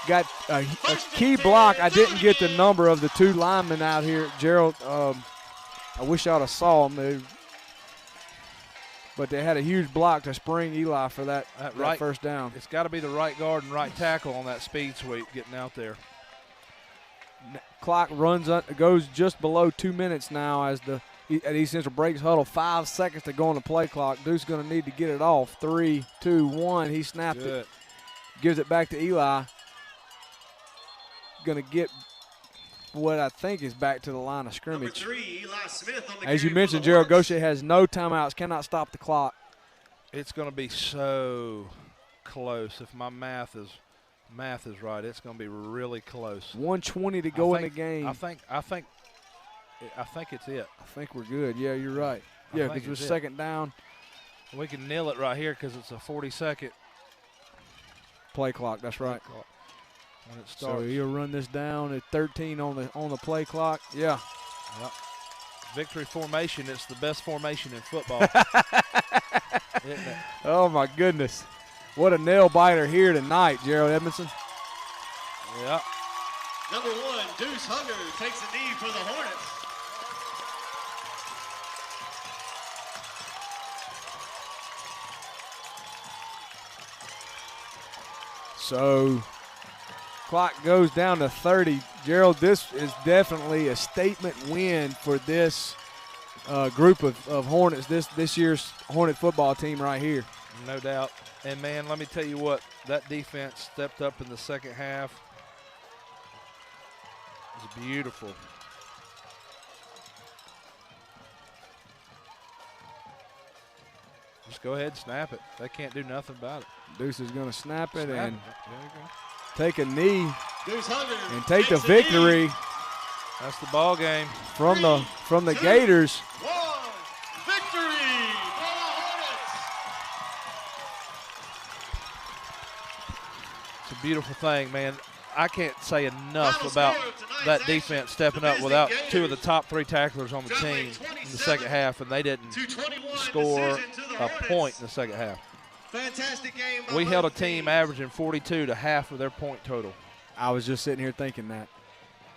B: Got a key block. I didn't get the number of the 2 linemen out here. Gerald, I wish I would have saw them. But they had a huge block to spring Eli for that first down.
U: It's got to be the right guard and right tackle on that speed sweep getting out there.
B: Clock goes just below 2 minutes now as at East Central breaks huddle. 5 seconds to go on the play clock. Duke's going to need to get it off. 3, 2, 1. He snapped it. Gives it back to Eli. Going to get what I think is back to the line of scrimmage.
V: Number 3, Eli Smith on the
B: As you
V: carry
B: mentioned,
V: for the
B: Gerald
V: Hornets.
B: Gautier has no timeouts, cannot stop the clock.
U: It's going to be so close. If my math is right, it's going to be really close.
B: 1:20 to go in the game.
U: I think it's it.
B: I think we're good. Yeah, you're right. Yeah, because we're 2nd down.
U: We can nail it right here because it's a 40-second
B: play clock. That's right.
U: When it starts.
B: So he'll run this down at 13 on the play clock. Yeah.
U: Yep. Victory formation. It's the best formation in football. Isn't it?
B: Oh my goodness. What a nail biter here tonight, Gerald Edmondson.
U: Yeah.
V: Number 1, Deuce Hunger takes a knee for the Hornets.
B: So clock goes down to 30. Gerald, this is definitely a statement win for this group of Hornets, this year's Hornet football team right here.
U: No doubt. And, man, let me tell you what, that defense stepped up in the second half. It was beautiful. Just go ahead and snap it. They can't do nothing about it.
B: Deuce is going to snap it and
U: There you go.
B: take a knee
V: Deuce Hunger
B: and take the
V: takes a
B: victory
V: knee.
U: That's the ball game.
B: from the Gators.
V: 1, victory for the Hornets.
U: It's a beautiful thing, man. I can't say enough about that defense stepping up without 2 of the top 3 tacklers on the team in the second half, and they didn't score a point in the second half.
V: Fantastic game.
U: We held a team averaging 42 to half of their point total.
B: I was just sitting here thinking that.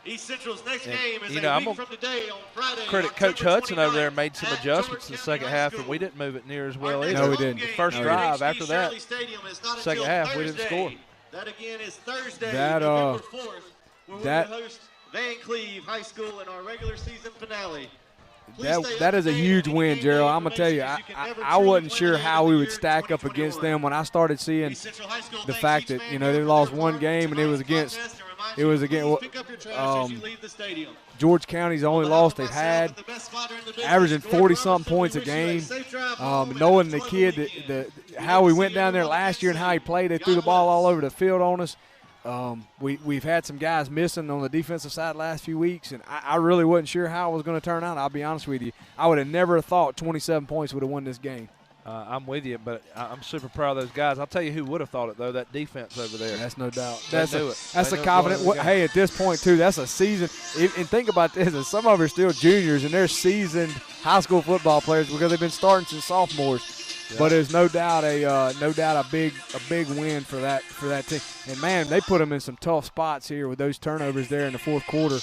V: East Central's next
U: And,
V: game is
U: you know, I'm
V: week
U: gonna
V: from today on Friday.
U: Credit Coach
V: October
U: Hudson over there
V: 29th
U: made some
V: at
U: adjustments in the
V: George
U: second
V: County
U: half,
V: High
U: and we didn't move it near as well
V: Our
U: either.
B: No, we
V: next
B: didn't.
V: home
U: The
V: game
U: first
V: here
U: drive
V: at
U: after that,
V: Shirley Stadium is not
U: second
V: until
U: half, we didn't
V: Thursday.
U: score.
V: That again is Thursday,
B: That,
V: November 4th, where
B: that-
V: we will host Van Cleve High School in our regular season finale.
B: That is a huge win, Gerald. I'm gonna tell you, I wasn't sure how we would stack up against them when I started seeing the fact that they lost one game and it was against it was again.
V: Pick up your trash as you leave the stadium.
B: George County's the only loss they've had, averaging 40-something points a game. Knowing the kid, how we went down there last year and how he played, they threw the ball all over the field on us. We've had some guys missing on the defensive side last few weeks, and I really wasn't sure how it was going to turn out. I'll be honest with you. I would have never thought 27 points would have won this game.
U: I'm with you, but I'm super proud of those guys. I'll tell you who would have thought it, though, that defense over there.
B: That's no doubt.
U: That's
B: a confident – hey, at this point, too, that's a season – and think about this, some of them are still juniors, and they're seasoned high school football players because they've been starting since sophomores. Yeah. But there's no doubt a big win for that team. And, man, they put them in some tough spots here with those turnovers there in the fourth quarter.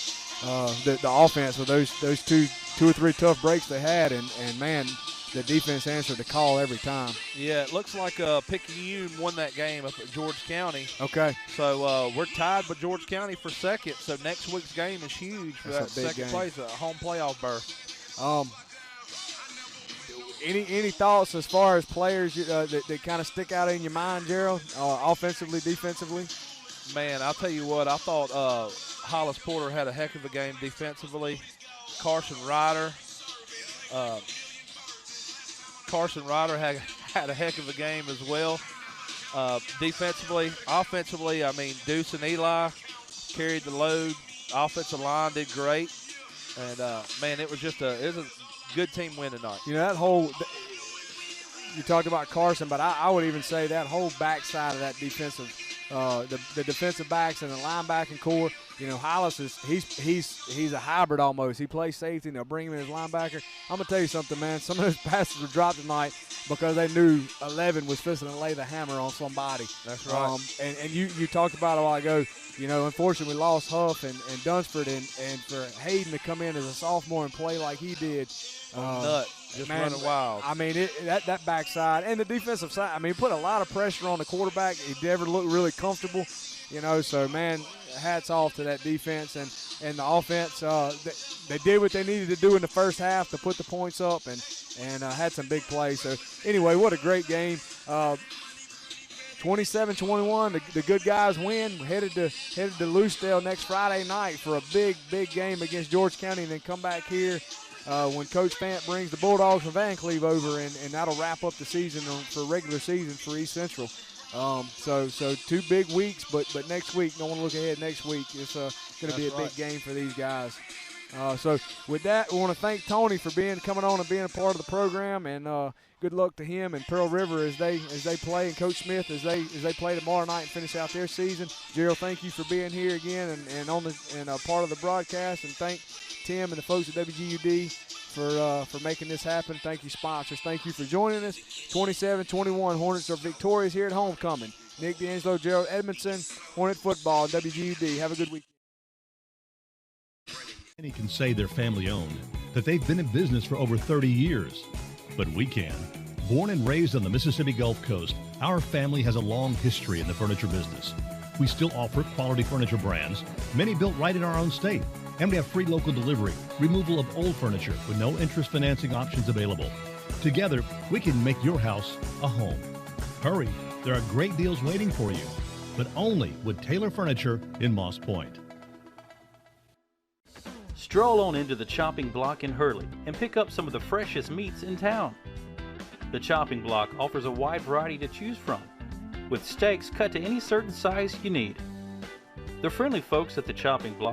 B: The offense with those two or three tough breaks they had, and man – the defense answered the call every time.
U: Yeah, it looks like Picayune won that game up at George County.
B: Okay.
U: So we're tied with George County for second. So next week's game is huge for
B: That's
U: that second place, a home playoff berth.
B: Any thoughts as far as players that kind of stick out in your mind, Gerald, offensively, defensively?
U: Man, I'll tell you what, I thought Hollis Porter had a heck of a game defensively. Carson Ryder had a heck of a game as well. Defensively, offensively, I mean, Deuce and Eli carried the load. Offensive line did great. And, man, it was a good team win tonight.
B: You know, you talked about Carson, but I would even say that whole backside of that defensive, the defensive backs and the linebacking core, you know, Hollis he's a hybrid almost. He plays safety, and they'll bring him in as linebacker. I'm going to tell you something, man. Some of those passes were dropped tonight because they knew 11 was fixing to lay the hammer on somebody.
U: That's right.
B: And you talked about a while ago, you know, unfortunately we lost Huff and Dunsford, and for Hayden to come in as a sophomore and play like he did.
U: Just running wild.
B: I mean, that backside and the defensive side, I mean, put a lot of pressure on the quarterback. He never looked really comfortable, you know. So, man, hats off to that defense and the offense. They did what they needed to do in the first half to put the points up and had some big plays. So, anyway, what a great game. 27-21, the good guys win. We're headed to Lucedale next Friday night for a big game against George County, and then come back here when Coach Fant brings the Bulldogs from Van Cleve over, and that'll wrap up the season for regular season for East Central. So 2 big weeks, but next week, don't want to look ahead next week. It's going to be a big game for these guys. So with that, we want to thank Tony for coming on and being a part of the program, and good luck to him and Pearl River as they play, and Coach Smith as they play tomorrow night and finish out their season. Gerald, thank you for being here again and a part of the broadcast, and thank Tim and the folks at WGUD for making this happen. Thank you, sponsors. Thank you for joining us. 27-21, Hornets are victorious here at homecoming. Nick D'Angelo, Gerald Edmondson, Hornet football, WGUD. Have a good week.
C: Many can say they're family owned, that they've been in business for over 30 years. But we can. Born and raised on the Mississippi Gulf Coast, our family has a long history in the furniture business. We still offer quality furniture brands, many built right in our own state. And we have free local delivery, removal of old furniture with no interest financing options available. Together, we can make your house a home. Hurry, there are great deals waiting for you, but only with Taylor Furniture in Moss Point.
A: Stroll on into the Chopping Block in Hurley and pick up some of the freshest meats in town. The Chopping Block offers a wide variety to choose from, with steaks cut to any certain size you need. The friendly folks at the Chopping Block